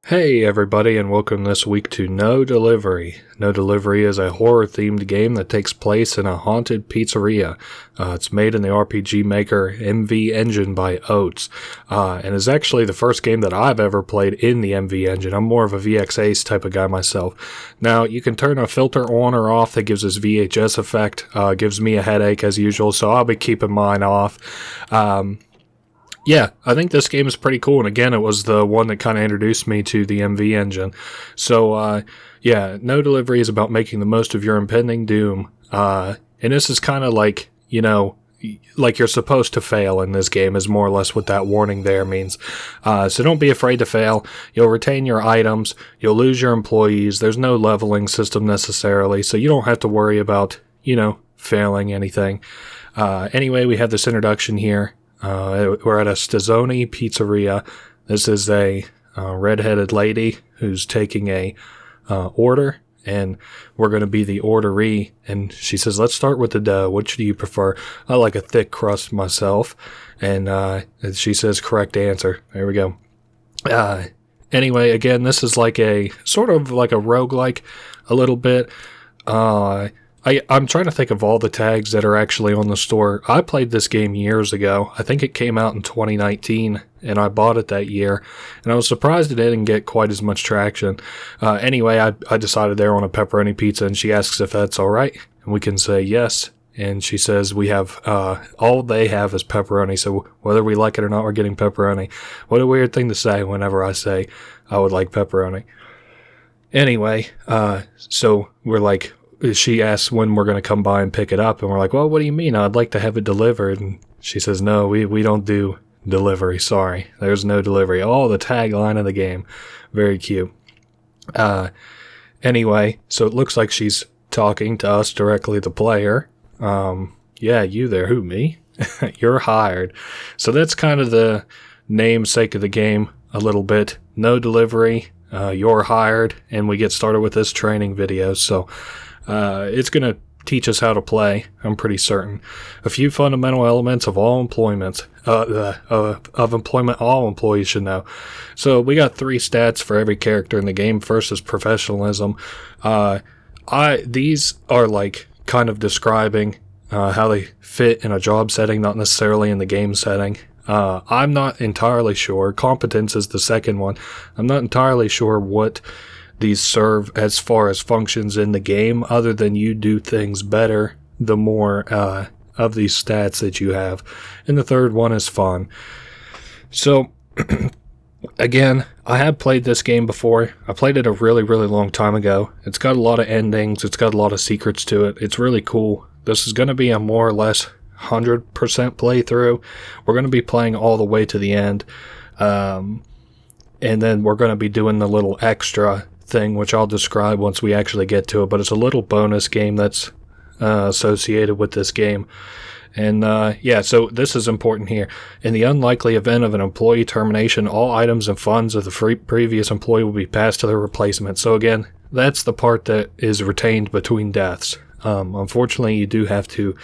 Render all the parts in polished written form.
Hey everybody, and welcome this week to No Delivery. No Delivery is a horror-themed game that takes place in a haunted pizzeria. It's made in the RPG Maker MV engine by Oats, and is actually the first game that I've ever played in the MV engine. I'm more of a VXAce type of guy myself. Now, you can turn a filter on or off that gives this VHS effect. Gives me a headache as usual, so I'll be keeping mine off. Yeah, I think this game is pretty cool, and again, it was the one that kind of introduced me to the MV engine. So, yeah, No Delivery is about making the most of your impending doom, and this is kind of like, like you're supposed to fail in this game is more or less what that warning there means. So don't be afraid to fail. You'll retain your items, you'll lose your employees, there's no leveling system necessarily, so you don't have to worry about, failing anything. Anyway, we have this introduction here. We're at a Stazzoni pizzeria. This is a red-headed lady who's taking a order, and we're going to be the orderee. And she says, "Let's start with the dough. Which do you prefer?" "I like a thick crust myself." And she says, "Correct answer." There we go. Anyway, again, this is like a sort of like a roguelike a little bit. I'm trying to think of all the tags that are actually on the store. I played this game years ago. I think it came out in 2019, and I bought it that year. And I was surprised it didn't get quite as much traction. Anyway, I decided they were on a pepperoni pizza, and she asks if that's all right. And we can say yes. And she says we have, all they have is pepperoni. So whether we like it or not, we're getting pepperoni. What a weird thing to say whenever I say I would like pepperoni. Anyway, so we're like, she asks when we're going to come by and pick it up, and we're like, "Well, what do you mean? I'd like to have it delivered." And she says, "No, we don't do delivery. Sorry, there's no delivery." Oh, the tagline of the game. Very cute. Anyway, so it looks like she's talking to us directly, the player. Yeah, you there. Who, me? You're hired. So that's kind of the namesake of the game a little bit. No delivery. You're hired, and we get started with this training video. So it's going to teach us how to play, I'm pretty certain. A few fundamental elements of all employment, of employment all employees should know. So we got 3 stats for every character in the game. First is professionalism. These are like kind of describing how they fit in a job setting, not necessarily in the game setting. I'm not entirely sure. Competence is the second one. I'm not entirely sure what these serve as far as functions in the game, other than you do things better the more of these stats that you have. And the third one is fun. So, again, I have played this game before. I played it a really, really long time ago. It's got a lot of endings. It's got a lot of secrets to it. It's really cool. This is going to be a more or less 100% playthrough. We're going to be playing all the way to the end. And then we're going to be doing the little extra thing, which I'll describe once we actually get to it, but it's a little bonus game that's associated with this game. And yeah, so this is important here. In the unlikely event of an employee termination, all items and funds of the previous employee will be passed to their replacement. So again, that's the part that is retained between deaths. Unfortunately, you do have to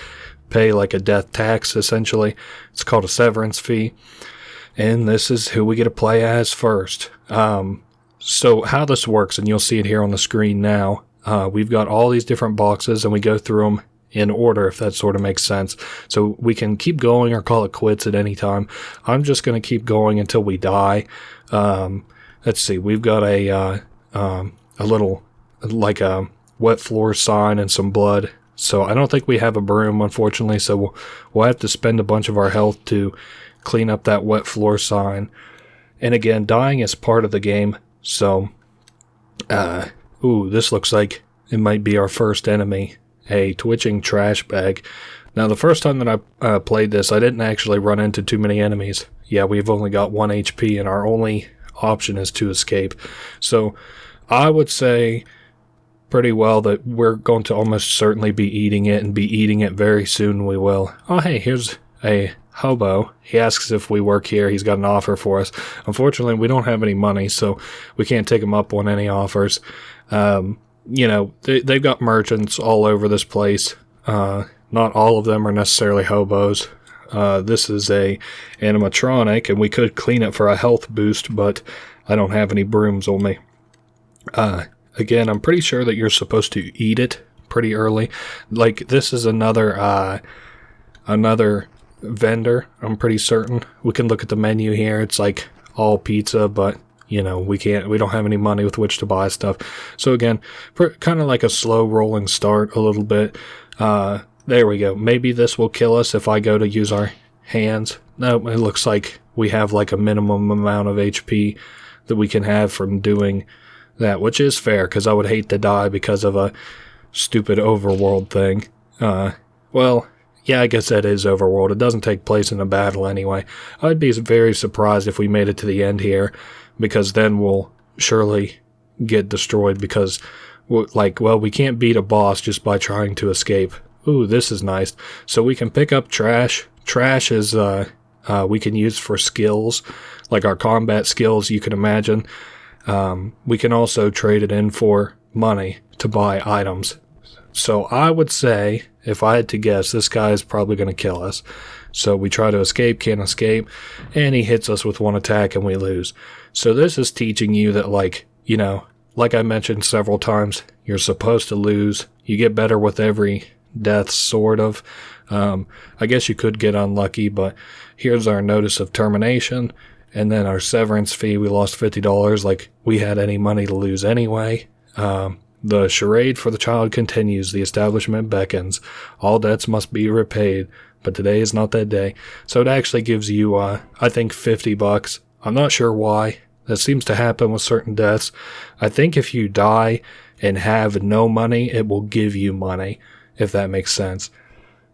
pay like a death tax, essentially. It's called a severance fee. And this is who we get to play as first. So how this works, and you'll see it here on the screen now, we've got all these different boxes, and we go through them in order, if that sort of makes sense. So we can keep going or call it quits at any time. I'm just going to keep going until we die. Let's see, we've got a little, like a wet floor sign and some blood. So I don't think we have a broom, unfortunately, so we'll have to spend a bunch of our health to clean up that wet floor sign. And again, dying is part of the game. So, this looks like it might be our first enemy, a twitching trash bag. Now, the first time that I played this, I didn't actually run into too many enemies. Yeah, we've only got 1 HP, and our only option is to escape. So, I would say pretty well that we're going to almost certainly be eating it, and be eating it very soon we will. Oh, hey, here's a hobo. He asks if we work here. He's got an offer for us. Unfortunately, we don't have any money, so we can't take him up on any offers. They've got merchants all over this place. Not all of them are necessarily hobos. This is a animatronic, and we could clean it for a health boost, but I don't have any brooms on me. Again, I'm pretty sure that you're supposed to eat it pretty early. Like, this is another vendor, I'm pretty certain. We can look at the menu here. It's like all pizza, but you know, we don't have any money with which to buy stuff. So again, kind of like a slow rolling start a little bit. There we go. Maybe this will kill us if I go to use our hands. No, it looks like we have like a minimum amount of HP that we can have from doing that, which is fair, because I would hate to die because of a stupid overworld thing. Well, yeah, I guess that is overworld. It doesn't take place in a battle anyway. I'd be very surprised if we made it to the end here, because then we'll surely get destroyed, because, we can't beat a boss just by trying to escape. Ooh, this is nice. So we can pick up trash. Trash is, we can use for skills, like our combat skills, you can imagine. We can also trade it in for money to buy items. So I would say, if I had to guess, this guy is probably going to kill us. So we try to escape, can't escape, and he hits us with one attack and we lose. So this is teaching you that, like I mentioned several times, you're supposed to lose. You get better with every death, sort of. I guess you could get unlucky, but here's our notice of termination, and then our severance fee. We lost $50, like we had any money to lose anyway. The charade for the child continues. The establishment beckons. All debts must be repaid, but today is not that day. So it actually gives you, I think, $50. I'm not sure why. That seems to happen with certain deaths. I think if you die and have no money, it will give you money, if that makes sense.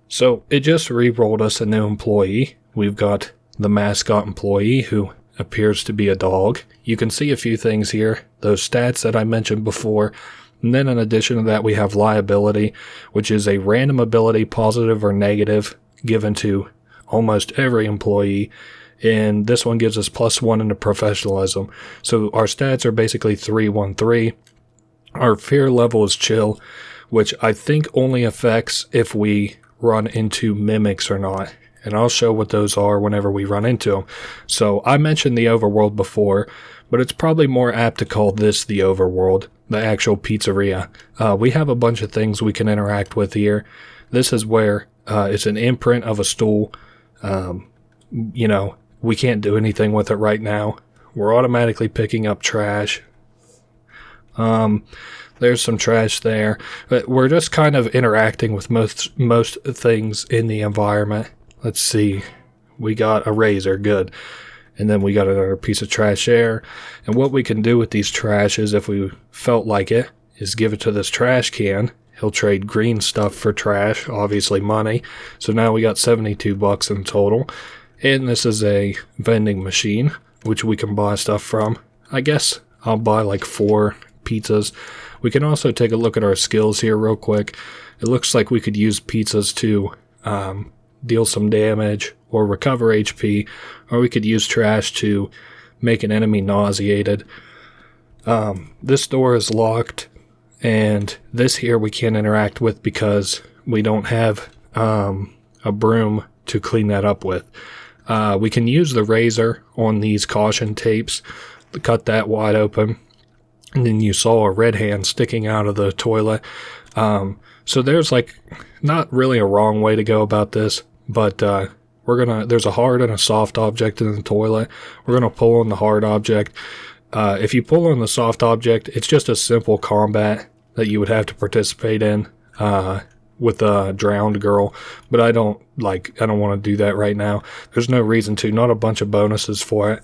So it just re-rolled us a new employee. We've got the mascot employee, who appears to be a dog. You can see a few things here. Those stats that I mentioned before. And then in addition to that, we have liability, which is a random ability, positive or negative, given to almost every employee. And this one gives us +1 into professionalism. So our stats are basically 3, 1, 3. Our fear level is chill, which I think only affects if we run into mimics or not. And I'll show what those are whenever we run into them. So I mentioned the overworld before, but it's probably more apt to call this the overworld, the actual pizzeria. We have a bunch of things we can interact with here. This is where it's an imprint of a stool. We can't do anything with it right now. We're automatically picking up trash. There's some trash there. But we're just kind of interacting with most things in the environment. Let's see. We got a razor, good. And then we got another piece of trash there. And what we can do with these trashes, if we felt like it, is give it to this trash can. He'll trade green stuff for trash, obviously money. So now we got $72 in total. And this is a vending machine, which we can buy stuff from. I guess I'll buy like 4 pizzas. We can also take a look at our skills here real quick. It looks like we could use pizzas to deal some damage or recover HP, or we could use trash to make an enemy nauseated. This door is locked, and this here we can't interact with because we don't have a broom to clean that up with. We can use the razor on these caution tapes to cut that wide open. And then you saw a red hand sticking out of the toilet. So there's not really a wrong way to go about this, but there's a hard and a soft object in the toilet. We're going to pull on the hard object. If you pull on the soft object, it's just a simple combat that you would have to participate in with a drowned girl, but I don't want to do that right now. There's no reason to, not a bunch of bonuses for it.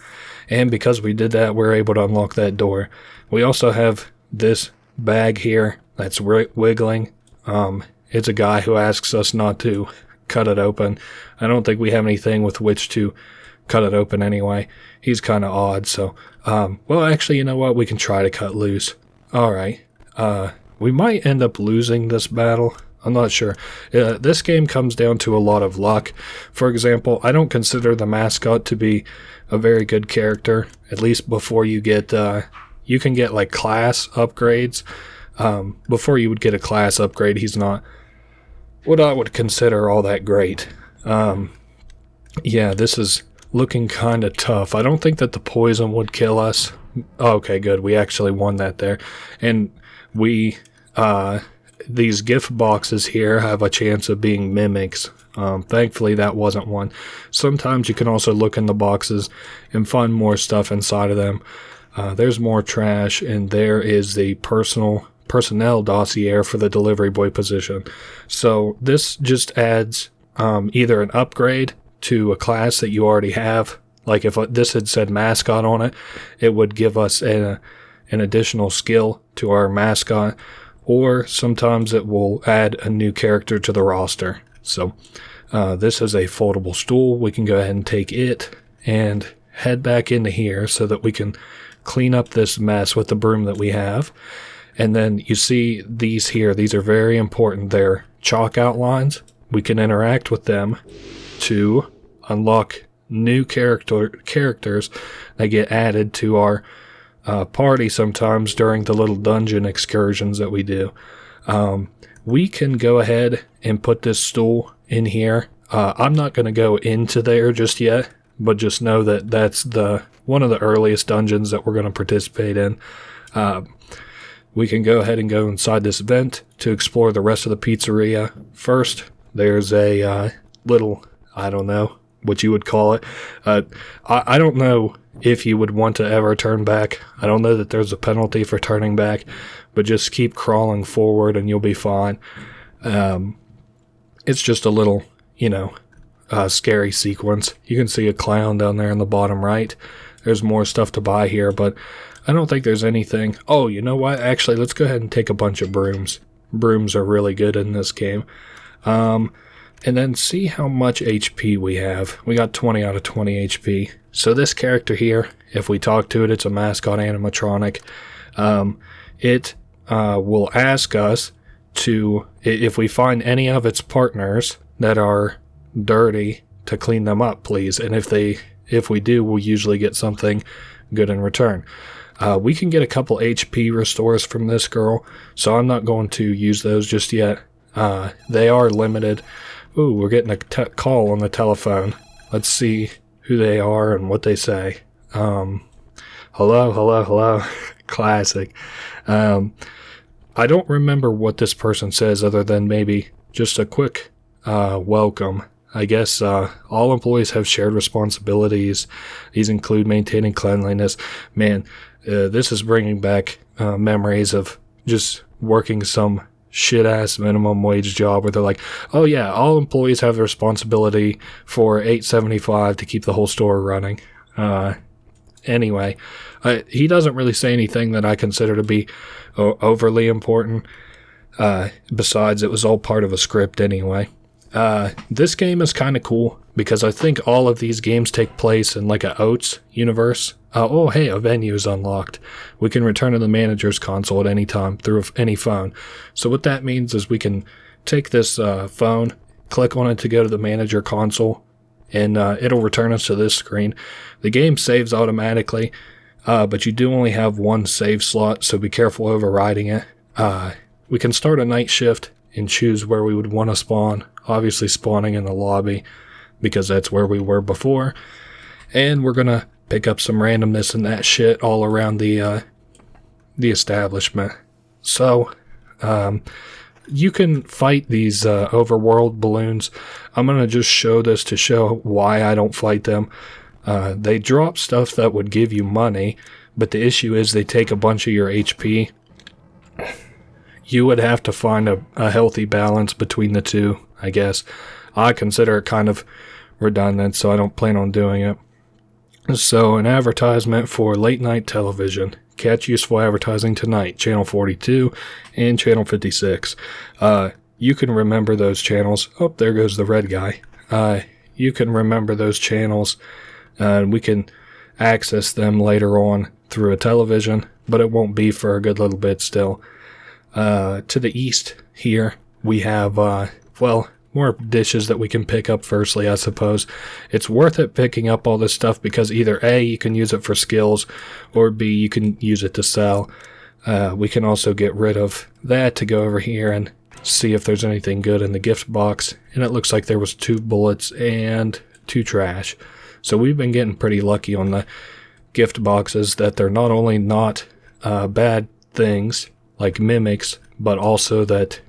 And because we did that, we're able to unlock that door. We also have this bag here that's wiggling. It's a guy who asks us not to cut it open. I don't think we have anything with which to cut it open anyway. He's kind of odd, so actually, you know what? We can try to cut loose. Alright. We might end up losing this battle. I'm not sure. This game comes down to a lot of luck. For example, I don't consider the mascot to be a very good character, at least before you get, you can get like class upgrades. Before you would get a class upgrade, he's not what I would consider all that great. Yeah, this is looking kind of tough. I don't think that the poison would kill us. Okay, good. We actually won that there. And we, these gift boxes here have a chance of being mimics. Thankfully, that wasn't one. Sometimes you can also look in the boxes and find more stuff inside of them. There's more trash, and there is the personnel dossier for the delivery boy position. So this just adds either an upgrade to a class that you already have. Like if this had said mascot on it, it would give us an additional skill to our mascot, or sometimes it will add a new character to the roster. So this is a foldable stool. We can go ahead and take it and head back into here so that we can clean up this mess with the broom that we have. And then you see these here. These are very important. They're chalk outlines. We can interact with them to unlock new characters that get added to our party sometimes during the little dungeon excursions that we do. We can go ahead and put this stool in here. I'm not going to go into there just yet, but just know that that's one of the earliest dungeons that we're going to participate in. We can go ahead and go inside this vent to explore the rest of the pizzeria. First, there's a little, I don't know what you would call it. I don't know if you would want to ever turn back. I don't know that there's a penalty for turning back, but just keep crawling forward and you'll be fine. It's just a little, scary sequence. You can see a clown down there in the bottom right. There's more stuff to buy here, but I don't think there's anything. Oh, you know what? Actually, let's go ahead and take a bunch of brooms. Brooms are really good in this game. And then see how much HP we have. We got 20 out of 20 HP. So this character here, if we talk to it, it's a mascot animatronic. It will ask us to, if we find any of its partners that are dirty, to clean them up, please. And if we do, we'll usually get something good in return. We can get a couple HP restores from this girl, so I'm not going to use those just yet. They are limited. Ooh, we're getting a call on the telephone. Let's see who they are and what they say. Hello. Classic. I don't remember what this person says other than maybe just a quick welcome. I guess all employees have shared responsibilities. These include maintaining cleanliness. Man, this is bringing back memories of just working some shit-ass minimum wage job where they're like, oh yeah, all employees have the responsibility for $8.75 to keep the whole store running. Anyway, he doesn't really say anything that I consider to be overly important. Besides, it was all part of a script anyway. This game is kind of cool because I think all of these games take place in like a Oats universe. Oh, hey, a venue is unlocked. We can return to the manager's console at any time through any phone. So what that means is we can take this phone, click on it to go to the manager console, and it'll return us to this screen. The game saves automatically, but you do only have one save slot, so be careful overriding it. We can start a night shift and choose where we would want to spawn. Obviously spawning in the lobby because that's where we were before. And we're going to pick up some randomness and that shit all around the establishment. So, you can fight these overworld balloons. I'm going to just show this to show why I don't fight them. They drop stuff that would give you money, but the issue is they take a bunch of your HP. You would have to find a healthy balance between the two, I guess. I consider it kind of redundant, so I don't plan on doing it. So, an advertisement for late night television. Catch useful advertising tonight, Channel 42 and Channel 56. You can remember those channels. Oh, there goes the red guy. You can remember those channels, and we can access them later on through a television, but it won't be for a good little bit still. To the east here, we have, more dishes that we can pick up firstly, I suppose. It's worth it picking up all this stuff because either A, you can use it for skills, or B, you can use it to sell. We can also get rid of that to go over here and see if there's anything good in the gift box. And it looks like there was 2 bullets and 2 trash. So we've been getting pretty lucky on the gift boxes that they're not only not bad things like mimics, but also that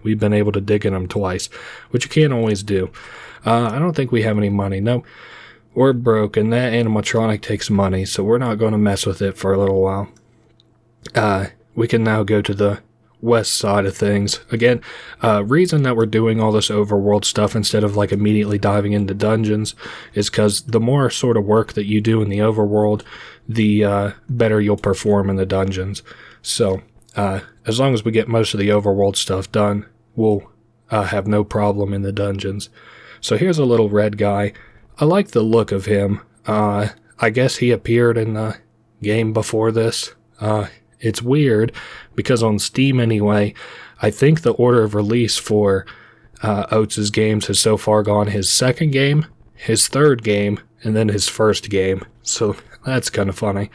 we've been able to dig in them twice, which you can't always do. I don't think we have any money. No, we're broke, and that animatronic takes money, so we're not going to mess with it for a little while. We can now go to the west side of things. Again, reason that we're doing all this overworld stuff instead of like immediately diving into dungeons is because the more sort of work that you do in the overworld, the better you'll perform in the dungeons. So as long as we get most of the overworld stuff done, we'll have no problem in the dungeons. So here's a little red guy. I like the look of him. I guess he appeared in the game before this. It's weird because on Steam anyway, I think the order of release for Oates' games has so far gone his second game, his third game, and then his first game. So that's kind of funny.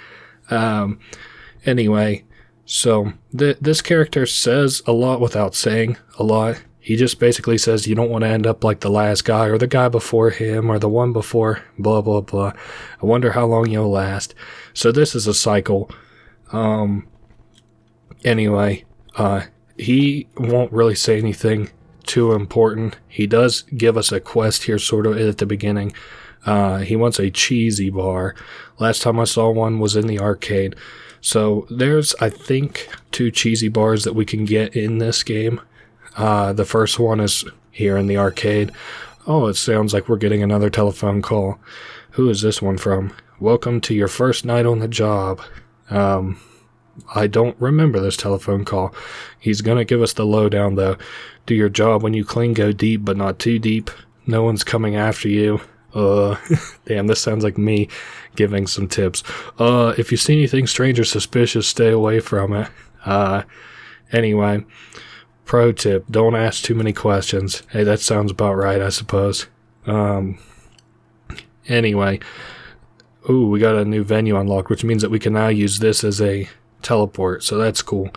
Anyway, so this character says a lot without saying a lot. He just basically says you don't want to end up like the last guy or the guy before him or the one before blah, blah, blah. I wonder how long you'll last. So this is a cycle. Anyway, he won't really say anything too important. He does give us a quest here sort of at the beginning. He wants a cheesy bar. Last time I saw one was in the arcade. So there's, I think, 2 cheesy bars that we can get in this game. The first one is here in the arcade. Oh, it sounds like we're getting another telephone call. Who is this one from? Welcome to your first night on the job. I don't remember this telephone call. He's going to give us the lowdown, though. Do your job when you clean, go deep, but not too deep. No one's coming after you. Damn, this sounds like me giving some tips. If you see anything strange or suspicious, stay away from it. Anyway, pro tip, don't ask too many questions. Hey, that sounds about right, I suppose. Anyway, ooh, we got a new venue unlocked, which means that we can now use this as a teleport, so that's cool.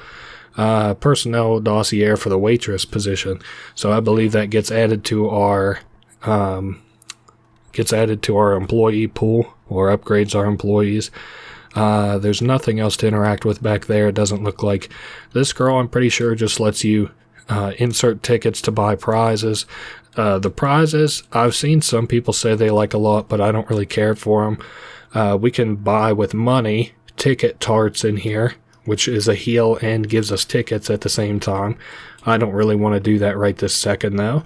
Personnel dossier for the waitress position, so I believe that gets added to our employee pool, or upgrades our employees. There's nothing else to interact with back there. It doesn't look like. This girl, I'm pretty sure, just lets you insert tickets to buy prizes. The prizes, I've seen some people say they like a lot, but I don't really care for them. We can buy with money ticket tarts in here, which is a heal and gives us tickets at the same time. I don't really want to do that right this second, though.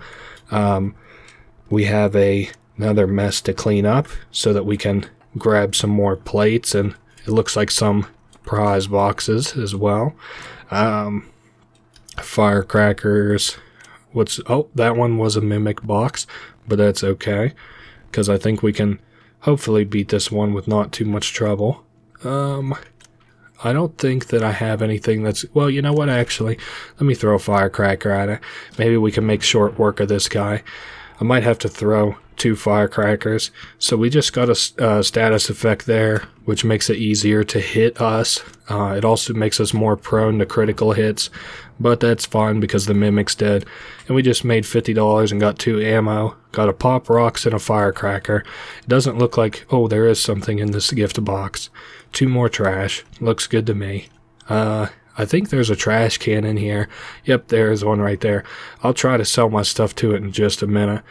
We have another mess to clean up so that we can grab some more plates, and it looks like some prize boxes as well. Firecrackers. That one was a mimic box, but that's okay, because I think we can hopefully beat this one with not too much trouble. I don't think that I have anything that's... Well, you know what, actually? Let me throw a firecracker at it. Maybe we can make short work of this guy. I might have to throw 2 firecrackers. So we just got a status effect there, which makes it easier to hit us. It also makes us more prone to critical hits, but that's fine because the mimic's dead. And we just made $50 and got 2 ammo, got a pop rocks and a firecracker. It doesn't look like, oh, there is something in this gift box. 2 more trash. Looks good to me. I think there's a trash can in here. Yep, there is one right there. I'll try to sell my stuff to it in just a minute.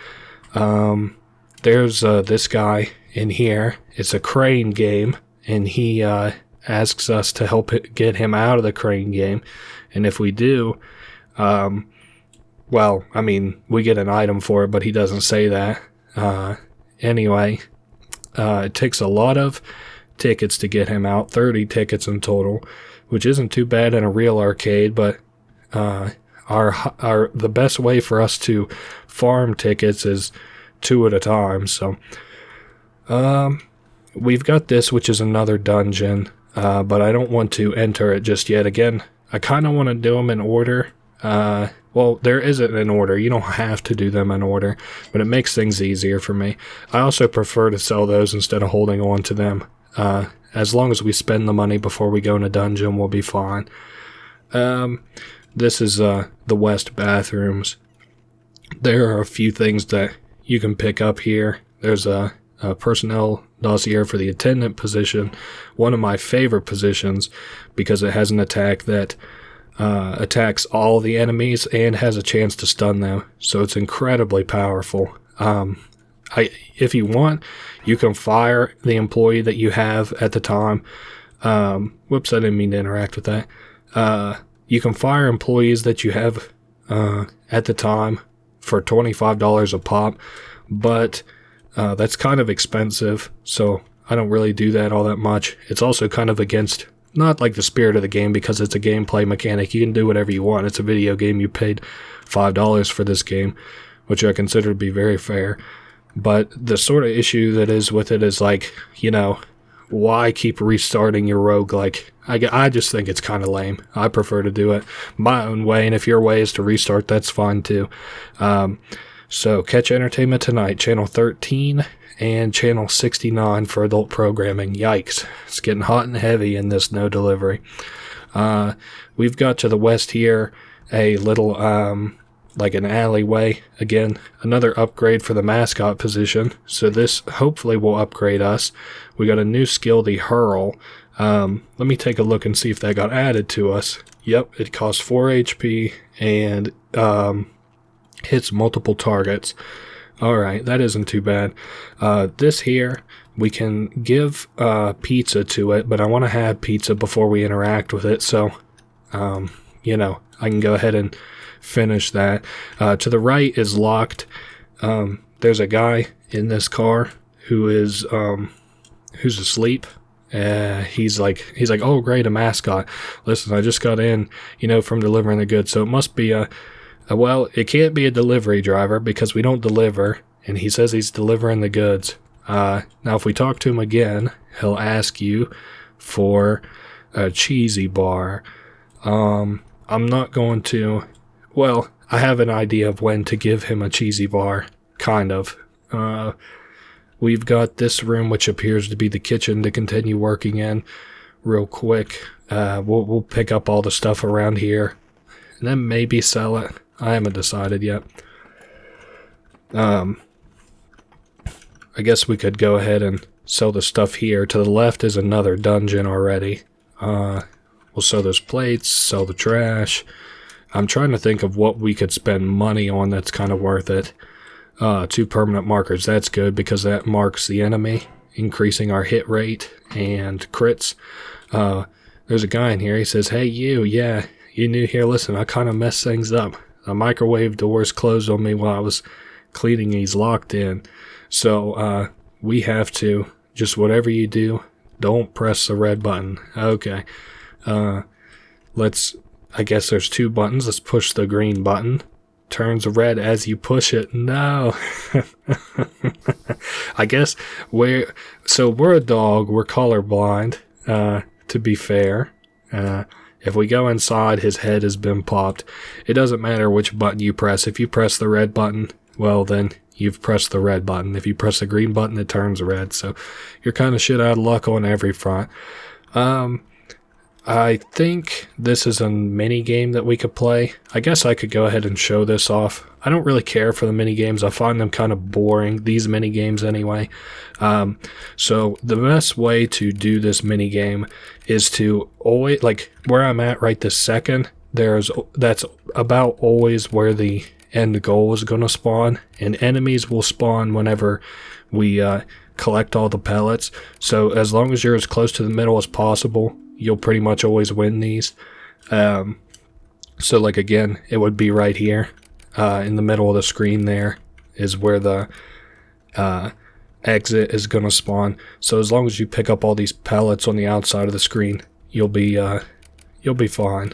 There's this guy in here. It's a crane game, and he asks us to help get him out of the crane game. And if we do, well, I mean, we get an item for it, but he doesn't say that. Anyway, it takes a lot of tickets to get him out, 30 tickets in total, which isn't too bad in a real arcade, but the best way for us to farm tickets is 2 at a time. So we've got this, which is another dungeon, but I don't want to enter it just yet. Again, I kind of want to do them in order. Well, there isn't an order. You don't have to do them in order, but it makes things easier for me. I also prefer to sell those instead of holding on to them. As long as we spend the money before we go in a dungeon, we'll be fine. This is the west bathrooms. There are a few things that you can pick up here. There's a personnel dossier for the attendant position, one of my favorite positions, because it has an attack that attacks all the enemies and has a chance to stun them. So it's incredibly powerful. If you want, you can fire the employee that you have at the time. Whoops, I didn't mean to interact with that. You can fire employees that you have at the time for $25 a pop, but that's kind of expensive, so I don't really do that all that much. It's also kind of against, not like the spirit of the game, because it's a gameplay mechanic. You can do whatever you want. It's a video game. You paid $5 for this game, which I consider to be very fair. But the sort of issue that is with it is like, you know, why keep restarting your roguelike? I just think it's kind of lame. I prefer to do it my own way, and if your way is to restart, that's fine too. So Catch Entertainment Tonight, Channel 13 and Channel 69 for adult programming. Yikes. It's getting hot and heavy in this no delivery. We've got to the west here a little, like an alleyway. Again, another upgrade for the mascot position. So this hopefully will upgrade us. We got a new skill, the Hurl. Let me take a look and see if that got added to us. Yep, it costs 4 HP and hits multiple targets. Alright, that isn't too bad. This here, we can give pizza to it, but I want to have pizza before we interact with it, so, you know, I can go ahead and finish that. To the right is locked. There's a guy in this car who is, who's asleep. He's like, oh great, a mascot. Listen, I just got in, you know, from delivering the goods, so it must be well, it can't be a delivery driver because we don't deliver, and he says he's delivering the goods. Now, if we talk to him again, he'll ask you for a cheesy bar. I'm not going to... Well, I have an idea of when to give him a cheesy bar, kind of. We've got this room, which appears to be the kitchen, to continue working in real quick. We'll pick up all the stuff around here, and then maybe sell it. I haven't decided yet. I guess we could go ahead and sell the stuff here. To the left is another dungeon already. We'll sell those plates, sell the trash. I'm trying to think of what we could spend money on that's kind of worth it. 2 permanent markers, that's good because that marks the enemy, increasing our hit rate and crits. There's a guy in here, he says, hey you, yeah, you new here, listen, I kind of messed things up. The microwave doors closed on me while I was cleaning these locked in. So, we have to, just whatever you do, don't press the red button. Okay. I guess there's 2 buttons. Let's push the green button. Turns red as you push it. No. I guess we're a dog. We're colorblind, to be fair. If we go inside, his head has been popped. It doesn't matter which button you press. If you press the red button, well then you've pressed the red button. If you press the green button, it turns red. So you're kind of shit out of luck on every front. I think this is a mini game that we could play. I guess I could go ahead and show this off. I don't really care for the mini games. I find them kind of boring, these mini games anyway. So the best way to do this mini game is to always, like where I'm at right this second, that's about always where the end goal is going to spawn, and enemies will spawn whenever we collect all the pellets. So as long as you're as close to the middle as possible, you'll pretty much always win these. So like again, it would be right here in the middle of the screen. There is where the exit is going to spawn. So as long as you pick up all these pellets on the outside of the screen, you'll be fine.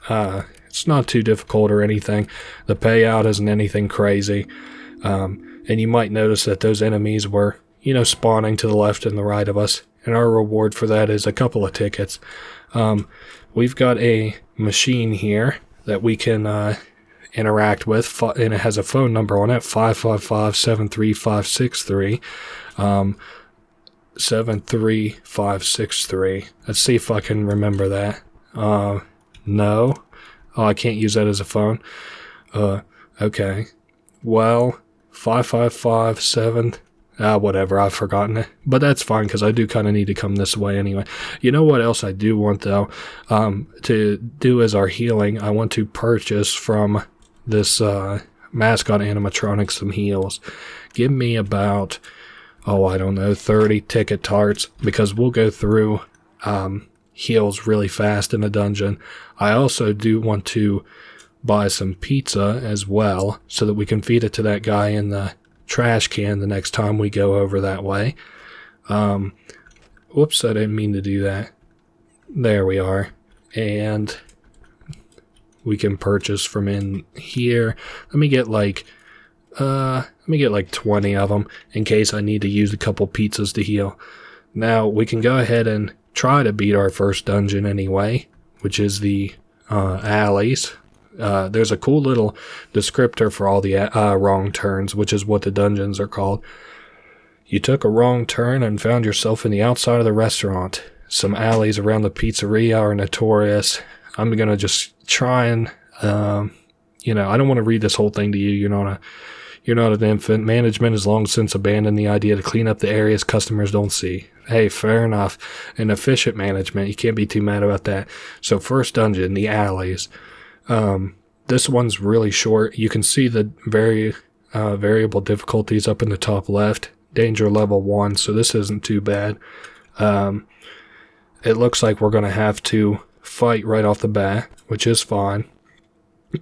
It's not too difficult or anything. The payout isn't anything crazy. And you might notice that those enemies were, you know, spawning to the left and the right of us. And our reward for that is a couple of tickets. We've got a machine here that we can interact with, and it has a phone number on it, 555-73563. 73563. Let's see if I can remember that. No. Oh, I can't use that as a phone. Okay. Well, 5557. Whatever, I've forgotten it. But that's fine, because I do kind of need to come this way anyway. You know what else I do want, though? To do as our healing, I want to purchase from this mascot animatronic some heals. Give me about, I don't know, 30 ticket tarts, because we'll go through heals really fast in a dungeon. I also do want to buy some pizza as well, so that we can feed it to that guy in the trash can the next time we go over that way. Whoops, I didn't mean to do that. There we are. And we can purchase from in here. Let me get like 20 of them in case I need to use a couple pizzas to heal. Now we can go ahead and try to beat our first dungeon anyway, which is the alleys. There's a cool little descriptor for all the wrong turns, which is what the dungeons are called. You took a wrong turn and found yourself in the outside of the restaurant. Some alleys around the pizzeria are notorious. I'm going to just try and, I don't want to read this whole thing to you. You're not an infant. Management has long since abandoned the idea to clean up the areas customers don't see. Hey, fair enough. An efficient management. You can't be too mad about that. So first dungeon, the alleys. This one's really short. You can see the variable difficulties up in the top left. Danger level 1, so this isn't too bad. It looks like we're going to have to fight right off the bat, which is fine.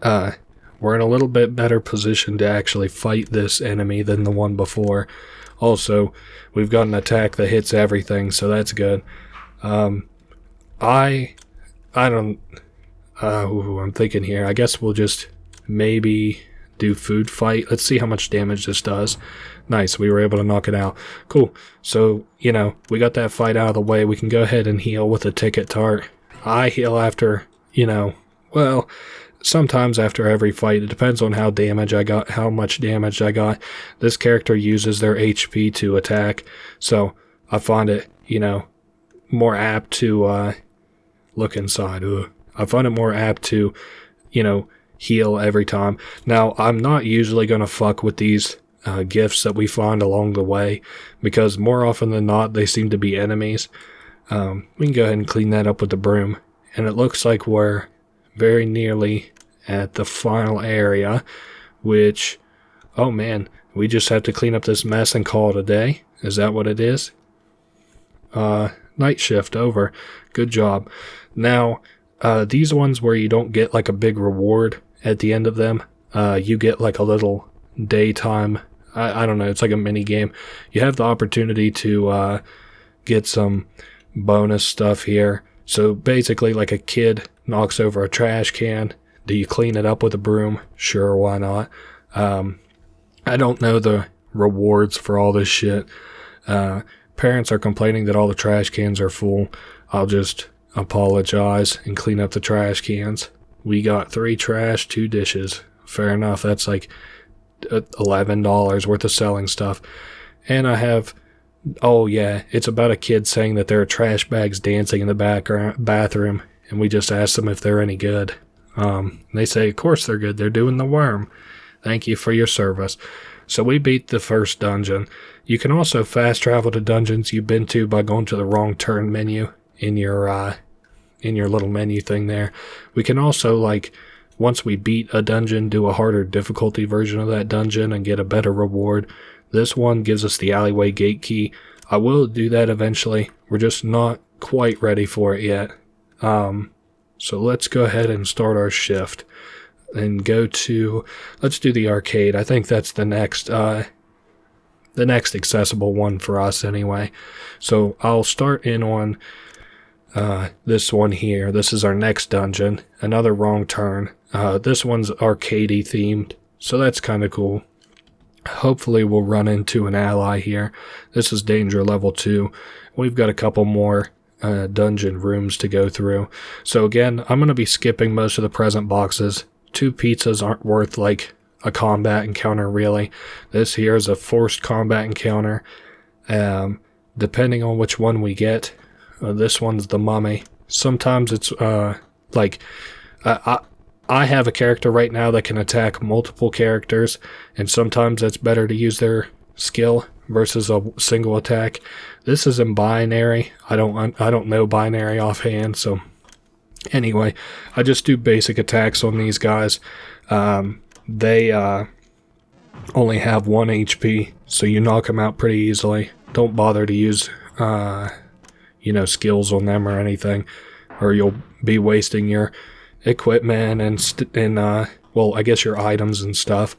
We're in a little bit better position to actually fight this enemy than the one before. Also, we've got an attack that hits everything, so that's good. I'm thinking here. I guess we'll just maybe do food fight. Let's see how much damage this does. Nice, we were able to knock it out. Cool. So, we got that fight out of the way. We can go ahead and heal with a ticket tart. I heal after, sometimes after every fight. It depends on how much damage I got. This character uses their HP to attack, so I find it, more apt to look inside. I find it more apt to, heal every time. Now, I'm not usually going to fuck with these gifts that we find along the way, because more often than not, they seem to be enemies. We can go ahead and clean that up with the broom. And it looks like we're very nearly at the final area, which, oh man, we just have to clean up this mess and call it a day. Is that what it is? Night shift over. Good job. Now, these ones where you don't get like a big reward at the end of them, you get like a little daytime, I don't know, it's like a mini game. You have the opportunity to get some bonus stuff here. So basically, like a kid knocks over a trash can. Do you clean it up with a broom? Sure, why not? I don't know the rewards for all this shit. Parents are complaining that all the trash cans are full. I'll just apologize and clean up the trash cans. We got 3 trash, 2 dishes. Fair enough. That's like $11 worth of selling stuff. And I have, it's about a kid saying that there are trash bags dancing in the bathroom, and we just asked them if they're any good. They say, of course they're good. They're doing the worm. Thank you for your service. So we beat the first dungeon. You can also fast travel to dungeons you've been to by going to the wrong turn menu in your little menu thing there. We can also, once we beat a dungeon, do a harder difficulty version of that dungeon and get a better reward. This one gives us the alleyway gate key. I will do that eventually. We're just not quite ready for it yet. So let's go ahead and start our shift and let's do the arcade. I think that's the next accessible one for us anyway. So I'll start in on this one here. This is our next dungeon. Another wrong turn. This one's arcadey themed, so that's kind of cool. Hopefully we'll run into an ally here. This is danger level 2. We've got a couple more dungeon rooms to go through. So again, I'm going to be skipping most of the present boxes. 2 pizzas aren't worth like a combat encounter really. This here is a forced combat encounter. Depending on which one we get, this one's the mummy. Sometimes it's I have a character right now that can attack multiple characters, and sometimes it's better to use their skill versus a single attack. This is in binary. I don't know binary offhand, so anyway, I just do basic attacks on these guys. They only have 1 HP, so you knock them out pretty easily. Don't bother to use skills on them or anything, or you'll be wasting your equipment and I guess your items and stuff,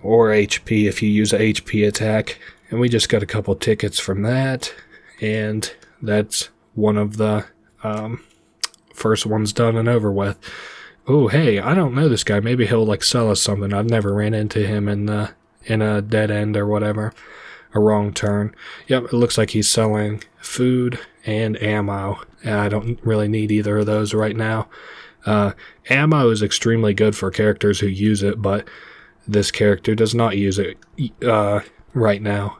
or HP if you use a HP attack. And we just got a couple tickets from that, and that's one of the first ones done and over with. Oh, hey, I don't know this guy. Maybe he'll sell us something. I've never ran into him in a dead end or whatever, a wrong turn. Yep, it looks like he's selling food and ammo. I don't really need either of those right now. Ammo is extremely good for characters who use it, but this character does not use it right now.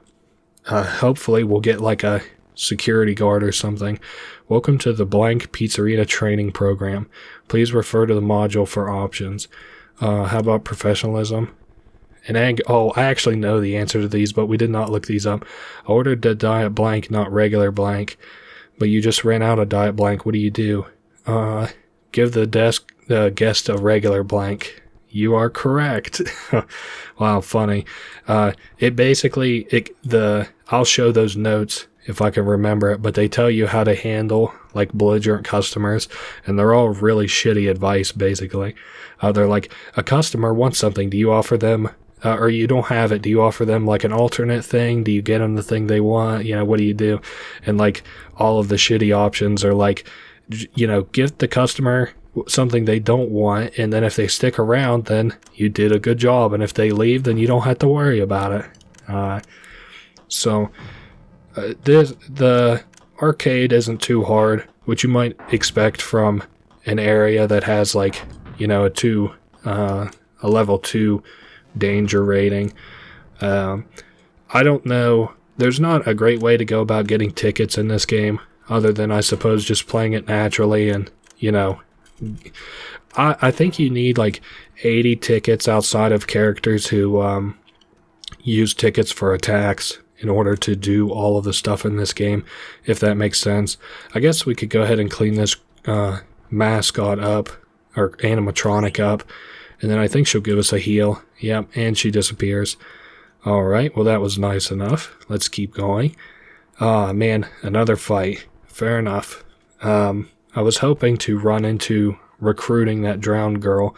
Hopefully we'll get a security guard or something. Welcome to the Blank Pizzeria Training Program. Please refer to the module for options. How about professionalism? And I actually know the answer to these, but we did not look these up. I ordered the diet blank, not regular blank, but you just ran out of diet blank. What do you do? Give the guest a regular blank. You are correct. Wow, funny. I'll show those notes if I can remember it, but they tell you how to handle belligerent customers, and they're all really shitty advice, basically. They're like, a customer wants something. Do you offer them, or you don't have it, do you offer them an alternate thing? Do you get them the thing they want? What do you do? And all of the shitty options are give the customer something they don't want, and then if they stick around, then you did a good job, and if they leave, then you don't have to worry about it. The arcade isn't too hard, which you might expect from an area that has a level 2 danger rating. I don't know. There's not a great way to go about getting tickets in this game, other than I suppose just playing it naturally. And I think you need 80 tickets outside of characters who use tickets for attacks in order to do all of the stuff in this game, if that makes sense. I guess we could go ahead and clean this mascot up, or animatronic up, and then I think she'll give us a heal. Yep, and she disappears. Alright, well that was nice enough. Let's keep going. Man, another fight. Fair enough. I was hoping to run into recruiting that drowned girl.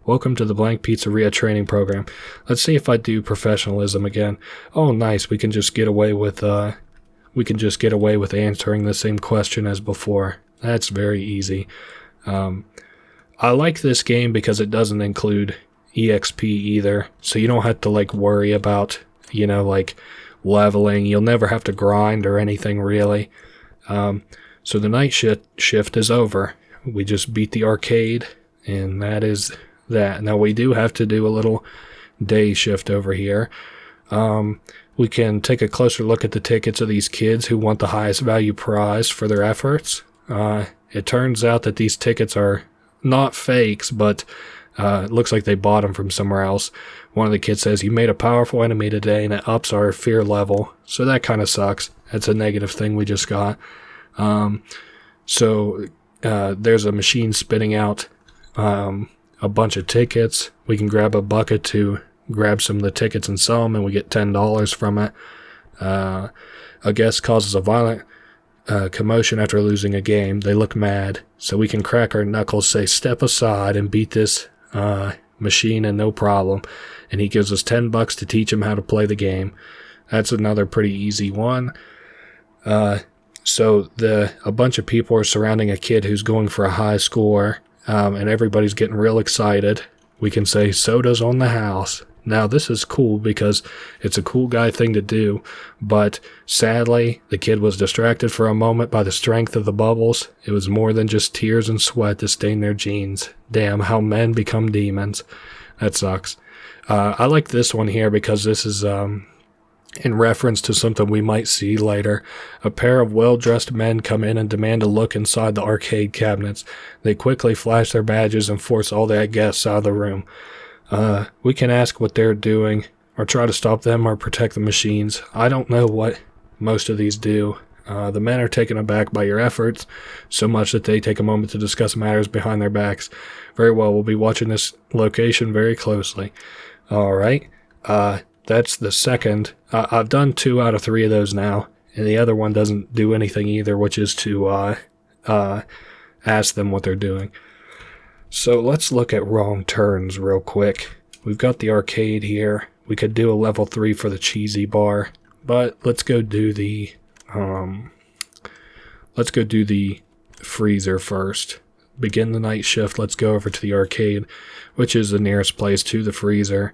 Welcome to the Blank Pizzeria Training Program. Let's see if I do professionalism again. Oh, nice. We can just get away with answering the same question as before. That's very easy. I like this game because it doesn't include EXP either, so you don't have to worry about leveling. You'll never have to grind or anything really. So the night shift is over. We just beat the arcade, and that is that. Now we do have to do a little day shift over here. We can take a closer look at the tickets of these kids who want the highest value prize for their efforts. It turns out that these tickets are not fakes, but it looks like they bought them from somewhere else. One of the kids says, "You made a powerful enemy today, and it ups our fear level." So that kind of sucks. That's a negative thing we just got. There's a machine spitting out a bunch of tickets. We can grab a bucket to grab some of the tickets and sell them, and we get $10 from it. A guest causes a violent commotion after losing a game. They look mad, so we can crack our knuckles, say, "Step aside," and beat this machine and no problem. And he gives us $10 to teach him how to play the game. That's another pretty easy one. A bunch of people are surrounding a kid who's going for a high score, and everybody's getting real excited. We can say, "Soda's on the house." Now, this is cool because it's a cool guy thing to do, but sadly, the kid was distracted for a moment by the strength of the bubbles. It was more than just tears and sweat to stain their jeans. Damn, how men become demons. That sucks. I like this one here because this is in reference to something we might see later. A pair of well-dressed men come in and demand a look inside the arcade cabinets. They quickly flash their badges and force all their guests out of the room. We can ask what they're doing, or try to stop them or protect the machines. I don't know what most of these do. The men are taken aback by your efforts, so much that they take a moment to discuss matters behind their backs. Very well, we'll be watching this location very closely. Alright, that's the second. I've done 2 out of 3 of those now, and the other one doesn't do anything either, which is to ask them what they're doing. So let's look at wrong turns real quick. We've got the arcade here. We could do a level 3 for the cheesy bar, but let's go do the freezer first. Begin the night shift. Let's go over to the arcade, which is the nearest place to the freezer.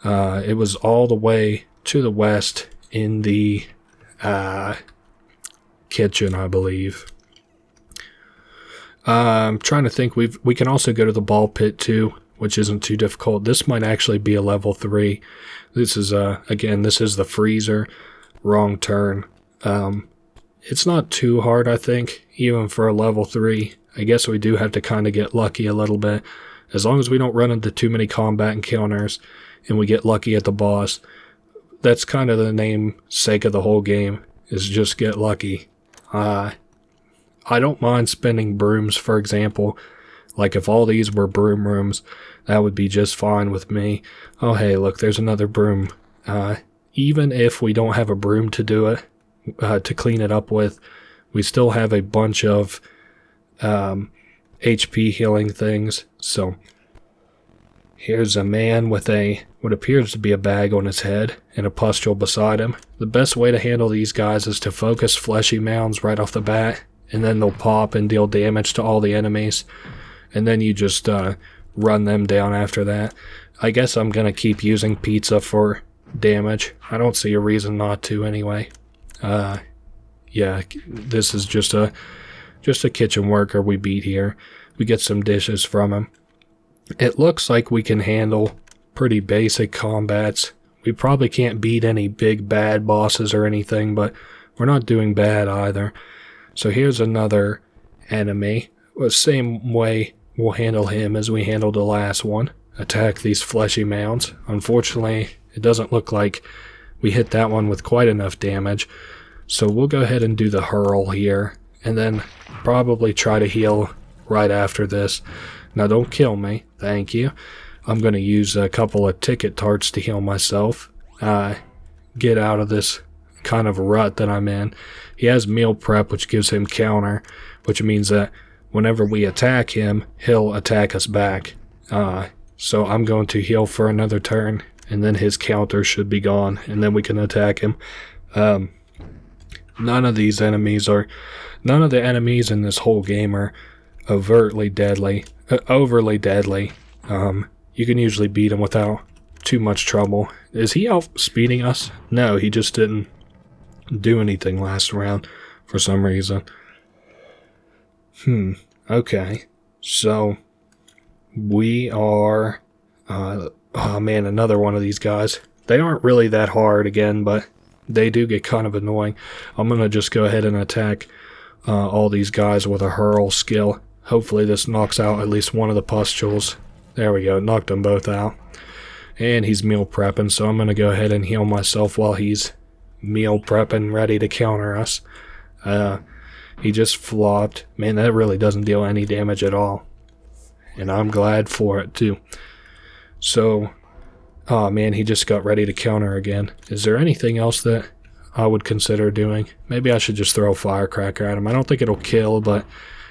It was all the way to the west in the kitchen, I believe. I'm trying to think. We can also go to the ball pit too, which isn't too difficult. This might actually be a level 3. This is again, this is the freezer. Wrong turn. It's not too hard, I think, even for a level 3. I guess we do have to kind of get lucky a little bit. As long as we don't run into too many combat encounters and we get lucky at the boss. That's kind of the namesake of the whole game, is just get lucky. I don't mind spending brooms, for example. Like if all these were broom rooms, that would be just fine with me. Oh hey, look, there's another broom. Even if we don't have a broom to do it, to clean it up with, we still have a bunch of HP healing things. So here's a man with what appears to be a bag on his head and a pustule beside him. The best way to handle these guys is to focus fleshy mounds right off the bat, and then they'll pop and deal damage to all the enemies, and then you just run them down after that. I guess I'm gonna keep using pizza for damage. I don't see a reason not to anyway. Yeah, this is just a kitchen worker we beat here. We get some dishes from him. It looks like we can handle pretty basic combats. We probably can't beat any big bad bosses or anything, but we're not doing bad either. So here's another enemy. The same way we'll handle him as we handled the last one. Attack these fleshy mounds. Unfortunately, it doesn't look like we hit that one with quite enough damage. So we'll go ahead and do the hurl here, and then probably try to heal right after this. Now don't kill me, thank you. I'm going to use a couple of ticket tarts to heal myself. Get out of this kind of rut that I'm in. He has meal prep, which gives him counter, which means that whenever we attack him, he'll attack us back. So I'm going to heal for another turn, and then his counter should be gone, and then we can attack him. None of the enemies in this whole game are overly deadly. You can usually beat him without too much trouble. Is he outspeeding us? No, he just didn't do anything last round for some reason. Okay. So we are oh man, another one of these guys. They aren't really that hard again, but they do get kind of annoying. I'm gonna just go ahead and attack all these guys with a hurl skill. Hopefully this knocks out at least one of the pustules. There we go, knocked them both out. And he's meal prepping, so I'm gonna go ahead and heal myself while he's meal prepping, ready to counter us. He just flopped. Man, that really doesn't deal any damage at all. And I'm glad for it too. So, oh man, he just got ready to counter again. Is there anything else that I would consider doing? Maybe I should just throw a firecracker at him. I don't think it'll kill, but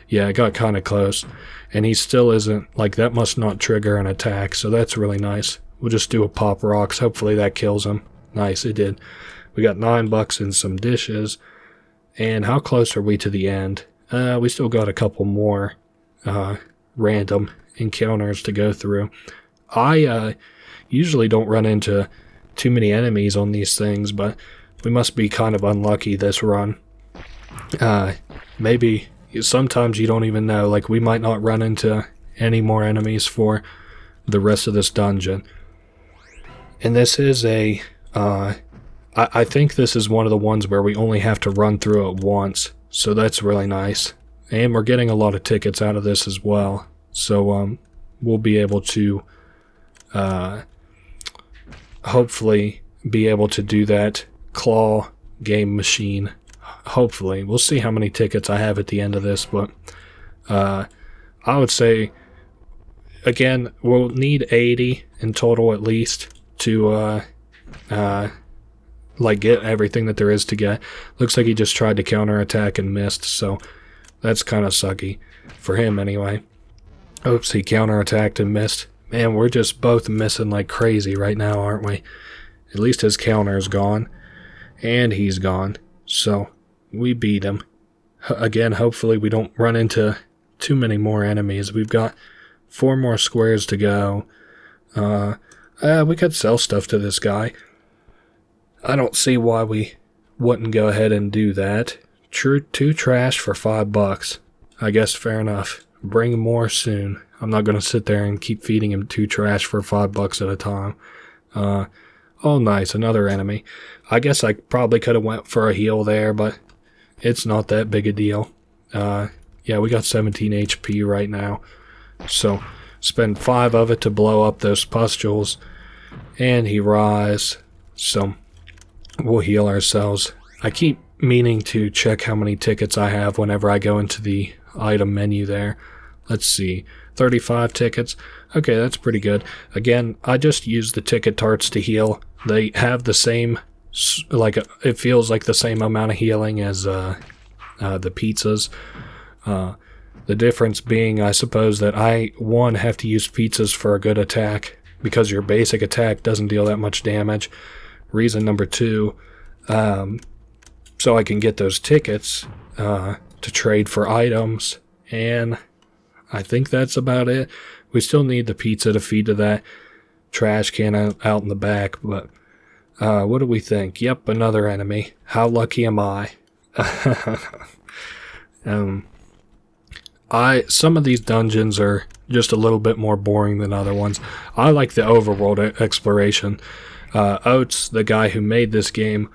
yeah, it got kind of close. And he still isn't, like, that must not trigger an attack, so that's really nice. We'll just do a pop rocks. Hopefully that kills him. Nice, it did. We got $9 and some dishes. And how close are we to the end? We still got a couple more random encounters to go through. I usually don't run into too many enemies on these things, but we must be kind of unlucky this run. Maybe sometimes you don't even know, like we might not run into any more enemies for the rest of this dungeon. And this is I think this is one of the ones where we only have to run through it once, so that's really nice. And we're getting a lot of tickets out of this as well, so we'll be able to hopefully be able to do that claw game machine. Hopefully. We'll see how many tickets I have at the end of this, but I would say, again, we'll need 80 in total at least to like get everything that there is to get. Looks like he just tried to counterattack and missed, so that's kind of sucky for him anyway. Oops, he counterattacked and missed. Man, we're just both missing like crazy right now, aren't we? At least his counter is gone, and he's gone, so we beat him. Again, hopefully we don't run into too many more enemies. We've got 4 more squares to go. We could sell stuff to this guy. I don't see why we wouldn't go ahead and do that. 2 trash for $5. I guess fair enough. Bring more soon. I'm not going to sit there and keep feeding him 2 trash for $5 at a time. Oh, nice. Another enemy. I guess I probably could have went for a heal there, but it's not that big a deal. Yeah, we got 17 HP right now. So, spend 5 of it to blow up those pustules. And he rise. So, we'll heal ourselves. I keep meaning to check how many tickets I have whenever I go into the item menu there. Let's see. 35 tickets. Okay, that's pretty good. Again, I just use the ticket tarts to heal. They have the same, like, it feels like the same amount of healing as the pizzas. The difference being, I suppose, that I, one, have to use pizzas for a good attack because your basic attack doesn't deal that much damage. Reason number 2, so I can get those tickets to trade for items, and I think that's about it. We still need the pizza to feed to that trash can out in the back, but what do we think? Yep, another enemy. How lucky am I? Some of these dungeons are just a little bit more boring than other ones. I like the overworld exploration. Oates, the guy who made this game,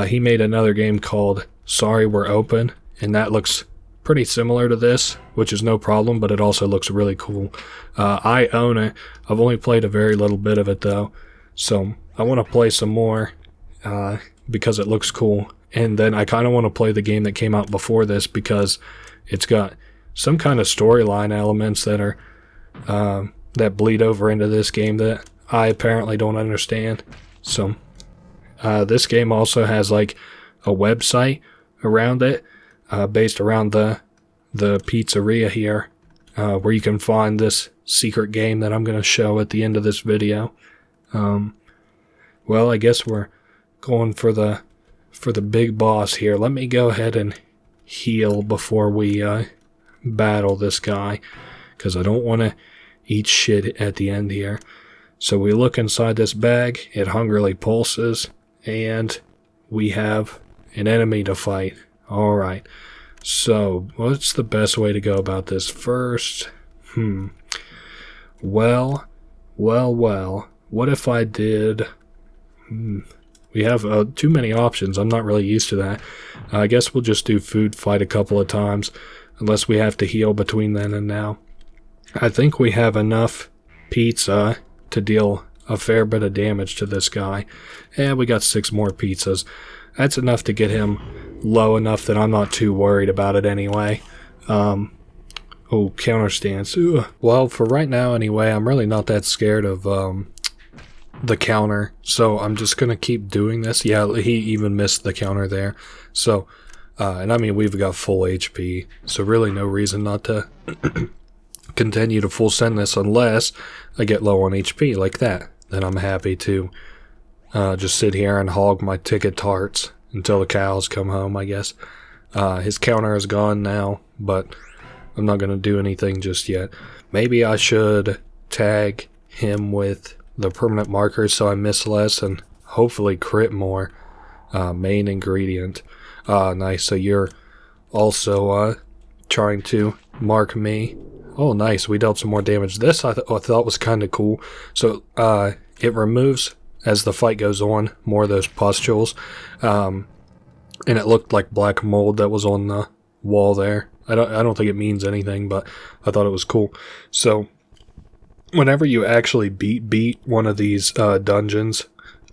he made another game called Sorry We're Open, and that looks pretty similar to this, which is no problem, but it also looks really cool. I own it. I've only played a very little bit of it, though, so I want to play some more because it looks cool. And then I kind of want to play the game that came out before this because it's got some kind of storyline elements that are that bleed over into this game that I apparently don't understand. So this game also has like a website around it, based around the pizzeria here, where you can find this secret game that I'm going to show at the end of this video. Well, I guess we're going for the big boss here. Let me go ahead and heal before we battle this guy, because I don't want to eat shit at the end here. So we look inside this bag, it hungrily pulses, and we have an enemy to fight. Alright, so what's the best way to go about this? First, well, what if I did... We have too many options. I'm not really used to that. I guess we'll just do food fight a couple of times, unless we have to heal between then and now. I think we have enough pizza to deal a fair bit of damage to this guy. And we got 6 more pizzas. That's enough to get him low enough that I'm not too worried about it anyway. Oh, counter stance. Ugh. Well, for right now anyway, I'm really not that scared of the counter, so I'm just gonna keep doing this. Yeah, he even missed the counter there. So, and I mean, we've got full HP, so really no reason not to continue to full send this unless I get low on HP like that. Then I'm happy to just sit here and hog my ticket tarts until the cows come home, I guess. His counter is gone now, but I'm not gonna do anything just yet. Maybe I should tag him with the permanent markers so I miss less and hopefully crit more. Main ingredient. Nice. So you're also trying to mark me. Oh, nice. We dealt some more damage. This I thought was kind of cool. So it removes, as the fight goes on, more of those pustules. And it looked like black mold that was on the wall there. I don't think it means anything, but I thought it was cool. So whenever you actually beat one of these dungeons,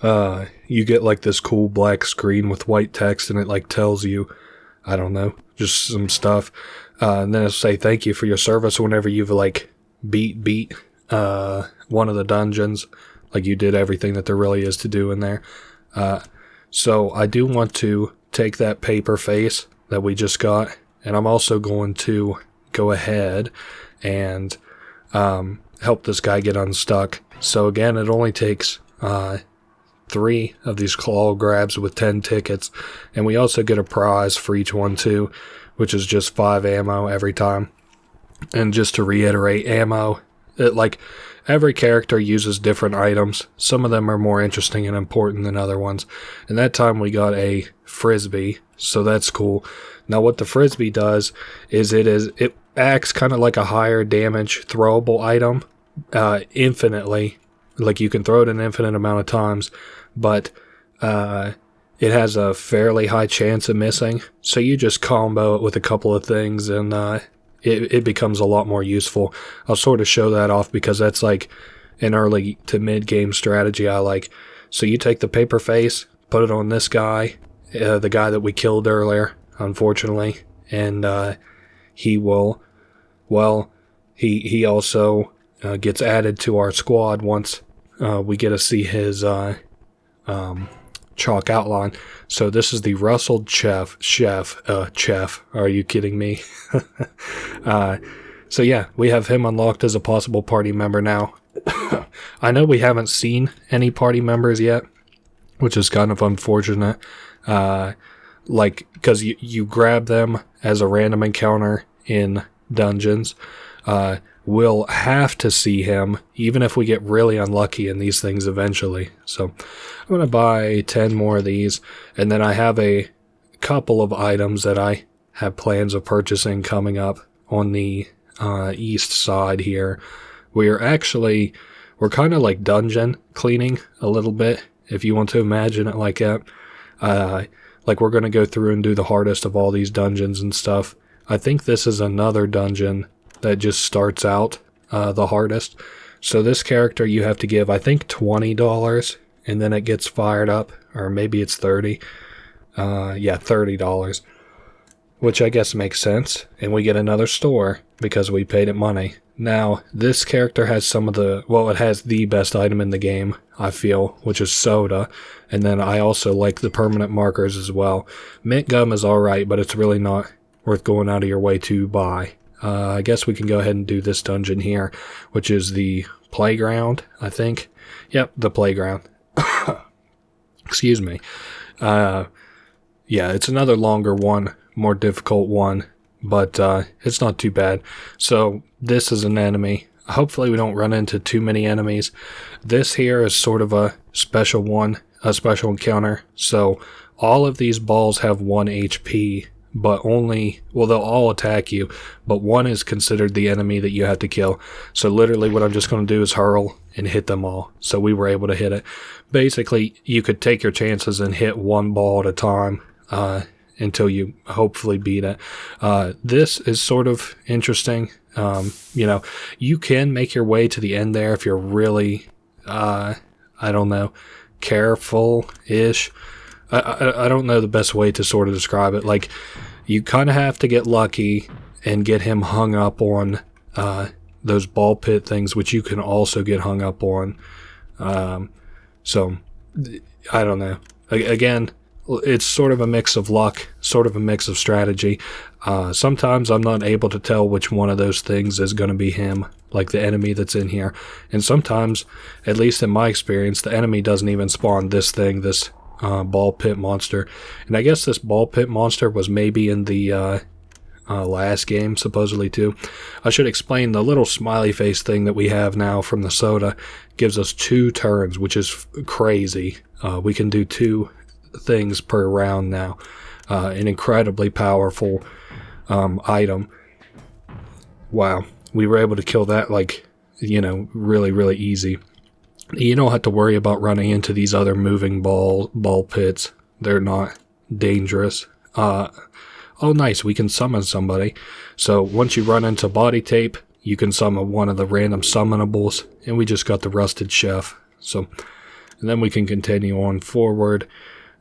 you get like this cool black screen with white text, and it like tells you, I don't know, just some stuff. And then it'll say thank you for your service whenever you've like beat one of the dungeons. Like you did everything that there really is to do in there. So I do want to take that paper face that we just got, and I'm also going to go ahead and help this guy get unstuck. So again, it only takes 3 of these claw grabs with 10 tickets, and we also get a prize for each one too, which is just 5 ammo every time. And just to reiterate, ammo, like every character uses different items. Some of them are more interesting and important than other ones. And that time we got a frisbee, so that's cool. Now what the frisbee does is it acts kind of like a higher damage throwable item, infinitely. Like you can throw it an infinite amount of times, but it has a fairly high chance of missing. So you just combo it with a couple of things, and it becomes a lot more useful. I'll sort of show that off because that's like an early to mid game strategy I like. So you take the paper face, put it on this guy, the guy that we killed earlier, unfortunately, and he will, well, he also gets added to our squad once we get to see his chalk outline. So this is the rustled chef. Are you kidding me? So yeah, we have him unlocked as a possible party member now. I know we haven't seen any party members yet, which is kind of unfortunate. Like, because you grab them as a random encounter in dungeons. We'll have to see him, even if we get really unlucky in these things eventually. So I'm going to buy 10 more of these, and then I have a couple of items that I have plans of purchasing coming up on the east side here. We're kind of like dungeon cleaning a little bit, if you want to imagine it like that. Like we're going to go through and do the hardest of all these dungeons and stuff. I think this is another dungeon that just starts out the hardest. So this character you have to give, I think, $20, and then it gets fired up, or maybe it's 30. Yeah, $30, which I guess makes sense. And we get another store because we paid it money. Now, this character has it has the best item in the game, I feel, which is soda. And then I also like the permanent markers as well. Mint gum is alright, but it's really not worth going out of your way to buy. I guess we can go ahead and do this dungeon here, which is the playground, I think. Yep, the playground. Excuse me. Yeah, it's another longer one, more difficult one, but it's not too bad. So this is an enemy. Hopefully we don't run into too many enemies. This here is sort of a special one, a special encounter. So all of these balls have 1 HP. But they'll all attack you, but one is considered the enemy that you have to kill. So literally what I'm just going to do is hurl and hit them all. So we were able to hit it. Basically, you could take your chances and hit one ball at a time until you hopefully beat it. This is sort of interesting. You can make your way to the end there if you're really, I don't know, careful-ish. I don't know the best way to sort of describe it. Like, you kind of have to get lucky and get him hung up on those ball pit things, which you can also get hung up on. So, I don't know. Again, it's sort of a mix of luck, sort of a mix of strategy. Sometimes I'm not able to tell which one of those things is going to be him, like the enemy that's in here. And sometimes, at least in my experience, the enemy doesn't even spawn this ball pit monster. And I guess this ball pit monster was maybe in the last game, supposedly, too. I should explain the little smiley face thing that we have now from the soda gives us 2 turns, which is crazy. We can do 2 things per round now. An incredibly powerful item. Wow. We were able to kill that, really, really easy. You don't have to worry about running into these other moving ball pits. They're not dangerous. Oh, nice. We can summon somebody. So once you run into body tape, you can summon one of the random summonables. And we just got the rusted chef. So and then we can continue on forward.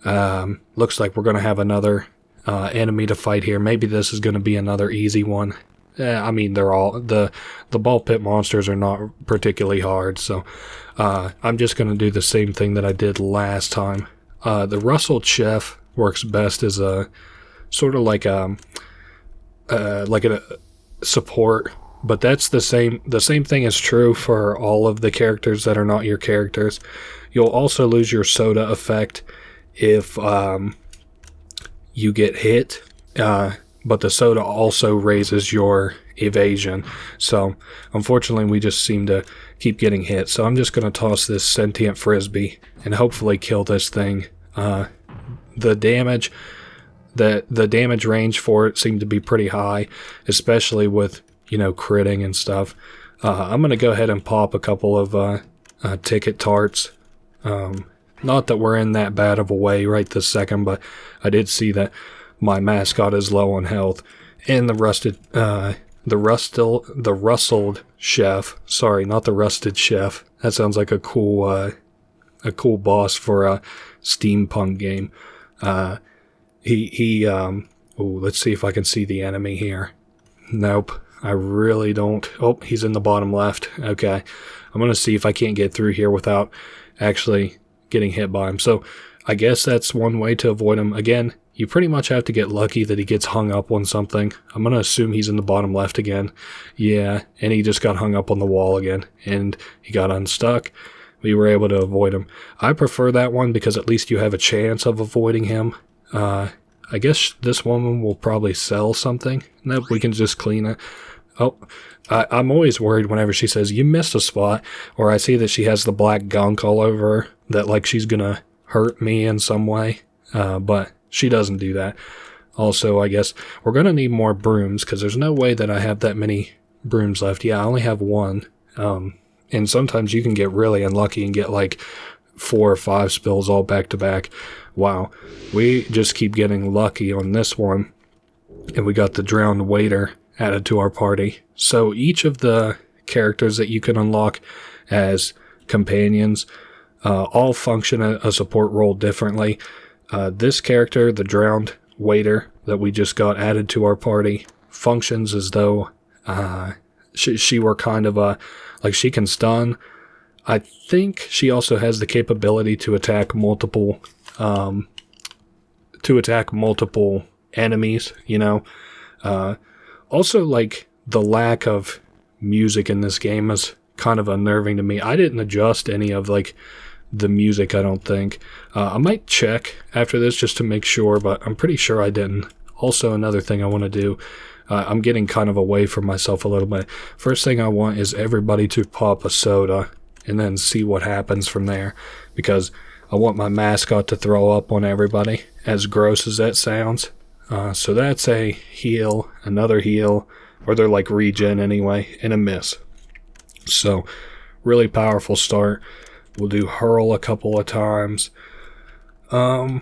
Looks like we're going to have another enemy to fight here. Maybe this is going to be another easy one. I mean, they're all, the ball pit monsters are not particularly hard, so I'm just going to do the same thing that I did last time. The rustled chef works best as a sort of like a support, but that's the same thing is true for all of the characters that are not your characters. You'll also lose your soda effect if you get hit, but the soda also raises your evasion. So unfortunately we just seem to keep getting hit. So I'm just going to toss this sentient frisbee and hopefully kill this thing. The damage range for it seemed to be pretty high, especially with, critting and stuff. I'm going to go ahead and pop a couple of ticket tarts. Not that we're in that bad of a way right this second, but I did see that my mascot is low on health. And the rustled chef. Sorry, not the rusted chef. That sounds like a cool boss for a steampunk game. Let's see if I can see the enemy here. Nope, I really don't. Oh, he's in the bottom left. Okay, I'm going to see if I can't get through here without actually getting hit by him. So I guess that's one way to avoid him. Again, you pretty much have to get lucky that he gets hung up on something. I'm going to assume he's in the bottom left again. Yeah, and he just got hung up on the wall again, and he got unstuck. We were able to avoid him. I prefer that one because at least you have a chance of avoiding him. I guess this woman will probably sell something. Nope, we can just clean it. Oh, I'm always worried whenever she says, you missed a spot, or I see that she has the black gunk all over her, that like she's gonna hurt me in some way, but she doesn't do that. Also, I guess we're gonna need more brooms, because there's no way that I have that many brooms left. Yeah, I only have one, and sometimes you can get really unlucky and get like 4 or 5 spills all back to back. Wow, we just keep getting lucky on this one, and we got the drowned waiter added to our party. So each of the characters that you can unlock as companions all function a support role differently. This character, the drowned waiter that we just got added to our party, functions as though she were kind of like she can stun. I think she also has the capability to attack multiple enemies, also, like, the lack of music in this game is kind of unnerving to me. I didn't adjust any of, like, the music, I don't think. I might check after this just to make sure, but I'm pretty sure I didn't. Also, another thing I want to do, I'm getting kind of away from myself a little bit. First thing I want is everybody to pop a soda and then see what happens from there, because I want my mascot to throw up on everybody, as gross as that sounds. So that's a heal, another heal, or they're like regen anyway, and a miss. So, really powerful start. We'll do hurl a couple of times. I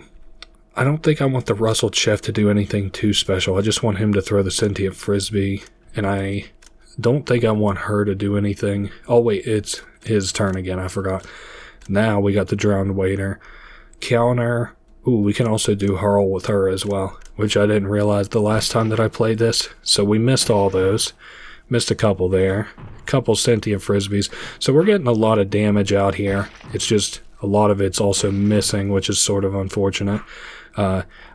don't think I want the rustled chef to do anything too special. I just want him to throw the sentient frisbee, and I don't think I want her to do anything. Oh wait, it's his turn again, I forgot. Now we got the drowned waiter. Counter. Ooh, we can also do hurl with her as well, which I didn't realize the last time that I played this. So we missed all those. Missed a couple there. Couple sentient frisbees. So we're getting a lot of damage out here. It's just a lot of it's also missing, which is sort of unfortunate.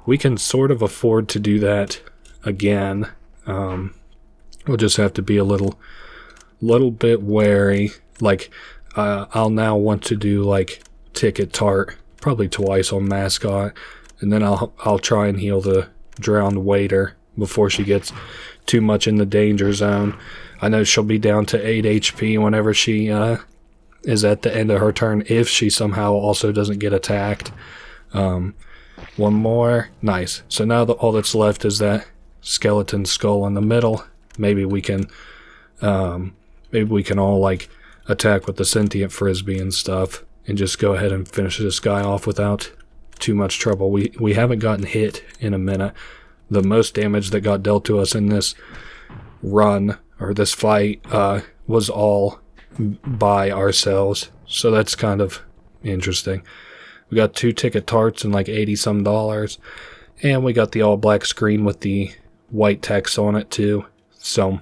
We can sort of afford to do that again. We'll just have to be a little bit wary. Like, I'll now want to do like ticket tart probably twice on mascot, and then I'll try and heal the drowned waiter before she gets too much in the danger zone. I know she'll be down to 8 HP whenever she is at the end of her turn, if she somehow also doesn't get attacked. One more. Nice. So now all that's left is that skeleton skull in the middle. Maybe we can all like attack with the sentient frisbee and stuff, and just go ahead and finish this guy off without too much trouble. We haven't gotten hit in a minute. The most damage that got dealt to us in this run, or this fight, was all by ourselves. So that's kind of interesting. We got 2 ticket tarts and like $80 some. And we got the all black screen with the white text on it too. So,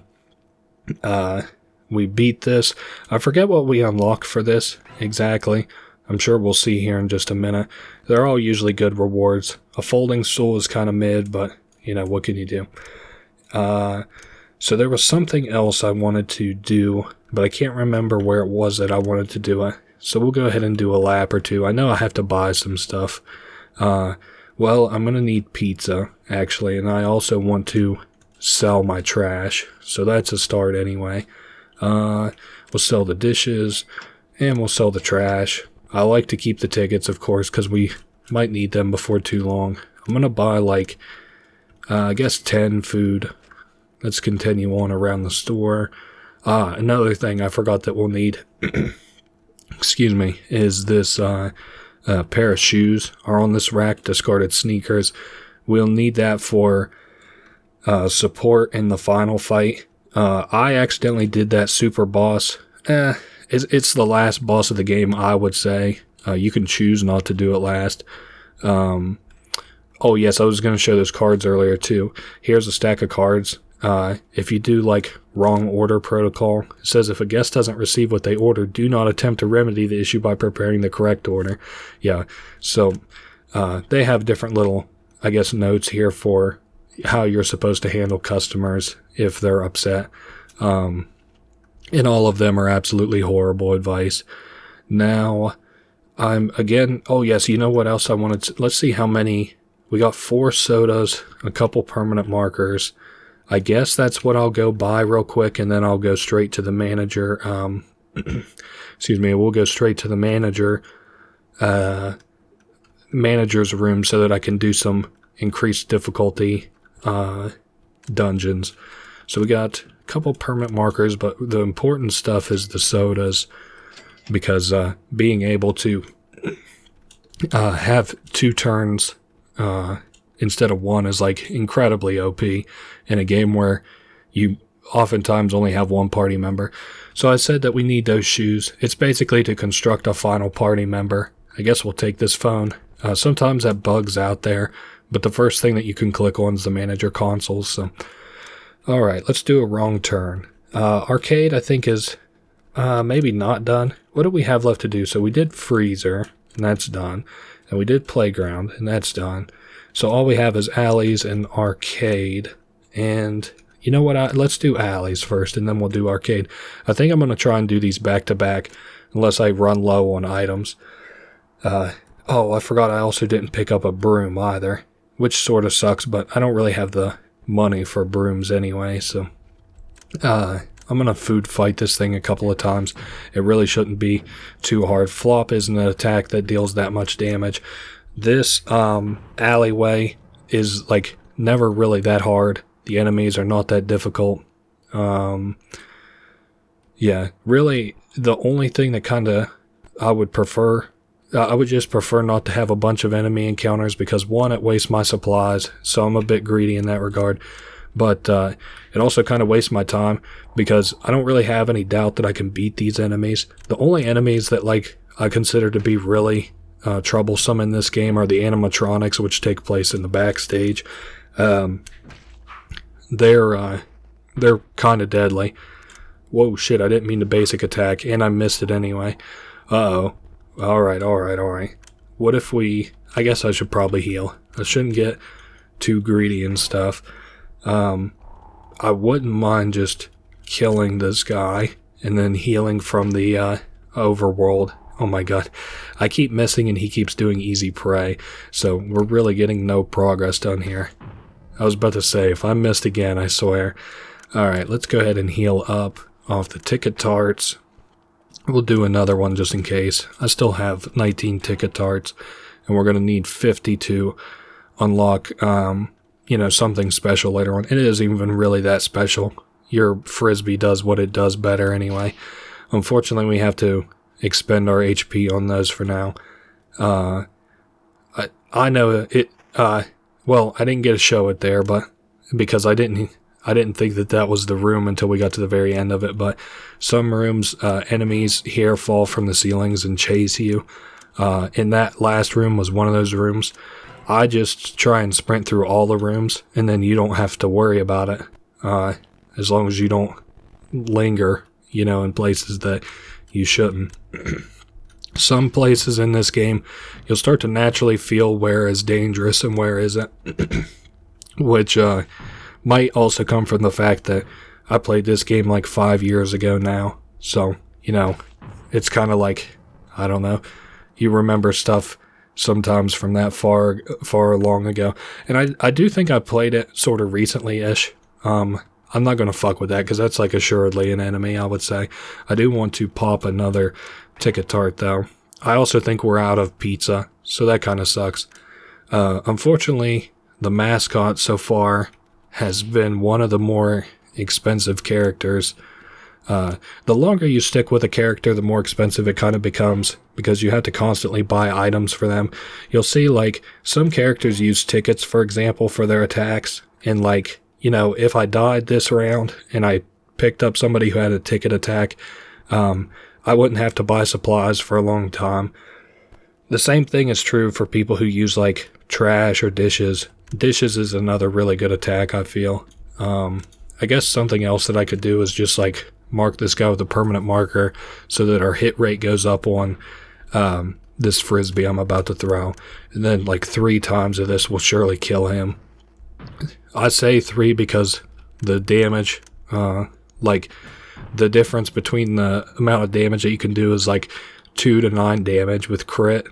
we beat this. I forget what we unlocked for this exactly. I'm sure we'll see here in just a minute. They're all usually good rewards. A folding stool is kind of mid, but, you know, what can you do? So there was something else I wanted to do, but I can't remember where it was that I wanted to do it. So we'll go ahead and do a lap or two. I know I have to buy some stuff. Well, I'm going to need pizza, actually, and I also want to sell my trash. So that's a start anyway. We'll sell the dishes, and we'll sell the trash. I like to keep the tickets, of course, because we might need them before too long. I'm going to buy, like, I guess 10 food. Let's continue on around the store. Another thing I forgot that we'll need, excuse me, is this pair of shoes are on this rack, discarded sneakers. We'll need that for support in the final fight. I accidentally did that super boss. It's the last boss of the game, I would say. You can choose not to do it last. Oh, yes, I was going to show those cards earlier, too. Here's a stack of cards. If you do, like, wrong order protocol, it says if a guest doesn't receive what they ordered, do not attempt to remedy the issue by preparing the correct order. Yeah, so they have different little, I guess, notes here for how you're supposed to handle customers if they're upset. And all of them are absolutely horrible advice. Now, oh yes, you know what else I wanted to, let's see how many, we got 4 sodas, a couple permanent markers. I guess that's what I'll go buy real quick, and then I'll go straight to the manager, excuse me, we'll go straight to the manager's room so that I can do some increased difficulty, dungeons. So we got couple permanent markers, but the important stuff is the sodas, because being able to have 2 turns instead of 1 is like incredibly OP in a game where you oftentimes only have 1 party member. So I said that we need those shoes. It's basically to construct a final party member. I guess we'll take this phone. Sometimes that bugs out there, but the first thing that you can click on is the manager console. So alright, let's do a wrong turn. Arcade, I think, is maybe not done. What do we have left to do? So we did freezer, and that's done. And we did playground, and that's done. So all we have is alleys and arcade. And you know what? Let's do alleys first, and then we'll do arcade. I think I'm going to try and do these back to back, unless I run low on items. Oh, I forgot I also didn't pick up a broom either, which sort of sucks, but I don't really have the money for brooms anyway, so I'm gonna food fight this thing a couple of times. It really shouldn't be too hard. Flop isn't an attack that deals that much damage. This alleyway is like never really that hard. The enemies are not that difficult. Yeah, really the only thing that kinda I would prefer, I would just prefer not to have a bunch of enemy encounters, because 1, it wastes my supplies, so I'm a bit greedy in that regard. But it also kind of wastes my time, because I don't really have any doubt that I can beat these enemies. The only enemies that like I consider to be really troublesome in this game are the animatronics, which take place in the backstage. They're kind of deadly. Whoa, shit, I didn't mean to basic attack, and I missed it anyway. Uh-oh. Alright. What if we... I guess I should probably heal. I shouldn't get too greedy and stuff. I wouldn't mind just killing this guy and then healing from the overworld. Oh my god. I keep missing and he keeps doing easy prey. So we're really getting no progress done here. I was about to say, if I missed again, I swear. Alright, let's go ahead and heal up off the ticket tarts. We'll do another one just in case. I still have 19 ticket tarts, and we're going to need 50 to unlock, something special later on. It isn't even really that special. Your frisbee does what it does better anyway. Unfortunately, we have to expend our HP on those for now. I know it, well, I didn't get to show it there, but because I didn't think that was the room until we got to the very end of it, but some rooms, enemies here fall from the ceilings and chase you. And that last room was one of those rooms. I just try and sprint through all the rooms, and then you don't have to worry about it. As long as you don't linger, in places that you shouldn't. Some places in this game, you'll start to naturally feel where is dangerous and where isn't. Which might also come from the fact that I played this game like 5 years ago now. So, it's kind of like, I don't know, you remember stuff sometimes from that far long ago. And I do think I played it sort of recently-ish. I'm not going to fuck with that because that's like assuredly an enemy, I would say. I do want to pop another ticket tart, though. I also think we're out of pizza, so that kind of sucks. Unfortunately, the mascot so far has been one of the more expensive characters. The longer you stick with a character, the more expensive it kind of becomes because you have to constantly buy items for them. You'll see, like, some characters use tickets, for example, for their attacks, and, like, if I died this round and I picked up somebody who had a ticket attack, I wouldn't have to buy supplies for a long time. The same thing is true for people who use, like, trash or dishes. Dishes is another really good attack, I feel. I guess something else that I could do is just, like, mark this guy with a permanent marker so that our hit rate goes up on this frisbee I'm about to throw. And then, like, 3 times of this will surely kill him. I say 3 because the damage, like, the difference between the amount of damage that you can do is, like, 2 to 9 damage with crit.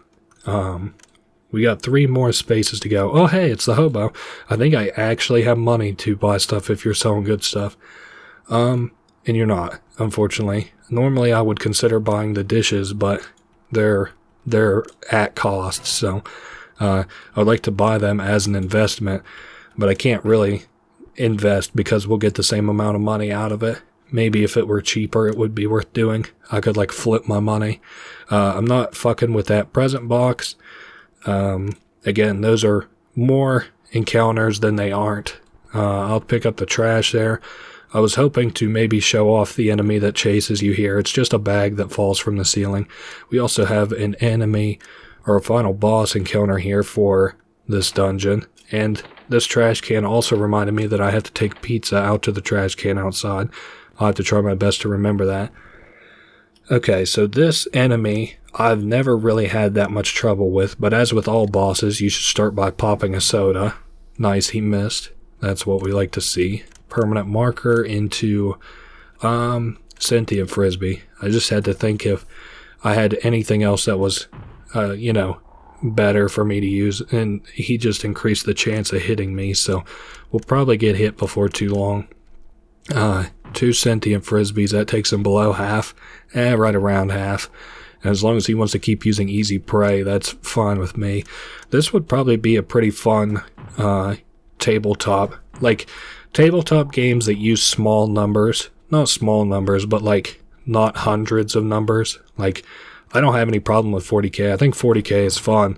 We got 3 more spaces to go. Oh, hey, it's the hobo. I think I actually have money to buy stuff if you're selling good stuff. And you're not, unfortunately. Normally I would consider buying the dishes, but they're at cost, so I would like to buy them as an investment, but I can't really invest because we'll get the same amount of money out of it. Maybe if it were cheaper, it would be worth doing. I could, like, flip my money. I'm not fucking with that present box. Again, those are more encounters than they aren't. I'll pick up the trash there. I was hoping to maybe show off the enemy that chases you here. It's just a bag that falls from the ceiling. We also have an enemy or a final boss encounter here for this dungeon. And this trash can also reminded me that I have to take pizza out to the trash can outside. I'll have to try my best to remember that. Okay, so this enemy I've never really had that much trouble with, but as with all bosses, you should start by popping a soda. Nice, he missed. That's what we like to see. Permanent marker into sentient frisbee. I just had to think if I had anything else that was, better for me to use, and he just increased the chance of hitting me, so we'll probably get hit before too long. 2 sentient frisbees, that takes him below half, right around half. And as long as he wants to keep using easy prey, that's fine with me. This would probably be a pretty fun tabletop. Like, tabletop games that use small numbers. Not small numbers, but, like, not hundreds of numbers. Like, I don't have any problem with 40k. I think 40k is fun.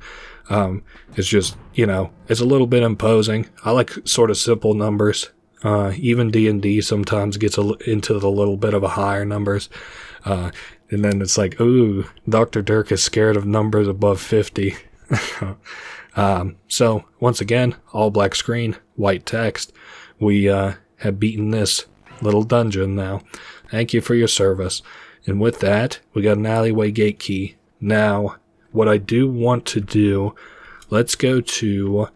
It's just, it's a little bit imposing. I like sort of simple numbers. Even D&D sometimes gets into the little bit of a higher numbers. And then it's like, ooh, Dr. Dirk is scared of numbers above 50. So, once again, all black screen, white text. We have beaten this little dungeon now. Thank you for your service. And with that, we got an alleyway gate key. Now, what I do want to do, let's go to,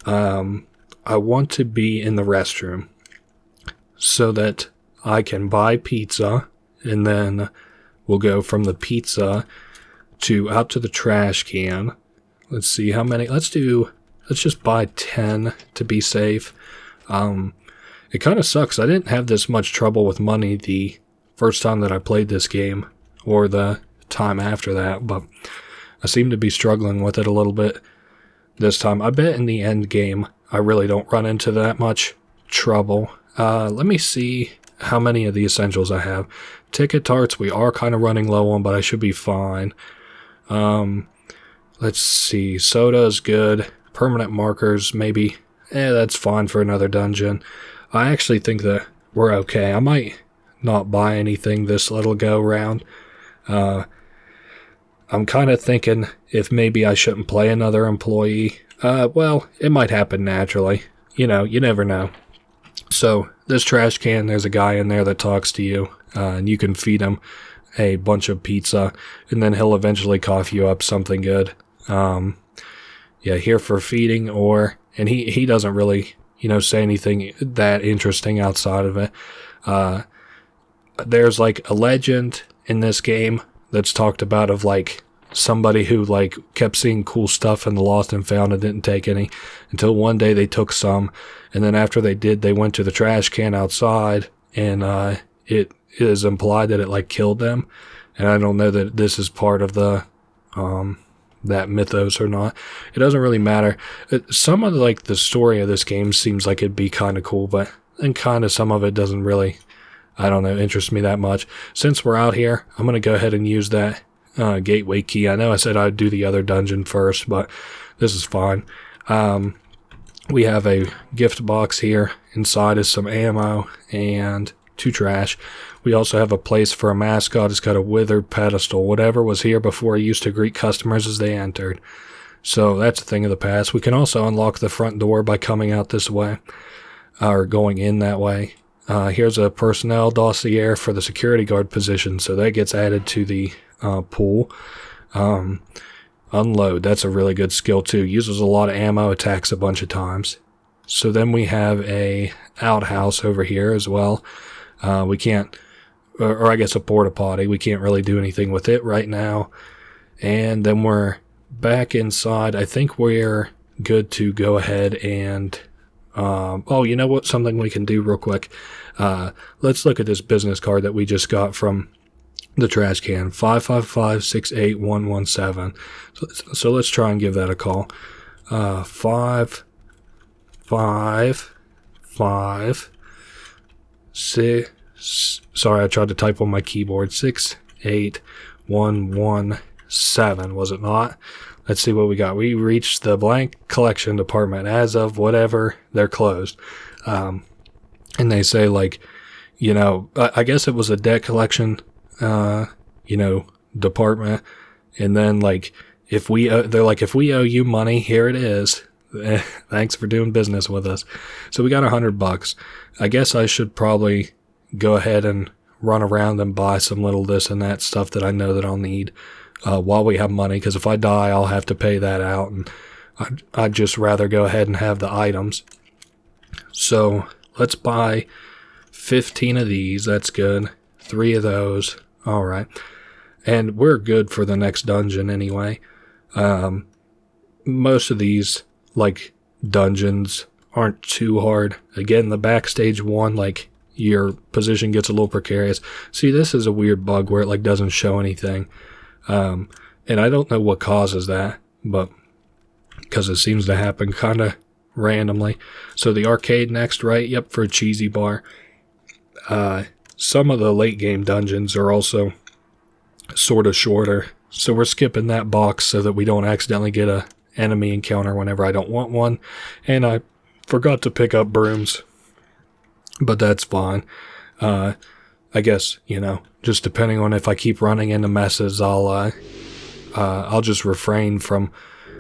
I want to be in the restroom so that I can buy pizza, and then we'll go from the pizza out to the trash can. Let's see how many, let's just buy 10 to be safe. It kind of sucks. I didn't have this much trouble with money the first time that I played this game, or the time after that, but I seem to be struggling with it a little bit this time. I bet in the end game, I really don't run into that much trouble. Let me see how many of the essentials I have. Ticket tarts, we are kind of running low on, but I should be fine. Let's see. Soda is good. Permanent markers, maybe. That's fine for another dungeon. I actually think that we're okay. I might not buy anything this little go round. I'm kind of thinking if maybe I shouldn't play another employee. Well, it might happen naturally. You know, you never know. So this trash can, there's a guy in there that talks to you, and you can feed him a bunch of pizza, and then he'll eventually cough you up something good. Yeah, here for feeding, and he doesn't really, say anything that interesting outside of it. There's like a legend in this game that's talked about of like somebody who like kept seeing cool stuff in the Lost and Found and didn't take any until one day they took some, and then after they did, they went to the trash can outside, and it is implied that it like killed them. And I don't know that this is part of the that mythos or not. It doesn't really matter. Some of like the story of this game seems like it'd be kind of cool, but then kind of some of it doesn't really, I don't know, interest me that much. Since we're out here, I'm going to go ahead and use that gateway key. I know I said I'd do the other dungeon first, but this is fine. We have a gift box here. Inside is some ammo and 2 trash. We also have a place for a mascot. It's got a withered pedestal. Whatever was here before used to greet customers as they entered. So that's a thing of the past. We can also unlock the front door by coming out this way, or going in that way. Here's a personnel dossier for the security guard position, so that gets added to the pool. Unload, that's a really good skill too. Uses a lot of ammo, attacks a bunch of times. So then we have a outhouse over here as well. We can't, or I guess a porta potty. We can't really do anything with it right now. And then we're back inside. I think we're good to go ahead and oh, you know what? Something we can do real quick. Let's look at this business card that we just got from the trash can. 555-68117. So let's try and give that a call. 555-6. Sorry, I tried to type on my keyboard. 68117. Was it not? Let's see what we got. We reached the blank collection department as of whatever they're closed. And they say like, I guess it was a debt collection, department. And then like, if we owe you money, here it is. Thanks for doing business with us. So we got $100. I guess I should probably go ahead and run around and buy some little this and that stuff that I know that I'll need. While we have money, because if I die, I'll have to pay that out, and I'd just rather go ahead and have the items. So let's buy 15 of these. That's good. 3 of those. All right. And we're good for the next dungeon anyway. Most of these, like, dungeons aren't too hard. Again, the backstage one, like, your position gets a little precarious. See, this is a weird bug where it, like, doesn't show anything. And I don't know what causes that, but because it seems to happen kind of randomly. So the arcade next, right? Yep, for a cheesy bar. Some of the late game dungeons are also sort of shorter. So we're skipping that box so that we don't accidentally get a enemy encounter whenever I don't want one. And I forgot to pick up brooms, but that's fine. I guess, just depending on if I keep running into messes, I'll just refrain from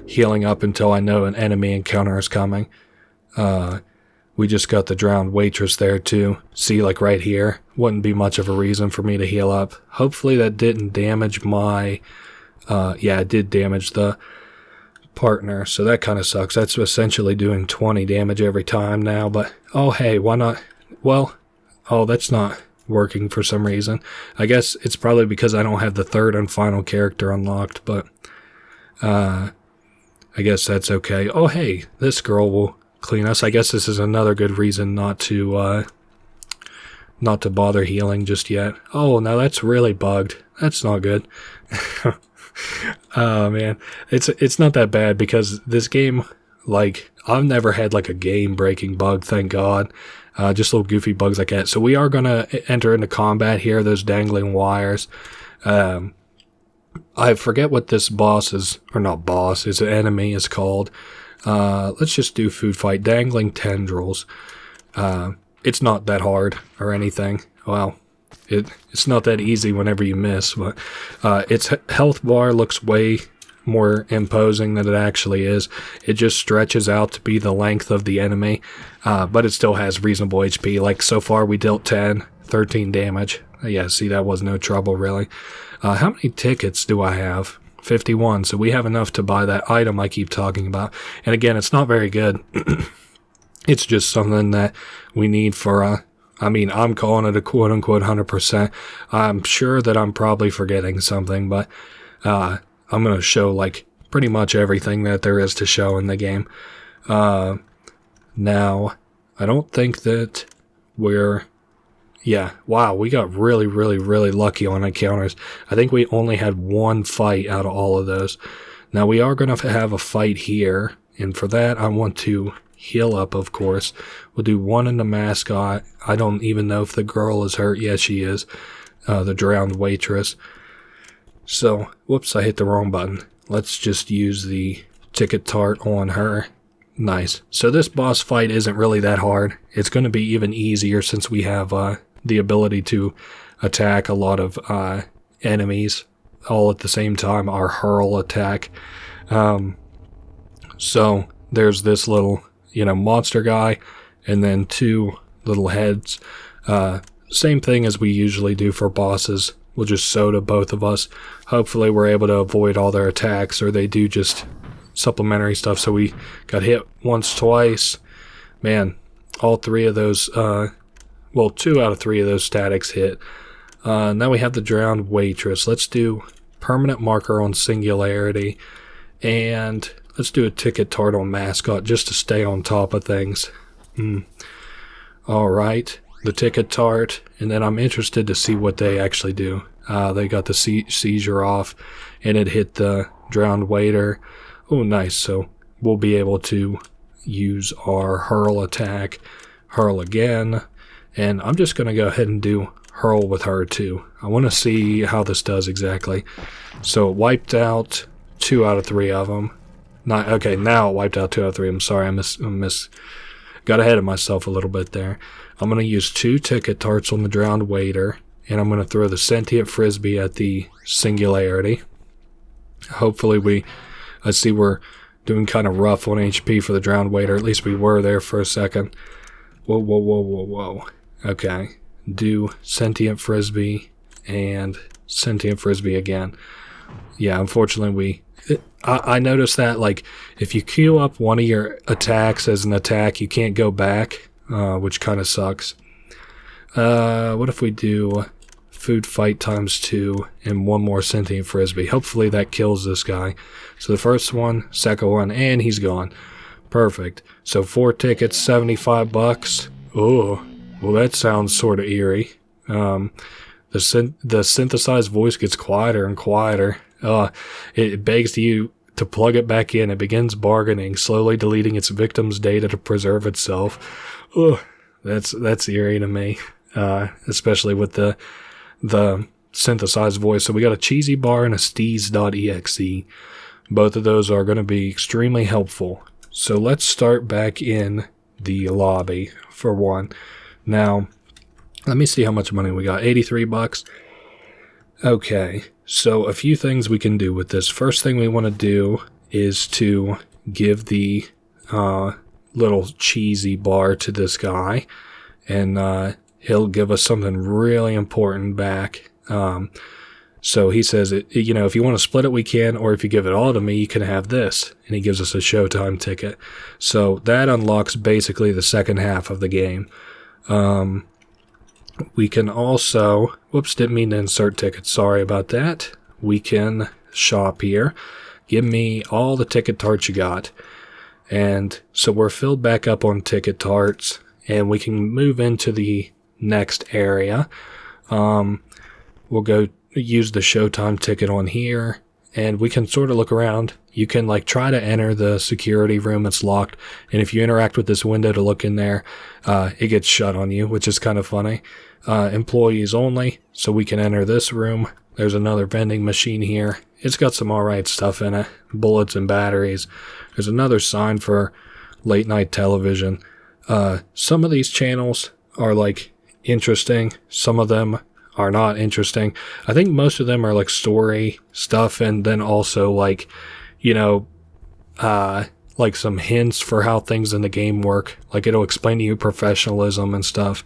healing up until I know an enemy encounter is coming. We just got the drowned waitress there too. See, like right here, wouldn't be much of a reason for me to heal up. Hopefully that didn't damage my, yeah, it did damage the partner, so that kind of sucks. That's essentially doing 20 damage every time now, but, oh hey, why not? Well, oh, that's not working for some reason. I guess it's probably because I don't have the third and final character unlocked, but I guess that's okay. Oh hey, this girl will clean us. I guess this is another good reason not to bother healing just yet. Oh, now that's really bugged. That's not good. Oh man, it's not that bad because this game, like, I've never had like a game breaking bug, thank God. Just little goofy bugs like that. So we are going to enter into combat here, those dangling wires. I forget what this boss is, or not boss, it's an enemy is called. Let's just do food fight. Dangling tendrils. It's not that hard or anything. Well, It's not that easy whenever you miss, but its health bar looks way more imposing than it actually is. It just stretches out to be the length of the enemy, but it still has reasonable HP. Like, so far we dealt 13 damage. Yeah, see, that was no trouble, really. How many tickets do I have? 51, so we have enough to buy that item I keep talking about. And again, it's not very good. It's just something that we need for, I'm calling it a quote-unquote 100%. I'm sure that I'm probably forgetting something, but I'm going to show, like, pretty much everything that there is to show in the game. Now, I don't think that we're... Yeah, wow, we got really, really, really lucky on encounters. I think we only had one fight out of all of those. Now, we are going to have a fight here, and for that, I want to heal up, of course. We'll do one in the mascot. I don't even know if the girl is hurt. Yes, she is. The drowned waitress. So, whoops, I hit the wrong button. Let's just use the ticket tart on her. Nice. So this boss fight isn't really that hard. It's going to be even easier since we have the ability to attack a lot of enemies all at the same time. Our hurl attack. So there's this little, monster guy, and then two little heads. Same thing as we usually do for bosses. We'll just soda both of us. Hopefully we're able to avoid all their attacks, or they do just supplementary stuff. So we got hit once, twice. Man, all three of those, 2 out of 3 of those statics hit. Now we have the drowned waitress. Let's do permanent marker on singularity, and let's do a ticket tart on mascot just to stay on top of things. Alright, the ticket tart, and then I'm interested to see what they actually do. They got the seizure off, and it hit the drowned waiter. Oh, nice. So we'll be able to use our hurl attack, hurl again, and I'm just going to go ahead and do hurl with her too. I want to see how this does exactly. So it wiped out 2 out of 3 of them. Okay, now it wiped out 2 out of 3. I'm sorry, I got ahead of myself a little bit there. I'm going to use 2 ticket tarts on the drowned waiter, and I'm going to throw the sentient frisbee at the singularity. Hopefully I see we're doing kind of rough on HP for the drowned waiter. At least we were there for a second. Whoa. Okay. Do sentient frisbee and sentient frisbee again. Yeah, unfortunately I noticed that, like, if you queue up one of your attacks as an attack, you can't go back, which kind of sucks. What if we do food fight ×2 and 1 more sentient frisbee? Hopefully that kills this guy. So the first one, second one, and he's gone. Perfect. So 4 tickets, $75. Oh, well, that sounds sort of eerie. The synthesized voice gets quieter and quieter. It begs you to plug it back in. It begins bargaining, slowly deleting its victim's data to preserve itself. Oh, that's eerie to me, especially with the synthesized voice. So we got a cheesy bar and a steez.exe. Both of those are going to be extremely helpful. So let's start back in the lobby for one. Now, let me see how much money we got. $83. Okay, so a few things we can do with this. First thing we want to do is to give the little cheesy bar to this guy, and he'll give us something really important back. So he says, if you want to split it, we can, or if you give it all to me, you can have this. And he gives us a Showtime ticket. So that unlocks basically the second half of the game. We can also, whoops, didn't mean to insert tickets, sorry about that. We can shop here. Give me all the ticket tarts you got. And so we're filled back up on ticket tarts, and we can move into the next area. We'll go use the Showtime ticket on here, and we can sort of look around. You can try to enter the security room. It's locked, and if you interact with this window to look in there, it gets shut on you, which is kind of funny. Employees only, so we can enter this room. There's another vending machine here. It's got some alright stuff in it, bullets and batteries. There's another sign for late night television. Some of these channels are interesting. Some of them are not interesting. I think most of them are like story stuff, and then also like, you know, like some hints for how things in the game work. Like it'll explain to you professionalism and stuff.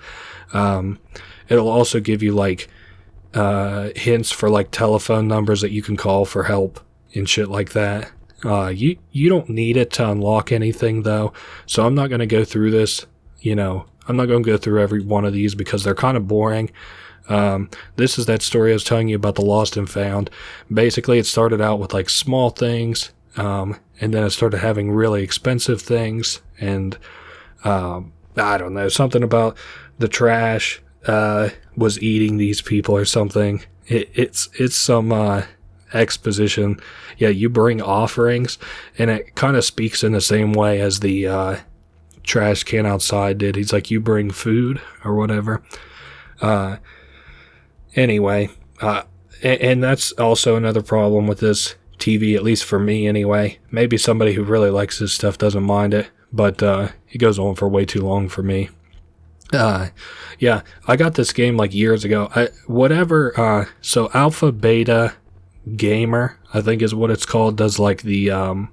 It'll also give you like hints for like telephone numbers that you can call for help and shit like that. You don't need it to unlock anything though, so I'm not going to go through this. You know, I'm not going to go through every one of these because they're kind of boring. This is that story I was telling you about, the Lost and Found. Basically, it started out with like small things, and then it started having really expensive things, and I don't know, something about the trash was eating these people or something. It's some exposition. Yeah, you bring offerings, and it kind of speaks in the same way as the trash can outside did. He's like, you bring food or whatever. Anyway, and that's also another problem with this TV, at least for me anyway. Maybe somebody who really likes this stuff doesn't mind it, but it goes on for way too long for me. Yeah, I got this game like years ago. So Alpha Beta Gamer, I think is what it's called, does like the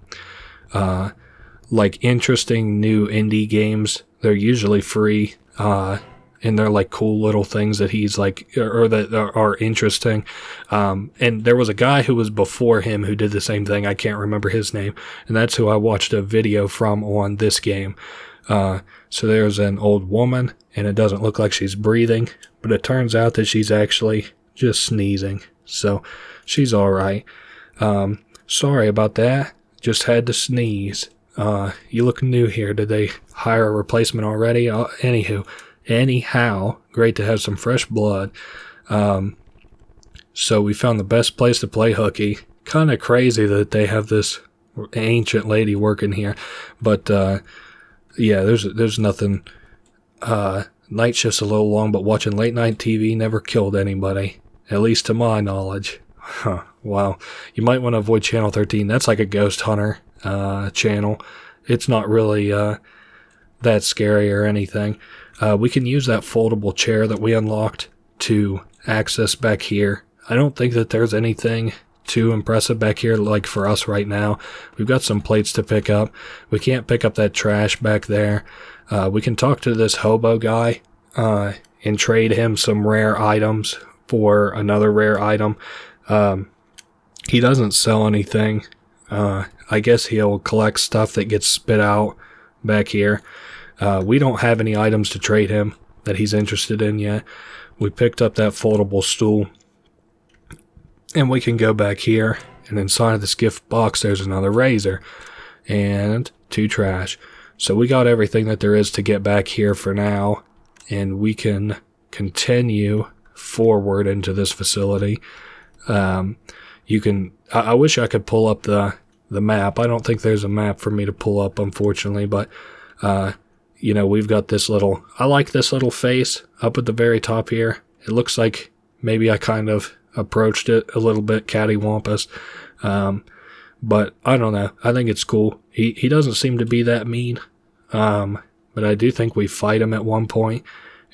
like interesting new indie games. They're usually free, and they're like cool little things that he's like, or that are interesting. And there was a guy who was before him who did the same thing. I can't remember his name, and that's who I watched a video from on this game. So there's an old woman, and it doesn't look like she's breathing, but it turns out that she's actually just sneezing. So she's all right. Sorry about that. Just had to sneeze. You look new here. Did they hire a replacement already? Anyhow, great to have some fresh blood. So we found the best place to play hooky. Kind of crazy that they have this ancient lady working here, but yeah, there's nothing. Night shift's a little long, but watching late night TV never killed anybody, at least to my knowledge. Huh, wow. You might want to avoid Channel 13. That's like a ghost hunter channel. It's not really that scary or anything. We can use that foldable chair that we unlocked to access back here. I don't think that there's anything too impressive back here like for us right now. We've got some plates to pick up. We can't pick up that trash back there. We can talk to this hobo guy and trade him some rare items for another rare item. He doesn't sell anything. I guess he'll collect stuff that gets spit out back here. We don't have any items to trade him that he's interested in yet. We picked up that foldable stool, and we can go back here, and inside of this gift box there's another razor and 2 trash. So we got everything that there is to get back here for now, and we can continue forward into this facility. I wish I could pull up the map. I don't think there's a map for me to pull up, unfortunately, but you know, we've got this little, I like this little face up at the very top here. It looks like maybe I kind of approached it a little bit cattywampus. But I don't know. I think it's cool. He doesn't seem to be that mean. But I do think we fight him at one point,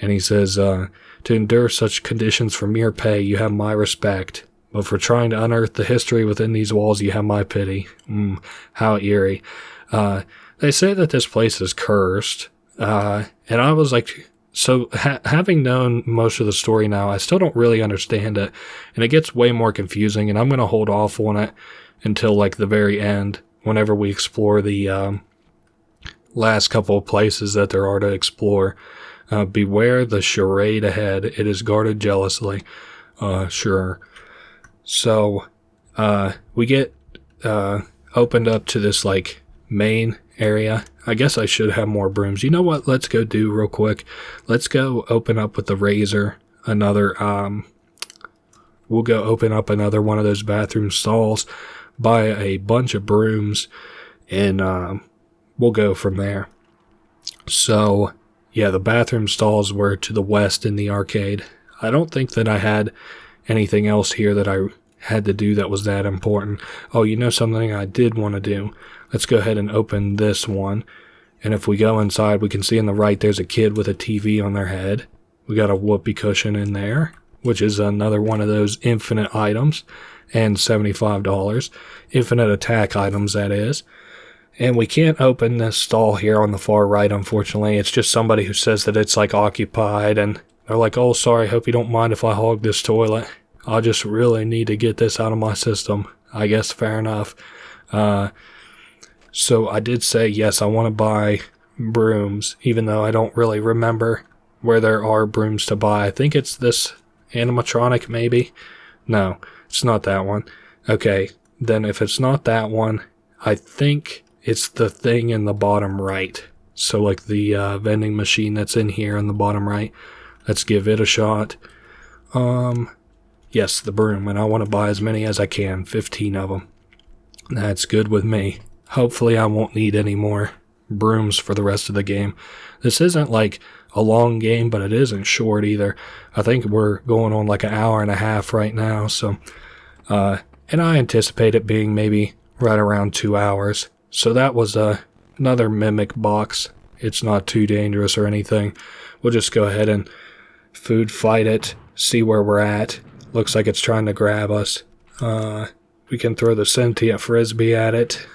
and he says, to endure such conditions for mere pay, you have my respect. But for trying to unearth the history within these walls, you have my pity. How eerie. They say that this place is cursed. And I was like, so having known most of the story now, I still don't really understand it. And it gets way more confusing, and I'm going to hold off on it until like the very end, whenever we explore the last couple of places that there are to explore. Beware the charade ahead. It is guarded jealously. Sure. So, we get opened up to this like main area. I guess I should have more brooms. You know what? Let's go do real quick. Let's go open up with the razor another, we'll go open up another one of those bathroom stalls, buy a bunch of brooms, and we'll go from there. So, yeah, the bathroom stalls were to the west in the arcade. I don't think that I had anything else here that I had to do that was that important. Oh, you know something I did want to do? Let's go ahead and open this one. And if we go inside, we can see on the right there's a kid with a TV on their head. We got a whoopee cushion in there. which is another one of those infinite items, and $75. Infinite attack items, that is. And we can't open this stall here on the far right, unfortunately. It's just somebody who says that it's like occupied, and they're like, oh, sorry, hope you don't mind if I hog this toilet. I just really need to get this out of my system. I guess fair enough. So I did say, yes, I want to buy brooms, even though I don't really remember where there are brooms to buy. I think it's this animatronic, maybe? No, it's not that one. Okay, then if it's not that one, I think it's the thing in the bottom right. So like the vending machine that's in here in the bottom right. Let's give it a shot. Yes, the broom, and I want to buy as many as I can, 15 of them. That's good with me. Hopefully I won't need any more brooms for the rest of the game. This isn't like a long game, but it isn't short either. I think we're going on like an hour and a half right now, so and I anticipate it being maybe right around 2 hours. So that was another mimic box. It's not too dangerous or anything. We'll just go ahead and food fight it, see where we're at. Looks like it's trying to grab us. We can throw the sentient frisbee at it.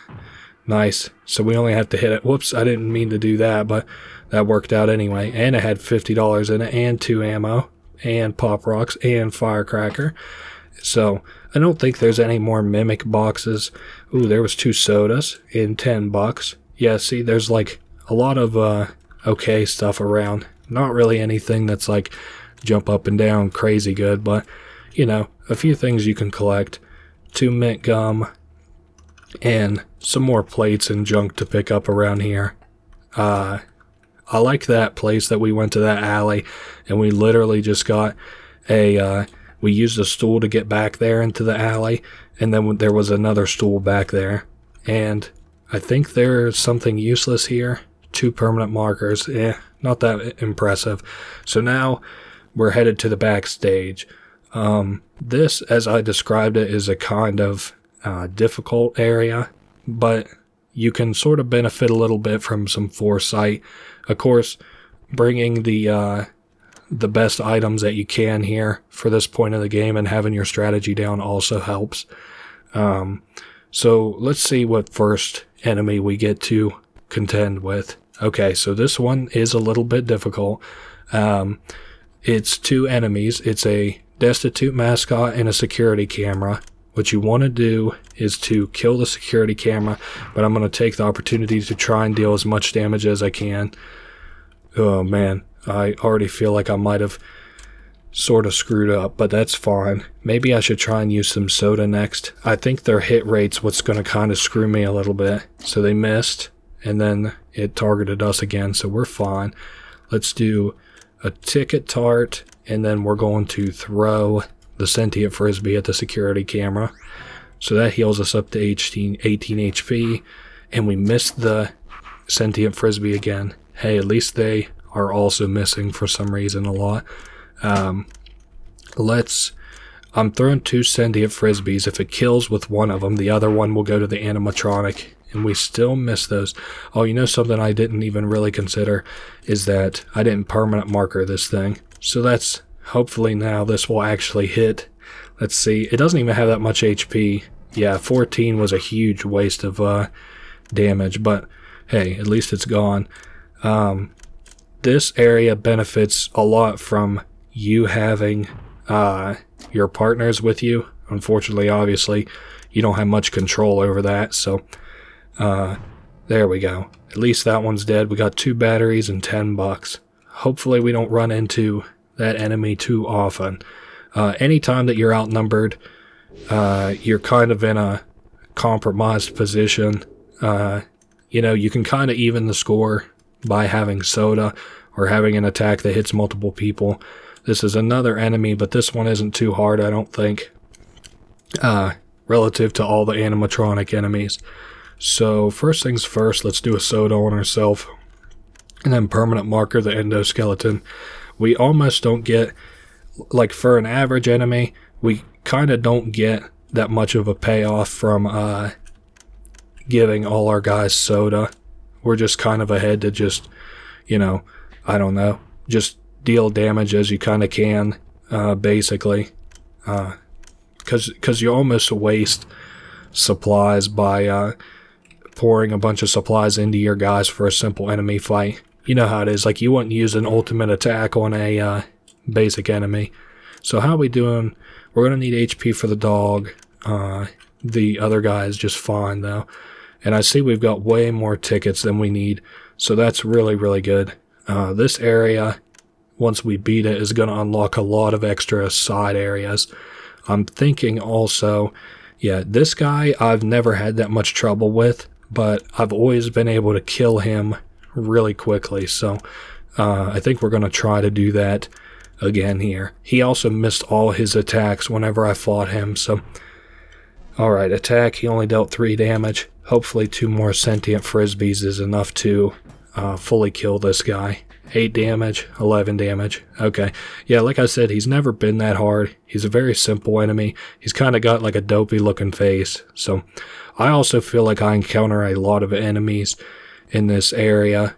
Nice. So we only have to hit it. Whoops, I didn't mean to do that, but that worked out anyway. And it had $50 in it, and 2 ammo, and pop rocks, and firecracker. So I don't think there's any more mimic boxes. Ooh, there was 2 sodas and $10. Yeah, see, there's like a lot of okay stuff around. Not really anything that's like jump up and down crazy good, but you know, a few things you can collect. 2 mint gum, and some more plates and junk to pick up around here. I like that place that we went to, that alley, and we literally just got we used a stool to get back there into the alley, and then there was another stool back there. And I think there's something useless here. 2 permanent markers. Not that impressive. So now we're headed to the backstage. This, as I described it, is a kind of difficult area, but you can sort of benefit a little bit from some foresight. Of course, bringing the best items that you can here for this point of the game and having your strategy down also helps. So let's see what first enemy we get to contend with. Okay, so this one is a little bit difficult. It's 2 enemies. It's a destitute mascot and a security camera. What you want to do is to kill the security camera, but I'm going to take the opportunity to try and deal as much damage as I can. Oh man, I already feel like I might have sort of screwed up, but that's fine. Maybe I should try and use some soda next. I think their hit rate's what's going to kind of screw me a little bit. So they missed, and then it targeted us again, so we're fine. Let's do a ticket tart, and then we're going to throw the sentient frisbee at the security camera. So that heals us up to 18 HP, and we missed the sentient frisbee again. Hey, at least they are also missing for some reason a lot. I'm throwing 2 sentient frisbees. If it kills with one of them, the other one will go to the animatronic, and we still miss those. Oh, you know something I didn't even really consider is that I didn't permanent marker this thing. So that's, hopefully now this will actually hit. Let's see, it doesn't even have that much HP. Yeah, 14 was a huge waste of damage, but hey, at least it's gone. This area benefits a lot from you having your partners with you. Unfortunately, obviously, you don't have much control over that, so there we go. At least that one's dead. We got 2 batteries and $10. Hopefully we don't run into that enemy too often. Anytime that you're outnumbered, you're kind of in a compromised position. You know, you can kind of even the score by having soda or having an attack that hits multiple people. This is another enemy, but this one isn't too hard, I don't think, relative to all the animatronic enemies. So first things first, let's do a soda on ourselves, and then permanent marker the endoskeleton. We almost don't get, like for an average enemy, we kind of don't get that much of a payoff from giving all our guys soda. We're just kind of ahead to just, you know, I don't know, just deal damage as you kind of can. basically. Because you almost waste supplies by pouring a bunch of supplies into your guys for a simple enemy fight. You know how it is. Like, you wouldn't use an ultimate attack on a basic enemy. So how are we doing? We're going to need HP for the dog. The other guy is just fine, though. And I see we've got way more tickets than we need. So that's really, really good. This area, once we beat it, is going to unlock a lot of extra side areas. I'm thinking also, yeah, this guy I've never had that much trouble with, but I've always been able to kill him really quickly. So I think we're going to try to do that again here. He also missed all his attacks whenever I fought him. So, alright, attack. He only dealt 3 damage. Hopefully 2 more sentient frisbees is enough to fully kill this guy. 8 damage, 11 damage. Okay. Yeah, like I said, he's never been that hard. He's a very simple enemy. He's kind of got like a dopey looking face. So I also feel like I encounter a lot of enemies in this area,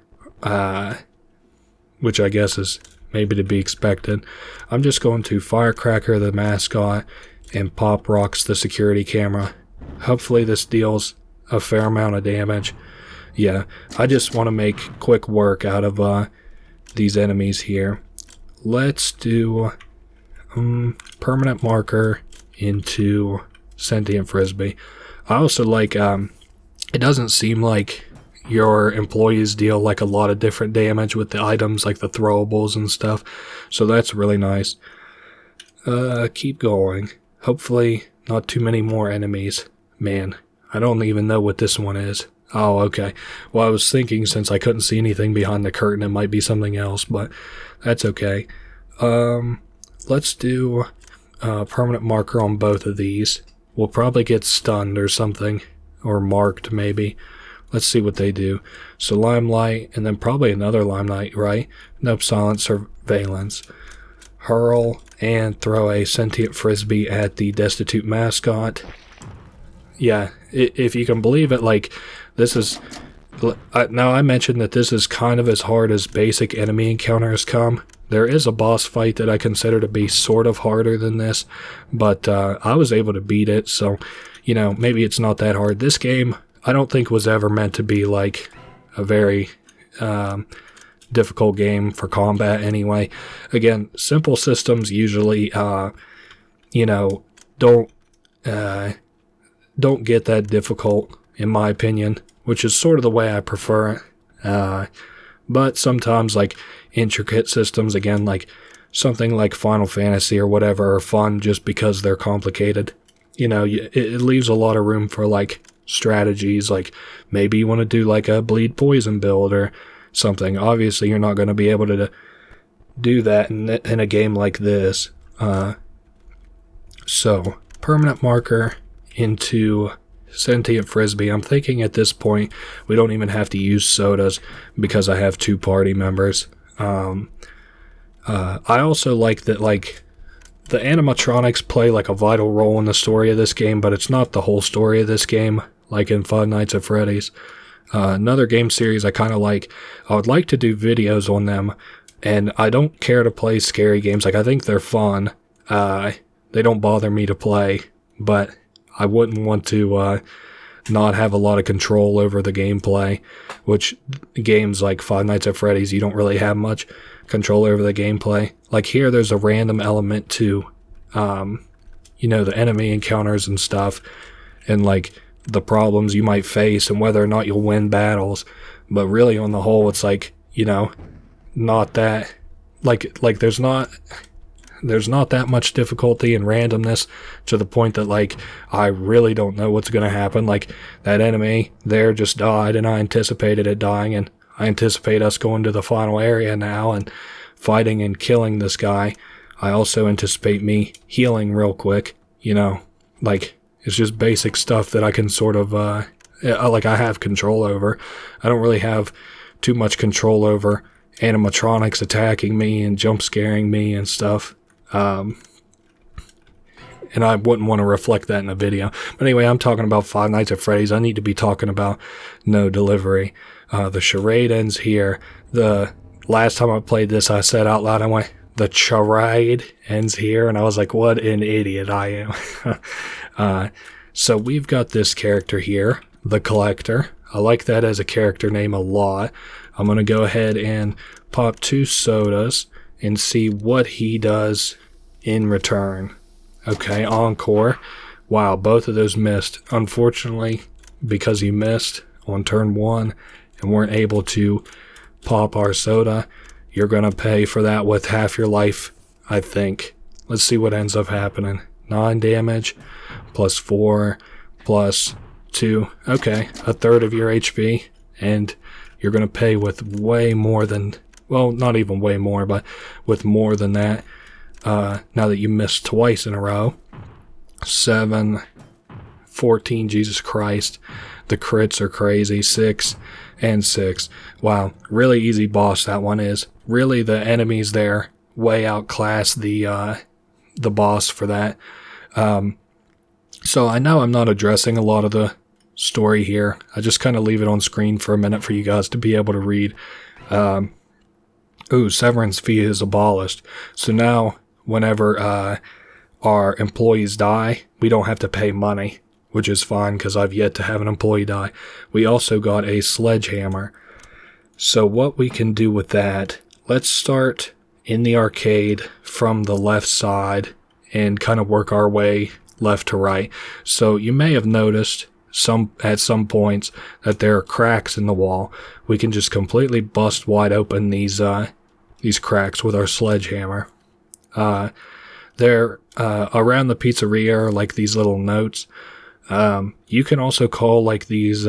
which I guess is maybe to be expected. I'm just going to Firecracker the mascot and Pop Rocks the security camera. Hopefully this deals a fair amount of damage. Yeah, I just want to make quick work out of these enemies here. Let's do permanent marker into sentient frisbee. I also like, it doesn't seem like your employees deal like a lot of different damage with the items, like the throwables and stuff. So that's really nice. Keep going. Hopefully not too many more enemies. Man, I don't even know what this one is. Oh, okay. Well, I was thinking since I couldn't see anything behind the curtain, it might be something else, but that's okay. Let's do permanent marker on both of these. We'll probably get stunned or something, or marked maybe. Let's see what they do. So limelight, and then probably another limelight, right? Nope, silent surveillance. Hurl, and throw a sentient frisbee at the destitute mascot. Yeah, if you can believe it, like, this is... Now, I mentioned that this is kind of as hard as basic enemy encounters come. There is a boss fight that I consider to be sort of harder than this, but I was able to beat it, so, you know, maybe it's not that hard. This game, I don't think was ever meant to be, like, a very difficult game for combat anyway. Again, simple systems usually, you know, don't get that difficult, in my opinion, which is sort of the way I prefer it. But sometimes, like, intricate systems, again, like something like Final Fantasy or whatever, are fun just because they're complicated. You know, it leaves a lot of room for, like, strategies, like maybe you want to do, like, a bleed poison build or something. Obviously, you're not going to be able to do that in a game like this. So, permanent marker into sentient frisbee. I'm thinking at this point we don't even have to use sodas because I have 2 party members. I also like that, like, the animatronics play like a vital role in the story of this game, but it's not the whole story of this game, like in Five Nights at Freddy's. Another game series I kind of like, I would like to do videos on them, and I don't care to play scary games. Like, I think they're fun. They don't bother me to play, but I wouldn't want to not have a lot of control over the gameplay, which games like Five Nights at Freddy's, you don't really have much control over the gameplay. Like here, there's a random element to, you know, the enemy encounters and stuff, and like the problems you might face and whether or not you'll win battles. But really, on the whole, it's like, you know, not that, like there's not that much difficulty and randomness to the point that, like, I really don't know what's going to happen. Like, that enemy there just died, and I anticipated it dying, and I anticipate us going to the final area now and fighting and killing this guy. I also anticipate me healing real quick, you know, like, it's just basic stuff that I can sort of, like, I have control over. I don't really have too much control over animatronics attacking me and jump scaring me and stuff. And I wouldn't want to reflect that in a video. But anyway, I'm talking about Five Nights at Freddy's. I need to be talking about No The charade ends here. The last time I played this, I said out loud, I went, the charade ends here, and I was like, what an idiot I am. So we've got this character here, the Collector. I like that as a character name a lot. I'm going to go ahead and pop 2 sodas and see what he does in return. Okay, Encore. Wow, both of those missed. Unfortunately, because he missed on turn 1 and weren't able to pop our soda, you're going to pay for that with half your life, I think. Let's see what ends up happening. 9 damage, plus 4, plus 2. Okay, a third of your HP, and you're going to pay with way more than, well, not even way more, but with more than that. Now that you missed twice in a row. 7, 14, Jesus Christ. The crits are crazy. 6 and 6. Wow, really easy boss that one is. Really, the enemies there way outclass the boss for that. So I know I'm not addressing a lot of the story here. I just kind of leave it on screen for a minute for you guys to be able to read. Severance fee is abolished. So now, whenever our employees die, we don't have to pay money, which is fine because I've yet to have an employee die. We also got a sledgehammer. So what we can do with that, let's start in the arcade from the left side and kind of work our way left to right. So you may have noticed at some points that there are cracks in the wall. We can just completely bust wide open these cracks with our sledgehammer. There around the pizzeria are like these little notes. You can also call like these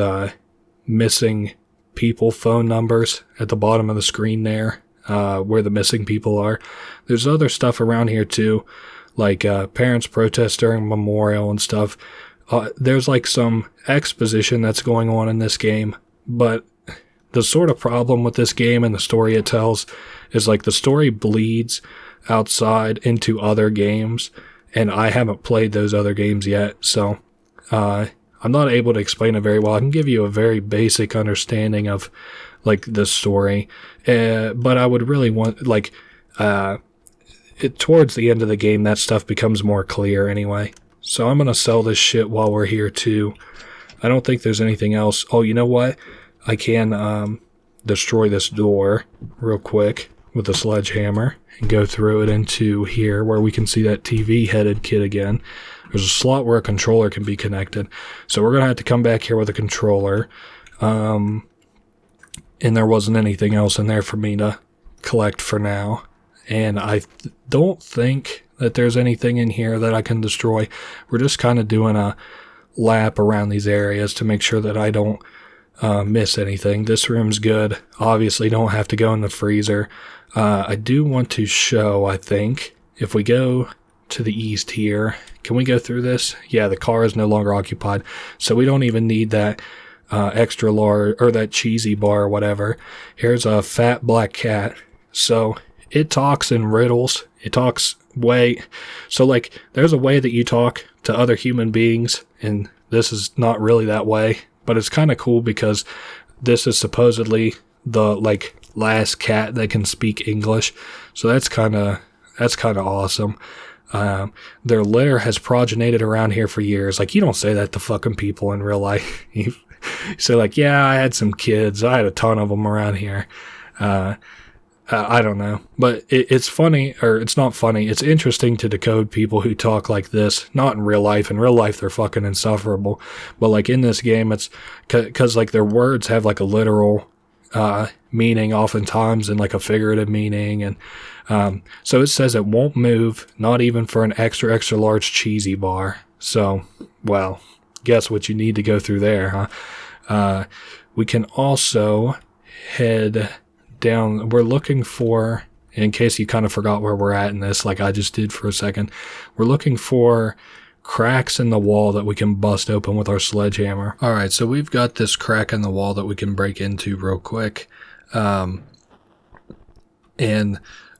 missing people phone numbers at the bottom of the screen there, where the missing people are. There's other stuff around here too, like parents protest during memorial and stuff. There's like some exposition that's going on in this game, but the sort of problem with this game and the story it tells is like the story bleeds outside into other games, and I haven't played those other games yet, so I'm not able to explain it very well. I can give you a very basic understanding of like the story, but I would really want like towards the end of the game that stuff becomes more clear anyway. So I'm gonna sell this shit while we're here too. I don't think there's anything else. Oh, you know what? I can destroy this door real quick with a sledgehammer and go through it into here where we can see that TV-headed kid again. There's a slot where a controller can be connected. So we're going to have to come back here with a controller. And there wasn't anything else in there for me to collect for now. And I don't think that there's anything in here that I can destroy. We're just kind of doing a lap around these areas to make sure that I don't miss anything. This room's good. Obviously don't have to go in the freezer. I do want to show, I think, if we go to the east here, can we go through this? Yeah, the car is no longer occupied, so we don't even need that extra large, or that cheesy bar or whatever. Here's a fat black cat. So it talks in riddles. It talks so like there's a way that you talk to other human beings, and this is not really that way, but it's kind of cool because this is supposedly the like last cat that can speak English. So that's kind of awesome. Their litter has progenited around here for years. Like, you don't say that to fucking people in real life. You say like, yeah, I had some kids. I had a ton of them around here. I don't know, but it's funny, or it's not funny. It's interesting to decode people who talk like this. Not in real life. In real life, they're fucking insufferable. But like in this game, it's because like their words have like a literal meaning oftentimes and like a figurative meaning. And so it says it won't move, not even for an extra, extra large cheesy bar. So, well, guess what you need to go through there, huh? We can also head down. We're looking for, in case you kind of forgot where we're at in this, like I just did for a second, we're looking for cracks in the wall that we can bust open with our sledgehammer. All right, so we've got this crack in the wall that we can break into real quick. And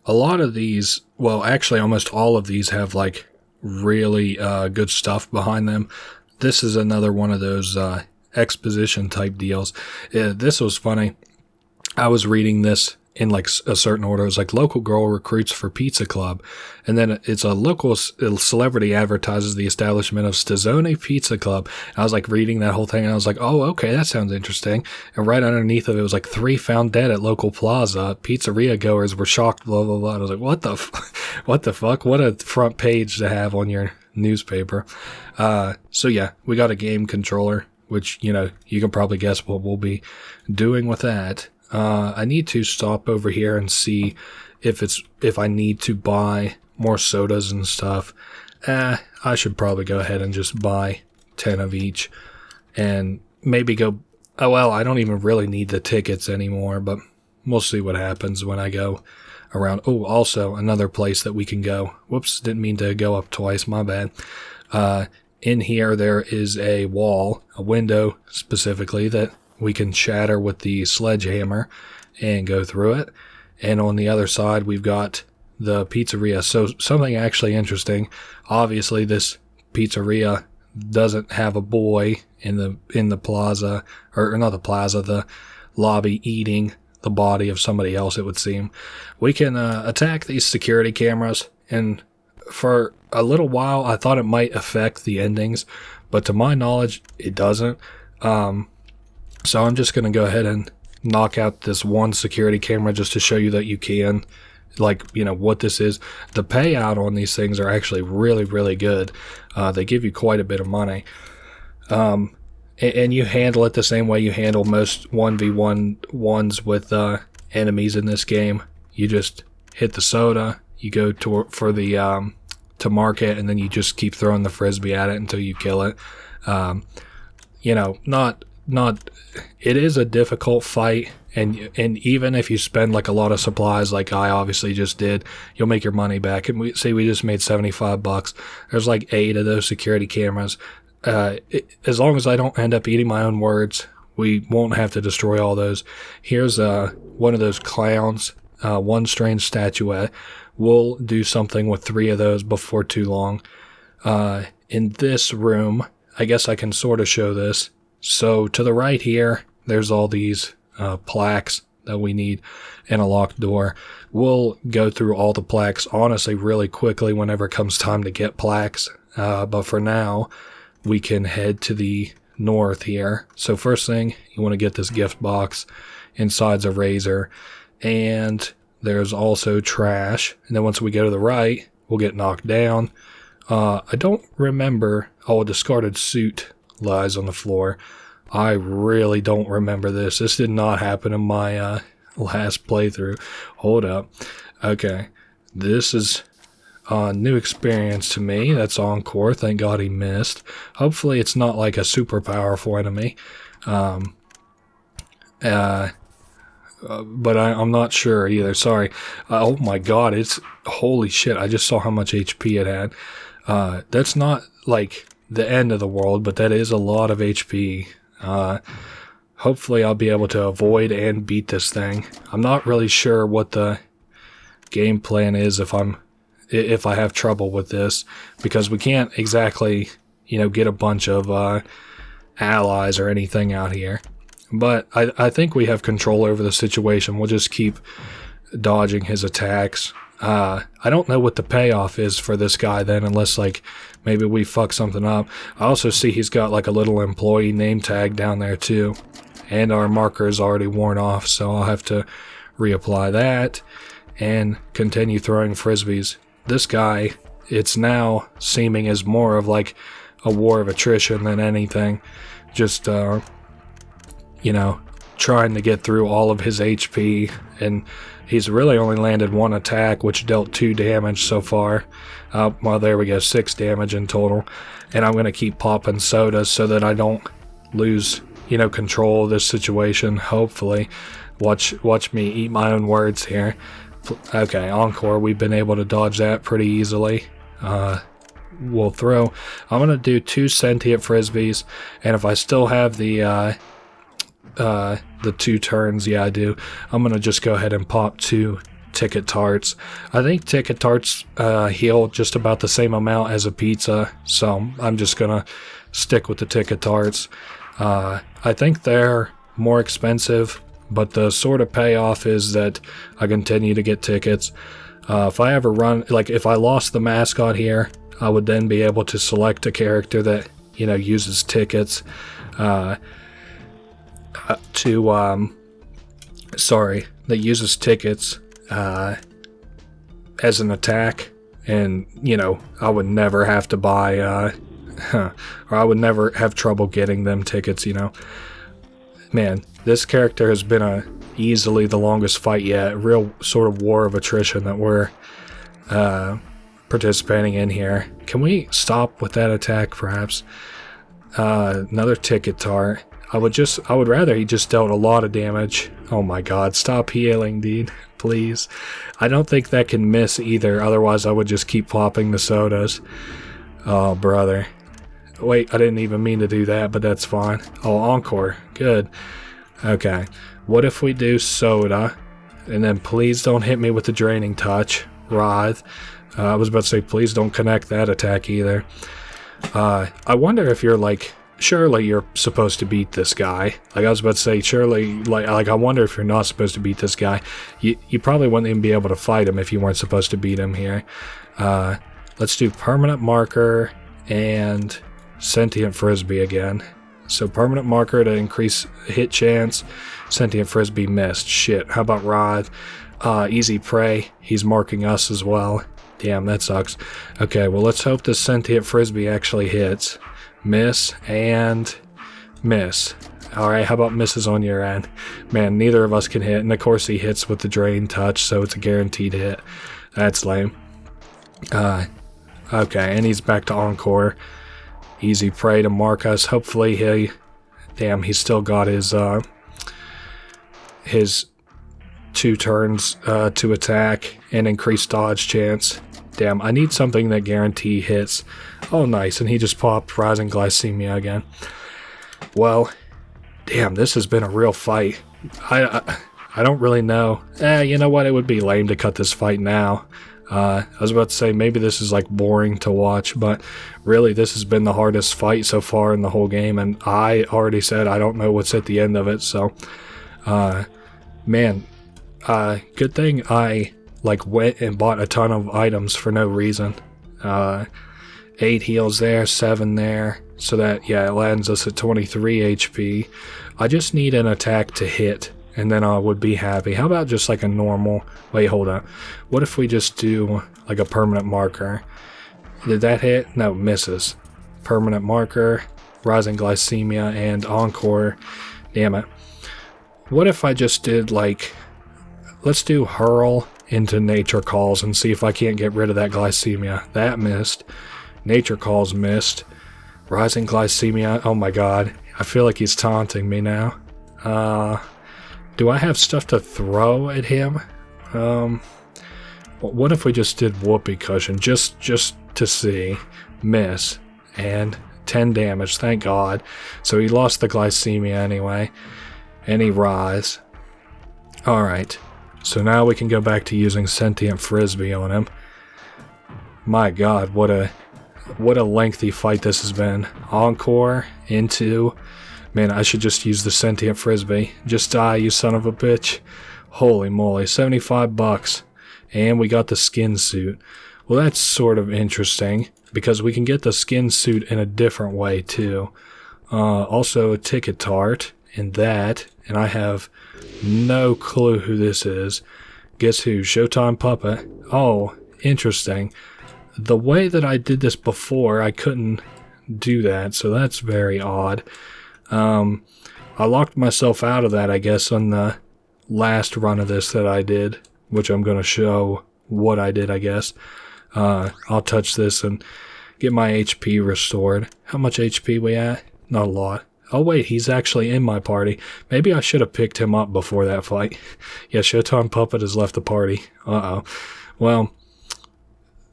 a lot of these, well, actually almost all of these have like really good stuff behind them. This is another one of those exposition type deals. This was funny. I was reading this in like a certain order. It was like local girl recruits for pizza club, and then it's a local celebrity advertises the establishment of Stazzone Pizza Club. And I was like reading that whole thing, and I was like, oh, okay, that sounds interesting. And right underneath of it was like 3 found dead at local plaza. Pizzeria goers were shocked. Blah blah blah. And I was like, what the fuck? What a front page to have on your newspaper. So yeah, we got a game controller, which you can probably guess what we'll be doing with that. I need to stop over here and see if I need to buy more sodas and stuff. I should probably go ahead and just buy 10 of each and maybe go. Oh, well, I don't even really need the tickets anymore, but we'll see what happens when I go around. Oh, also another place that we can go. Whoops, didn't mean to go up twice. My bad. In here, there is a wall, a window specifically, that we can shatter with the sledgehammer and go through it. And on the other side, we've got the pizzeria. So something actually interesting. Obviously, this pizzeria doesn't have a boy in the plaza, or not the plaza, the lobby eating the body of somebody else, it would seem. We can attack these security cameras, and for a little while, I thought it might affect the endings, but to my knowledge, it doesn't. So I'm just going to go ahead and knock out this one security camera just to show you that you can, what this is. The payout on these things are actually really, really good. They give you quite a bit of money. And you handle it the same way you handle most 1v1s with enemies in this game. You just hit the soda, you go to mark it, and then you just keep throwing the frisbee at it until you kill it. It is a difficult fight, and even if you spend like a lot of supplies like I obviously just did, you'll make your money back. And we just made $75. There's like 8 of those security cameras. As long as I don't end up eating my own words, we won't have to destroy all those. Here's one of those clowns, one strange statuette. We'll do something with 3 of those before too long. In this room, I guess I can sort of show this. So to the right here, there's all these plaques that we need and a locked door. We'll go through all the plaques, honestly, really quickly whenever it comes time to get plaques. But for now, we can head to the north here. So first thing, you want to get this gift box. Inside's a razor. And there's also trash. And then once we go to the right, we'll get knocked down. I don't remember. Oh, a discarded suit lies on the floor. I really don't remember this. This did not happen in my last playthrough. Hold up. Okay. This is a new experience to me. That's Encore. Thank God he missed. Hopefully it's not like a super powerful enemy. But I'm not sure either. Sorry. Oh my God. Holy shit. I just saw how much HP it had. That's not like the end of the world, but that is a lot of HP. Hopefully I'll be able to avoid and beat this thing. I'm not really sure what the game plan is if I have trouble with this, because we can't exactly, get a bunch of allies or anything out here. But I think we have control over the situation. We'll just keep dodging his attacks. I don't know what the payoff is for this guy then, unless maybe we fuck something up. I also see he's got a little employee name tag down there too. And our marker is already worn off, so I'll have to reapply that and continue throwing frisbees. This guy, it's now seeming as more of a war of attrition than anything. Just, trying to get through all of his HP, and he's really only landed 1 attack, which dealt 2 damage so far. Well, there we go, 6 damage in total. And I'm going to keep popping sodas so that I don't lose, control of this situation, hopefully. Watch me eat my own words here. Okay, Encore, we've been able to dodge that pretty easily. We'll throw. I'm going to do 2 sentient frisbees, and if I still have the 2 turns, yeah I do, I'm going to just go ahead and pop 2 ticket tarts. I think ticket tarts heal just about the same amount as a pizza, so I'm just going to stick with the ticket tarts. I think they're more expensive, but the sort of payoff is that I continue to get tickets. If I ever run, like if I lost the mascot here, I would then be able to select a character that, you know, uses tickets that uses tickets as an attack, and, you know, I would never have to buy, or I would never have trouble getting them tickets, you know. Man, this character has been easily the longest fight yet, a real sort of war of attrition that we're participating in here. Can we stop with that attack, perhaps? Another ticket tart. I would rather he just dealt a lot of damage. Oh my god, stop healing, dude. Please. I don't think that can miss either, otherwise I would just keep popping the sodas. Oh, brother. Wait, I didn't even mean to do that, but that's fine. Oh, encore. Good. Okay. What if we do soda, and then please don't hit me with the draining touch. Writhe. I was about to say, please don't connect that attack either. I wonder if you're like, surely you're supposed to beat this guy. Like I was about to say, surely, like I wonder if you're not supposed to beat this guy. You probably wouldn't even be able to fight him if you weren't supposed to beat him here. Let's do permanent marker and sentient frisbee again. So permanent marker to increase hit chance. Sentient frisbee missed. Shit. How about Rod? Easy prey. He's marking us as well. Damn, that sucks. Okay, well let's hope this sentient frisbee actually hits. Miss and miss. Alright, how about misses on your end? Man, neither of us can hit, and of course he hits with the drain touch, so it's a guaranteed hit. That's lame. Okay, and he's back to encore. Easy prey to mark us. Hopefully he's still got his 2 turns to attack and increased dodge chance. Damn, I need something that guarantee hits. Oh, nice, and he just popped rising glycemia again. Well, damn, this has been a real fight. I don't really know. You know what? It would be lame to cut this fight now. I was about to say maybe this is like boring to watch, but really this has been the hardest fight so far in the whole game, and I already said I don't know what's at the end of it, so man, good thing I like went and bought a ton of items for no reason. 8 heals there, 7 there, so that, yeah, it lands us at 23 HP. I just need an attack to hit, and then I would be happy. How about just like a normal... Wait, hold up. What if we just do like a permanent marker? Did that hit? No, misses. Permanent marker, rising glycemia, and encore. Damn it. What if I just did like... Let's do hurl into nature calls and see if I can't get rid of that glycemia. That missed. Nature calls missed. Rising glycemia. Oh my god. I feel like he's taunting me now. Do I have stuff to throw at him? What if we just did whoopee cushion just to see? Miss. And 10 damage, thank god. So he lost the glycemia anyway. And he rise. Alright. So now we can go back to using sentient frisbee on him. My god, what a lengthy fight this has been. Encore into... Man, I should just use the sentient frisbee. Just die, you son of a bitch. Holy moly, 75 bucks. And we got the skin suit. Well, that's sort of interesting, because we can get the skin suit in a different way, too. Also, a ticket tart, and that, and I have no clue who this is. Guess who? Showtime Puppet. Oh, interesting. The way that I did this before, I couldn't do that, so that's very odd. I locked myself out of that, I guess, on the last run of this that I did, which I'm going to show what I did, I guess. I'll touch this and get my HP restored. How much HP we at? Not a lot. Oh wait, he's actually in my party. Maybe I should have picked him up before that fight. Yeah, Showtime Puppet has left the party. Uh-oh. Well,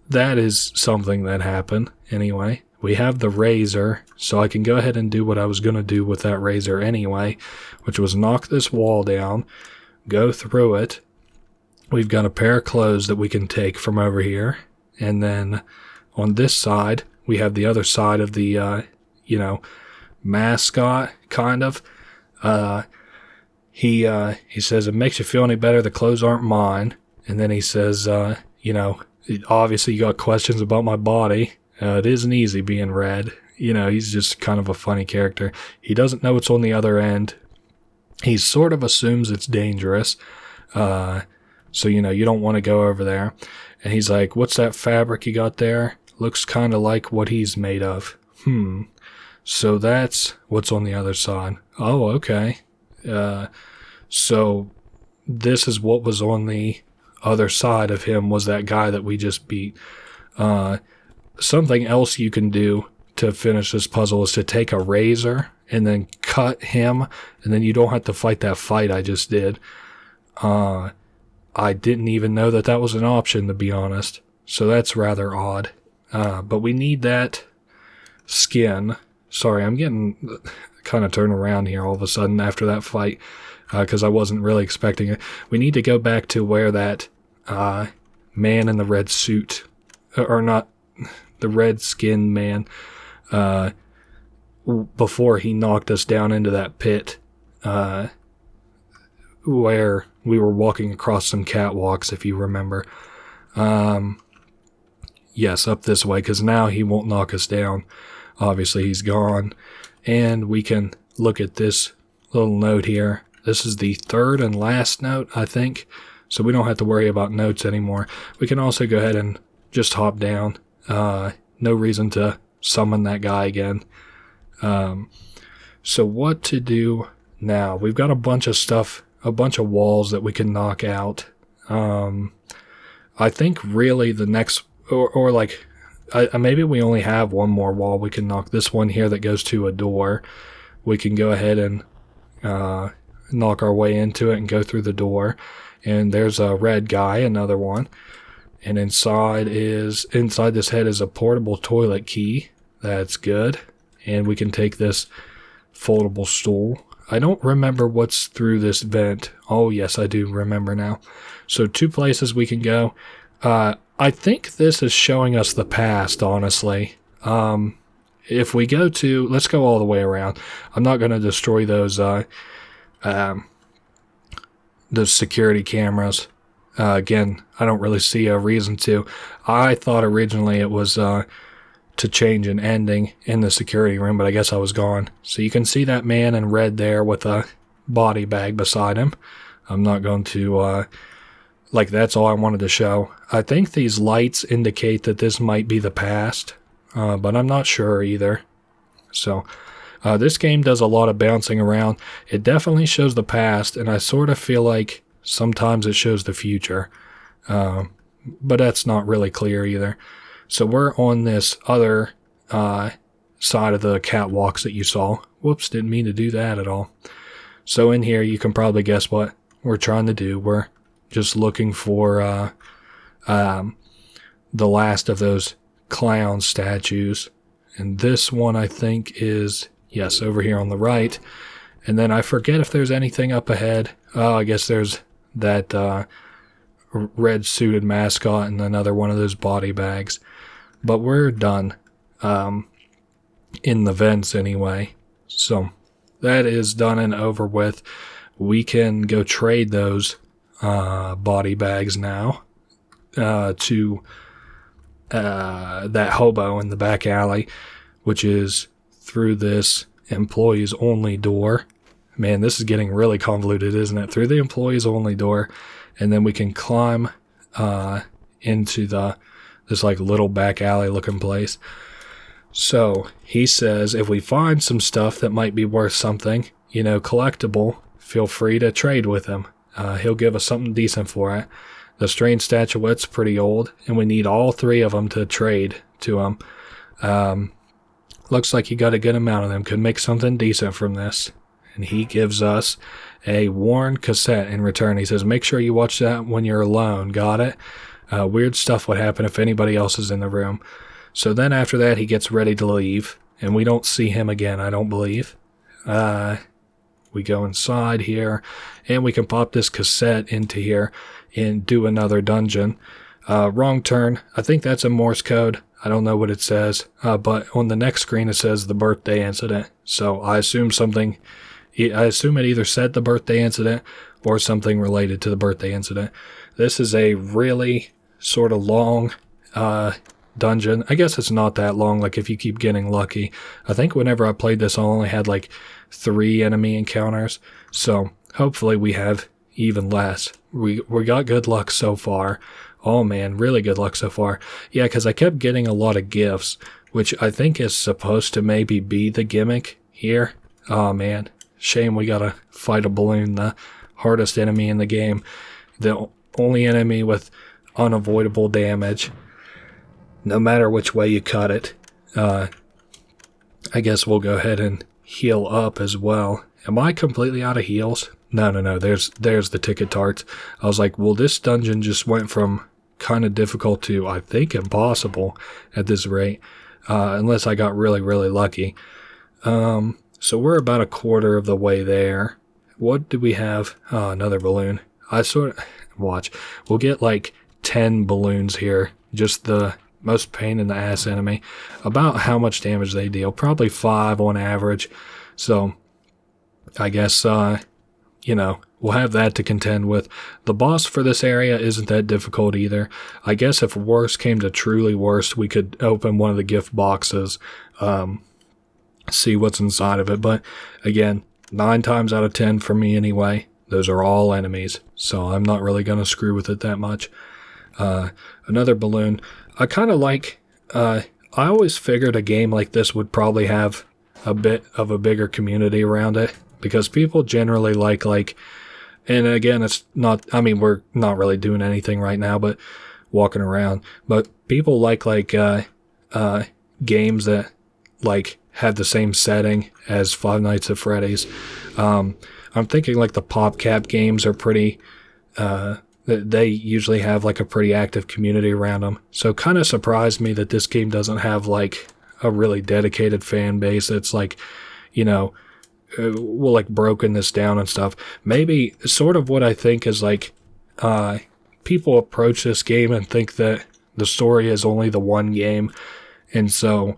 that is something that happened, anyway. We have the razor, so I can go ahead and do what I was going to do with that razor anyway, which was knock this wall down, go through it. We've got a pair of clothes that we can take from over here, and then on this side, we have the other side of the, mascot, kind of. he says, "It makes you feel any better, the clothes aren't mine." And then he says, obviously you got questions about my body. It isn't easy being red. He's just kind of a funny character. He doesn't know what's on the other end. He sort of assumes it's dangerous. So, you don't want to go over there. And he's like, "What's that fabric you got there? Looks kind of like what he's made of." So that's what's on the other side. Oh, okay. So this is what was on the other side of him, was that guy that we just beat. Something else you can do to finish this puzzle is to take a razor and then cut him, and then you don't have to fight that fight I just did. I didn't even know that was an option, to be honest. So that's rather odd. But we need that skin. Sorry, I'm getting kind of turned around here all of a sudden after that fight, because I wasn't really expecting it. We need to go back to where that man in the red suit, or not, the red skinned man, before he knocked us down into that pit, where we were walking across some catwalks, if you remember. Yes, up this way, because now he won't knock us down. Obviously, he's gone. And we can look at this little note here. This is the third and last note, I think. So we don't have to worry about notes anymore. We can also go ahead and just hop down. No reason to summon that guy again. So what to do now? We've got a bunch of stuff, a bunch of walls that we can knock out. I think really the next, or like, maybe we only have one more wall we can knock. This one here that goes to a door. We can go ahead and knock our way into it and go through the door. And there's a red guy, another one. And inside this head is a portable toilet key. That's good. And we can take this foldable stool. I don't remember what's through this vent. Oh, yes, I do remember now. So 2 places we can go. I think this is showing us the past, honestly. If we go to, let's go all the way around. I'm not going to destroy those security cameras. Again, I don't really see a reason to. I thought originally it was to change an ending in the security room, but I guess I was gone. So you can see that man in red there with a body bag beside him. I'm not going to, that's all I wanted to show. I think these lights indicate that this might be the past, but I'm not sure either. So this game does a lot of bouncing around. It definitely shows the past, and I sort of feel like sometimes it shows the future, but that's not really clear either. So we're on this other side of the catwalks that you saw. Whoops, didn't mean to do that at all. So in here, you can probably guess what we're trying to do. We're just looking for the last of those clown statues. And this one, I think, is, yes, over here on the right. And then I forget if there's anything up ahead. Oh, I guess there's that red suited mascot and another one of those body bags. But we're done in the vents anyway. So that is done and over with. We can go trade those body bags now to that hobo in the back alley, which is through this employees only door. Man, this is getting really convoluted, isn't it? Through the employees only door, and then we can climb into this like little back alley looking place. So he says if we find some stuff that might be worth something, collectible, feel free to trade with him. He'll give us something decent for it. The strange statuette's pretty old, and we need all 3 of them to trade to him. Looks like you got a good amount of them. Could make something decent from this. And he gives us a worn cassette in return. He says, make sure you watch that when you're alone. Got it? Weird stuff would happen if anybody else is in the room. So then after that, he gets ready to leave, and we don't see him again, I don't believe. We go inside here, and we can pop this cassette into here and do another dungeon. Wrong turn. I think that's a Morse code. I don't know what it says, but on the next screen it says the birthday incident. So I assume something I assume it either said the birthday incident or something related to the birthday incident. This is a really sort of long dungeon. I guess it's not that long, like if you keep getting lucky. I think whenever I played this, I only had like 3 enemy encounters. So hopefully we have even less. We got good luck so far. Oh man, really good luck so far. Yeah, because I kept getting a lot of gifts, which I think is supposed to maybe be the gimmick here. Oh man, shame we gotta fight a balloon, the hardest enemy in the game. The only enemy with unavoidable damage, no matter which way you cut it. I guess we'll go ahead and heal up as well. Am I completely out of heals? No. There's the ticket tarts. I was like, well, this dungeon just went from kind of difficult to, I think, impossible at this rate, unless I got really, really lucky. So we're about a quarter of the way there. What do we have? Oh, another balloon. Watch. We'll get like 10 balloons here. Just the most pain in the ass enemy. About how much damage they deal. Probably 5 on average. So I guess, we'll have that to contend with. The boss for this area isn't that difficult either. I guess if worst came to truly worst, we could open one of the gift boxes, see what's inside of it. But again, 9 times out of 10 for me anyway, those are all enemies. So I'm not really going to screw with it that much. Another balloon. I kind of like, I always figured a game like this would probably have a bit of a bigger community around it, because people generally like, and again, it's not, I mean, we're not really doing anything right now, but walking around, but people like games that like have the same setting as Five Nights at Freddy's. I'm thinking like the PopCap games are pretty, they usually have like a pretty active community around them. So kind of surprised me that this game doesn't have like a really dedicated fan base that's like, well, like broken this down and stuff. Maybe sort of what I think is like, people approach this game and think that the story is only the one game. And so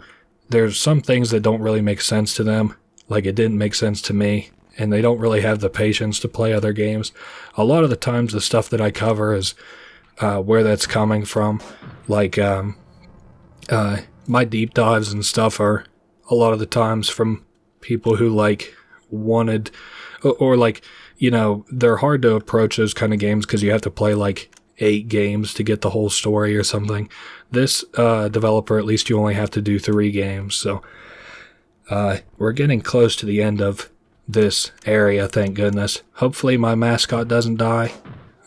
there's some things that don't really make sense to them. Like it didn't make sense to me, and they don't really have the patience to play other games. A lot of the times the stuff that I cover is, where that's coming from. Like, my deep dives and stuff are a lot of the times from people who like wanted, or like, they're hard to approach those kind of games because you have to play like 8 games to get the whole story or something. This developer, at least you only have to do 3 games. So we're getting close to the end of this area, thank goodness. Hopefully my mascot doesn't die.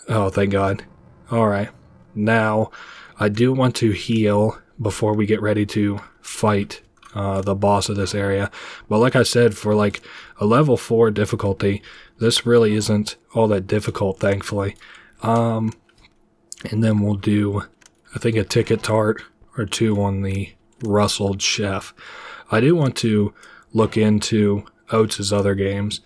Oh, thank God. All right. Now, I do want to heal before we get ready to fight the boss of this area. But like I said, for like a level 4 difficulty, this really isn't all that difficult, thankfully. And then we'll do, I think, a ticket tart or 2 on the rustled chef. I do want to look into Oates' other games,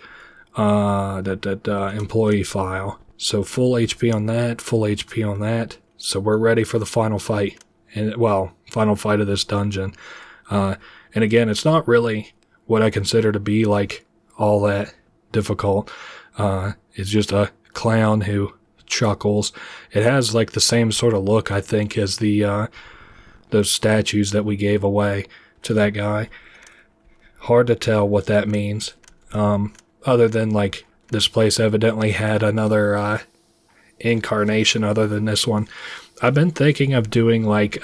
employee file. So full HP on that, full HP on that. So we're ready for the final fight. And final fight of this dungeon. And again, it's not really what I consider to be like all that difficult. It's just a clown who chuckles. It has like the same sort of look, I think, as the those statues that we gave away to that guy. Hard to tell what that means. Other than like this place evidently had another incarnation other than this one. I've been thinking of doing like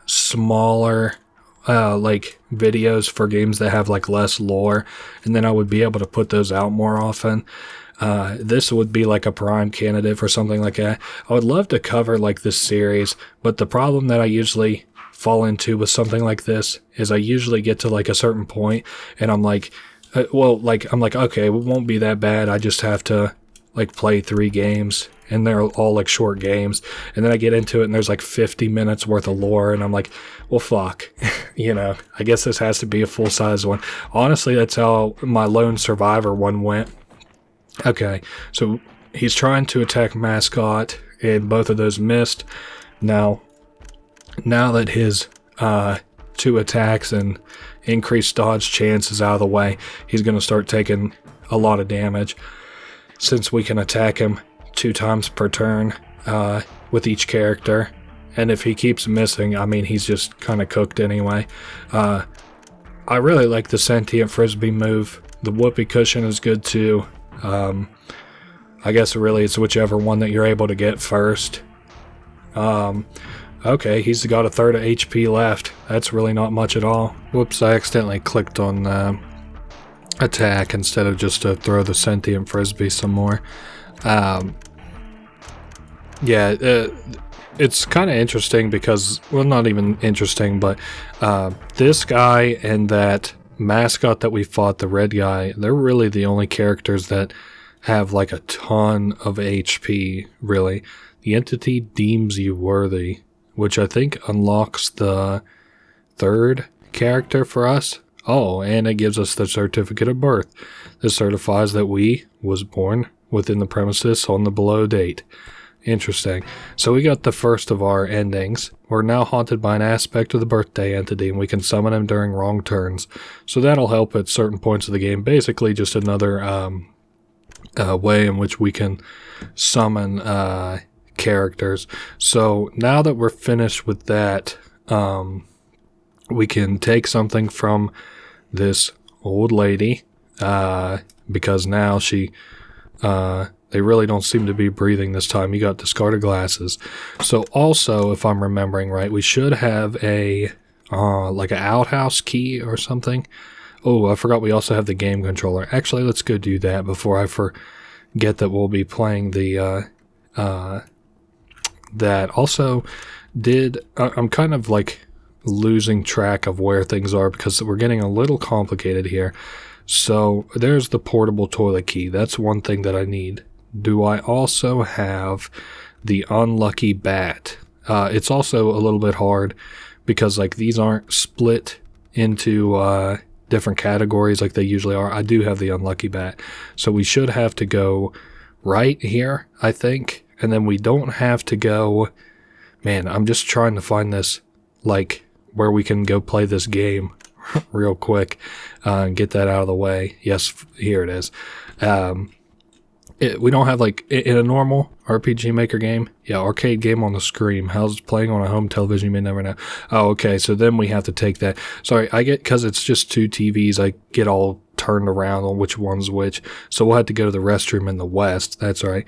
smaller like videos for games that have like less lore, and then I would be able to put those out more often. This would be like a prime candidate for something like that. I would love to cover like this series, but the problem that I usually fall into with something like this is I usually get to like a certain point and I'm like, okay, it won't be that bad. I just have to like play 3 games, and they're all like short games, and then I get into it and there's like 50 minutes worth of lore, and I'm like, well, fuck. I guess this has to be a full-size one. Honestly, that's how my Lone Survivor one went. Okay, so he's trying to attack Mascot, and both of those missed. Now that his 2 attacks and increased dodge chances out of the way, he's going to start taking a lot of damage, since we can attack him 2 times per turn with each character. And if he keeps missing, I mean, he's just kind of cooked anyway. I really like the Sentient Frisbee move. The Whoopee Cushion is good too. I guess really it's whichever one that you're able to get first. Okay, he's got a third of HP left. That's really not much at all. Whoops, I accidentally clicked on attack instead of just to throw the Sentient Frisbee some more. Yeah, it's kind of interesting because, well, not even interesting, but this guy and that mascot that we fought, the red guy, they're really the only characters that have like a ton of HP, really. The entity deems you worthy, which I think unlocks the 3rd character for us. Oh, and it gives us the certificate of birth. This certifies that we was born within the premises on the below date. Interesting. So we got the first of our endings. We're now haunted by an aspect of the birthday entity, and we can summon him during wrong turns. So that'll help at certain points of the game. Basically just another way in which we can summon characters. So now that we're finished with that, we can take something from this old lady, because now she they really don't seem to be breathing this time. You got discarded glasses. So also, if I'm remembering right, we should have a like an outhouse key or something. Oh, I forgot we also have the game controller. Actually, let's go do that before I forget that we'll be playing the that. Also, I'm kind of like losing track of where things are because we're getting a little complicated here. So there's the portable toilet key. That's one thing that I need. Do I also have the unlucky bat? It's also a little bit hard because like these aren't split into different categories like they usually are. I do have the unlucky bat. So we should have to go right here, I think. And then we don't have to go... Man, I'm just trying to find this, like, where we can go play this game real quick and get that out of the way. Yes, here it is. We don't have, like, in a normal RPG Maker game, yeah, arcade game on the screen. How's it playing on a home television? You may never know. Oh, okay, so then we have to take that. Sorry, because it's just 2 TVs, I get all turned around on which one's which. So we'll have to go to the restroom in the west. That's right.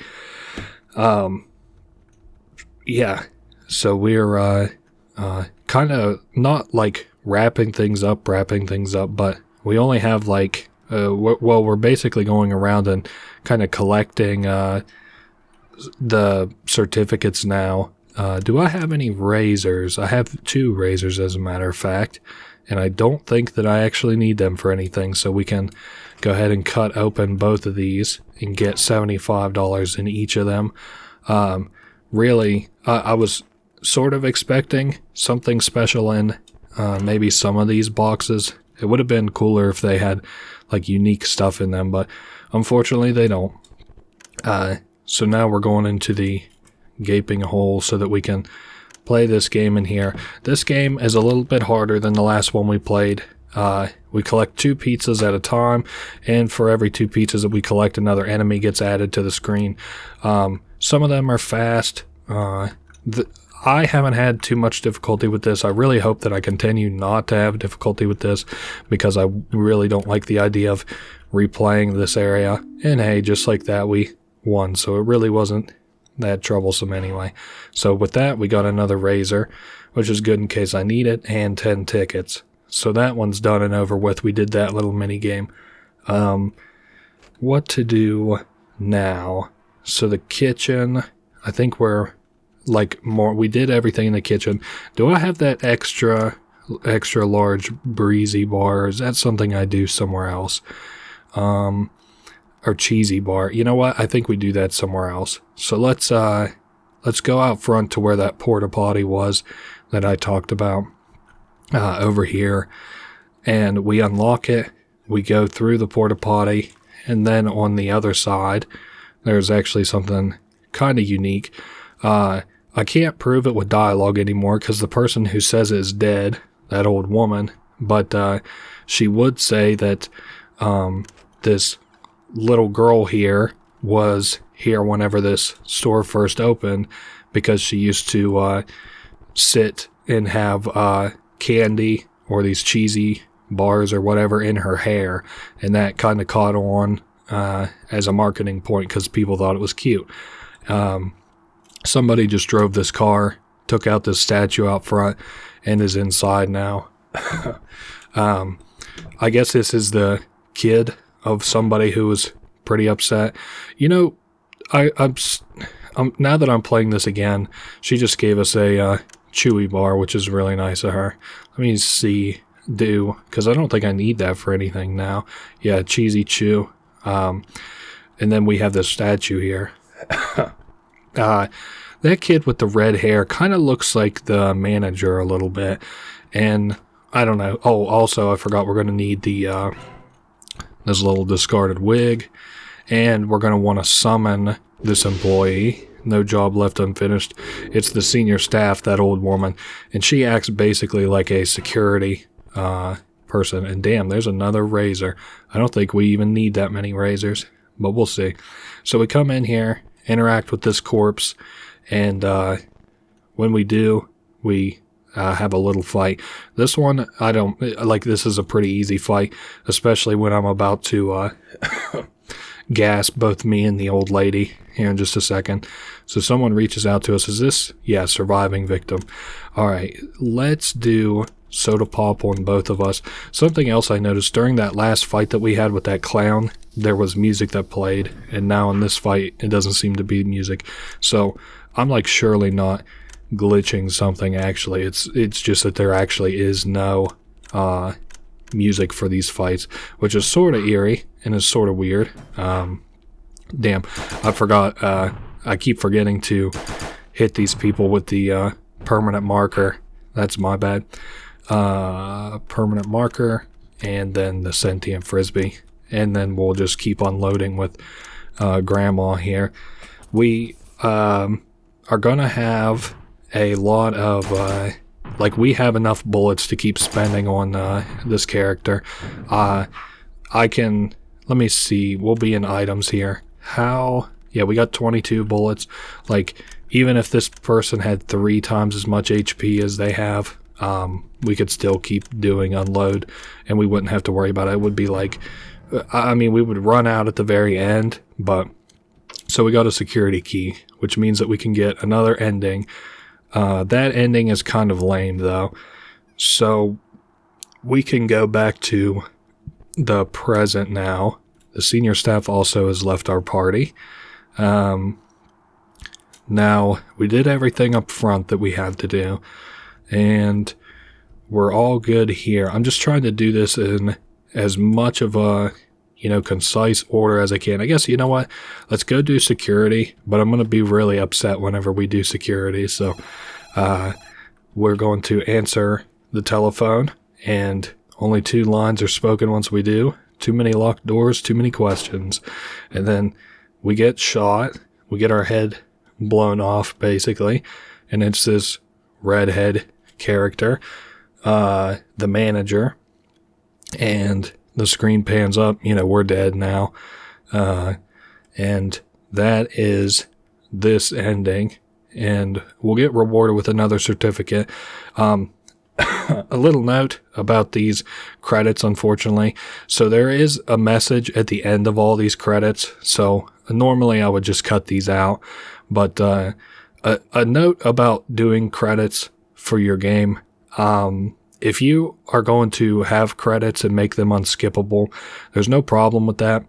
Yeah, so we're kind of not, like, wrapping things up, but we only have, like... we're basically going around and kind of collecting the certificates now. Do I have any razors? I have 2 razors, as a matter of fact, and I don't think that I actually need them for anything, so we can go ahead and cut open both of these and get $75 in each of them. Really, I was sort of expecting something special in maybe some of these boxes. It would have been cooler if they had like unique stuff in them, but unfortunately they don't. So now we're going into the gaping hole so that we can play this game in here. This game is a little bit harder than the last one we played. We collect 2 pizzas at a time, and for every 2 pizzas that we collect, another enemy gets added to the screen. Some of them are fast. I haven't had too much difficulty with this. I really hope that I continue not to have difficulty with this because I really don't like the idea of replaying this area. And hey, just like that, we won. So it really wasn't that troublesome anyway. So with that, we got another razor, which is good in case I need it, and 10 tickets. So that one's done and over with. We did that little mini game. What to do now? So the kitchen, I think we're... like more, we did everything in the kitchen. Do I have that extra large breezy bar? Or is that something I do somewhere else? Or cheesy bar? You know what? I think we do that somewhere else. So let's go out front to where that porta potty was that I talked about over here, and we unlock it. We go through the porta potty, and then on the other side, there's actually something kind of unique. I can't prove it with dialogue anymore because the person who says it is dead. that old woman, but she would say that this little girl here was here whenever this store first opened because she used to sit and have candy or these cheesy bars or whatever in her hair, and that kind of caught on as a marketing point because people thought it was cute. Somebody just drove this car, took out this statue out front, and is inside now. I guess this is the kid of somebody who was pretty upset. You know, I'm now that I'm playing this again, she just gave us a chewy bar, which is really nice of her. Let me see, because I don't think I need that for anything now. Yeah, cheesy chew. And then we have this statue here. That kid with the red hair kind of looks like the manager a little bit. And I don't know. Oh, also, I forgot we're going to need the this little discarded wig. And we're going to want to summon this employee. No job left unfinished. It's the senior staff, that old woman. And she acts basically like a security person. And damn, there's another razor. I don't think we even need that many razors. But we'll see. So we come in here, interact with this corpse. And when we do, we have a little fight. This one, I don't like. This is a pretty easy fight, especially when I'm about to gas both me and the old lady here in just a second. So someone reaches out to us. Is this? Yeah, surviving victim. All right, let's do soda pop on both of us. Something else I noticed during that last fight that we had with that clown, there was music that played, and now in this fight, it doesn't seem to be music. So I'm like surely not glitching something. Actually, it's just that there actually is no music for these fights, which is sort of eerie and is sort of weird. Damn, I forgot. I keep forgetting to hit these people with the permanent marker. That's my bad. Permanent marker, and then the sentient frisbee, and then we'll just keep unloading with grandma here. We are gonna have a lot of like, we have enough bullets to keep spending on this character. I can, let me see, we'll be in items here. Yeah, we got 22 bullets. Like, even if this person had 3 times as much HP as they have, we could still keep doing unload, and we wouldn't have to worry about it. It would be like, I mean, we would run out at the very end, but, so we got a security key, which means that we can get another ending. That ending is kind of lame, though. So we can go back to the present now. The senior staff also has left our party. Now, we did everything up front that we had to do, and we're all good here. I'm just trying to do this in as much of a, concise order as I can. I guess, you know what? Let's go do security, but I'm going to be really upset whenever we do security. So we're going to answer the telephone, and only 2 lines are spoken once we do. Too many locked doors, too many questions. And then we get shot. We get our head blown off, basically. And it's this redhead character, the manager. And the screen pans up, we're dead now. And that is this ending. And we'll get rewarded with another certificate. A little note about these credits, unfortunately. So there is a message at the end of all these credits. So normally I would just cut these out. But a note about doing credits for your game. If you are going to have credits and make them unskippable, there's no problem with that.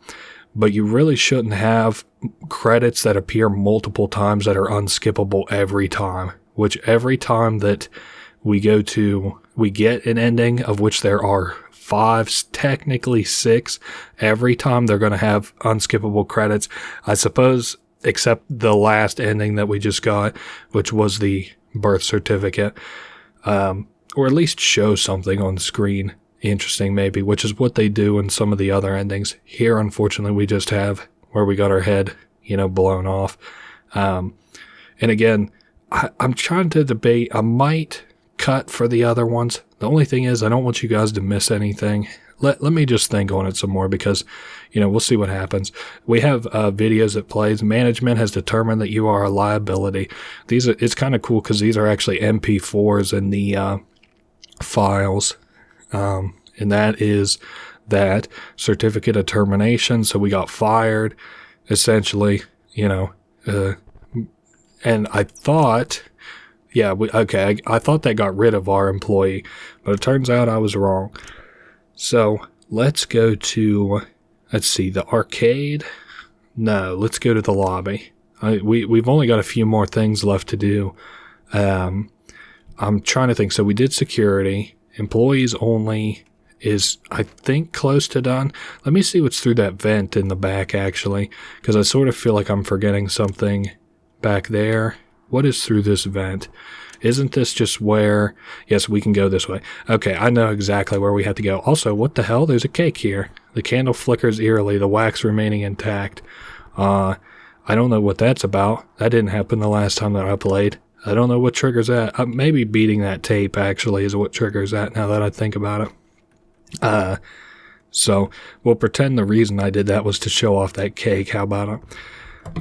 But you really shouldn't have credits that appear multiple times that are unskippable every time. Which every time that we get an ending, of which there are 5, technically 6, every time they're going to have unskippable credits. I suppose, except the last ending that we just got, which was the birth certificate. Or at least show something on the screen interesting, maybe, which is what they do in some of the other endings. Here, unfortunately, we just have where we got our head, blown off. And again, I'm trying to debate. I might cut for the other ones. The only thing is I don't want you guys to miss anything. Let me just think on it some more because, we'll see what happens. We have videos that plays. Management has determined that you are a liability. It's kind of cool because these are actually MP4s in the files. And that is that certificate of termination. So we got fired, essentially, and I thought... Yeah, I thought that got rid of our employee, but it turns out I was wrong. So, let's go to, let's see, the arcade? No, let's go to the lobby. We've only got a few more things left to do. I'm trying to think. So, we did security. Employees only is, I think, close to done. Let me see what's through that vent in the back, actually, because I sort of feel like I'm forgetting something back there. What is through this vent? Isn't this just where... Yes, we can go this way. Okay, I know exactly where we have to go. Also, what the hell? There's a cake here. The candle flickers eerily, the wax remaining intact. I don't know what that's about. That didn't happen the last time that I played. I don't know what triggers that. Maybe beating that tape, actually, is what triggers that, now that I think about it. So, we'll pretend the reason I did that was to show off that cake. How about it?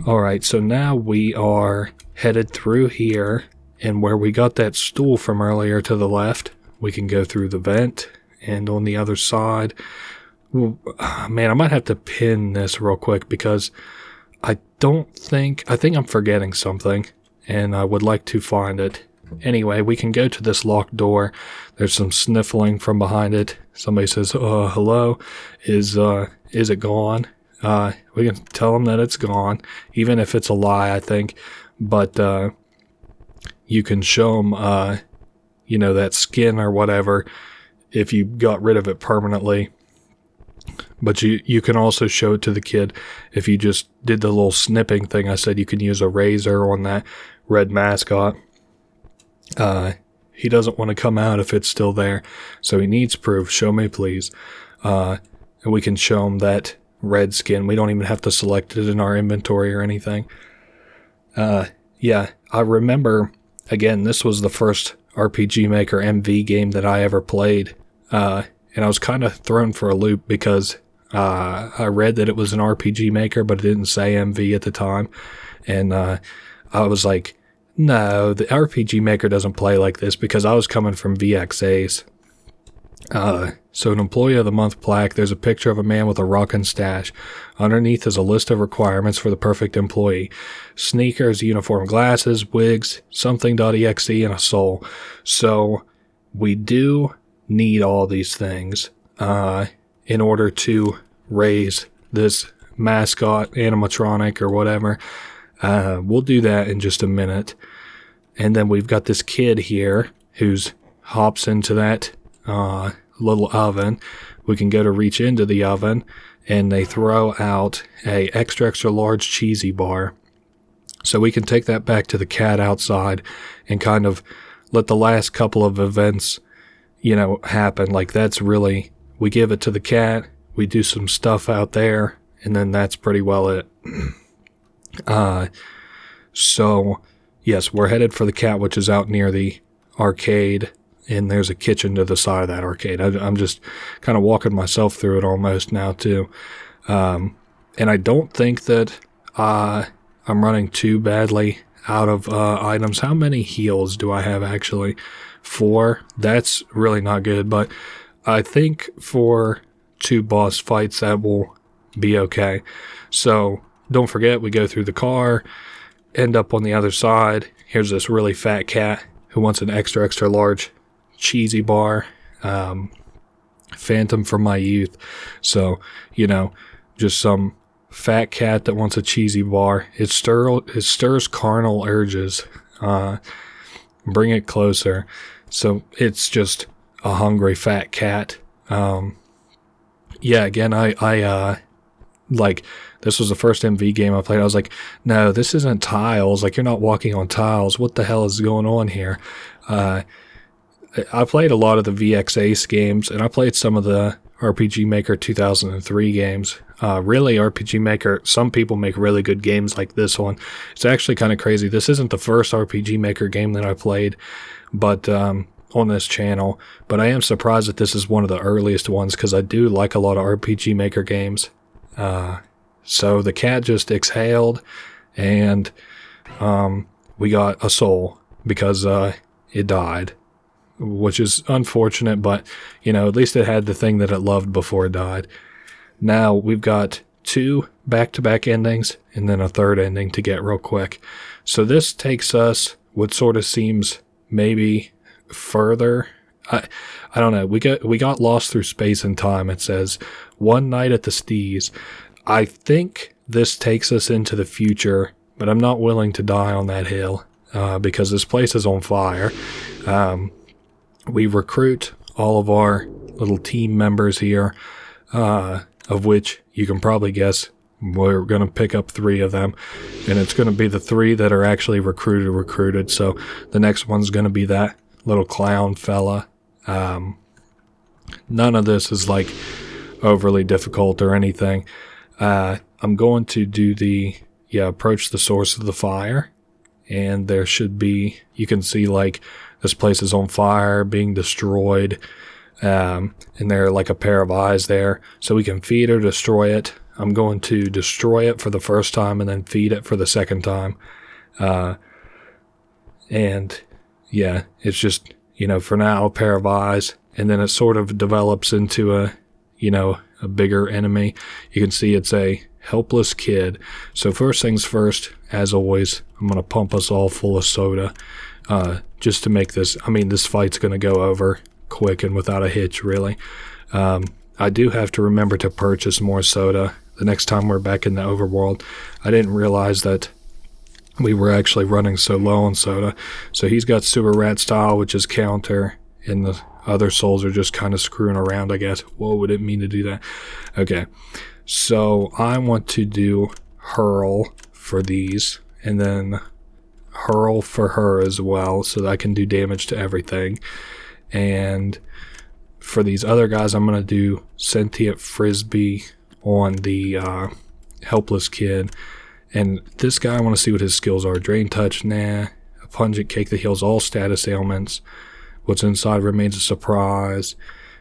Alright, so now we are headed through here, and where we got that stool from earlier to the left, we can go through the vent, and on the other side, man, I might have to pin this real quick because I think I'm forgetting something, and I would like to find it. Anyway, we can go to this locked door. There's some sniffling from behind it. Somebody says, hello, is it gone? We can tell them that it's gone, even if it's a lie, I think. But you can show them, that skin or whatever if you got rid of it permanently. But you can also show it to the kid if you just did the little snipping thing. I said you can use a razor on that red mascot. He doesn't want to come out if it's still there, so he needs proof. Show me, please. And we can show him that red skin. We don't even have to select it in our inventory or anything. Yeah, I remember, again, this was the first RPG Maker MV game that I ever played, and I was kind of thrown for a loop because I read that it was an RPG Maker, but it didn't say MV at the time, and I was like, no, the RPG Maker doesn't play like this, because I was coming from VXAs. So an Employee of the Month plaque, there's a picture of a man with a rockin' stash. Underneath is a list of requirements for the perfect employee. Sneakers, uniform glasses, wigs, something.exe, and a soul. So we do need all these things in order to raise this mascot, animatronic, or whatever. We'll do that in just a minute. And then we've got this kid here who's hops into that little oven. We can go to reach into the oven, and they throw out a extra large cheesy bar. So we can take that back to the cat outside and kind of let the last couple of events, happen. Like, that's really, we give it to the cat, we do some stuff out there, and then that's pretty well it. So yes, we're headed for the cat, which is out near the arcade. And there's a kitchen to the side of that arcade. I'm just kind of walking myself through it almost now, too. And I don't think that I'm running too badly out of items. How many heals do I have, actually? 4. That's really not good. But I think for 2 boss fights, that will be okay. So don't forget, we go through the car, end up on the other side. Here's this really fat cat who wants an extra large cheesy bar, phantom from my youth. So, just some fat cat that wants a cheesy bar. It stirs carnal urges. Bring it closer. So it's just a hungry fat cat. Yeah, again, I this was the first MV game I played. I was like, no, this isn't tiles. Like, you're not walking on tiles. What the hell is going on here? I played a lot of the VXAce games, and I played some of the RPG Maker 2003 games. Really, RPG Maker, some people make really good games like this one. It's actually kind of crazy. This isn't the first RPG Maker game that I played, but on this channel, but I am surprised that this is one of the earliest ones because I do like a lot of RPG Maker games. So the cat just exhaled, and we got a soul because it died, which is unfortunate, but at least it had the thing that it loved before it died. Now we've got 2 back-to-back endings and then a third ending to get real quick. So this takes us what sort of seems maybe further. I don't know. We got lost through space and time. It says one night at the Stees. I think this takes us into the future, but I'm not willing to die on that hill because this place is on fire. We recruit all of our little team members here, of which you can probably guess we're going to pick up 3 of them, and it's going to be the 3 that are actually recruited. So the next one's going to be that little clown fella. None of this is like overly difficult or anything. I'm going to do approach the source of the fire, and there should be, you can see like this place is on fire, being destroyed, and there are like a pair of eyes there, so we can feed or destroy it. I'm going to destroy it for the first time and then feed it for the second time. And yeah, it's just, for now, a pair of eyes, and then it sort of develops into a bigger enemy. You can see it's a helpless kid. So first things first, as always, I'm going to pump us all full of soda, just to make this, this fight's going to go over quick and without a hitch, really. I do have to remember to purchase more soda the next time we're back in the overworld. I didn't realize that we were actually running so low on soda. So he's got sewer rat style, which is counter, and the other souls are just kind of screwing around, I guess. Whoa, would it mean to do that? Okay, so I want to do hurl for these, and then hurl for her as well, so that I can do damage to everything. And for these other guys, I'm going to do sentient frisbee on the helpless kid. And this guy, I want to see what his skills are. Drain touch, nah. A pungent cake that heals all status ailments. What's inside remains a surprise.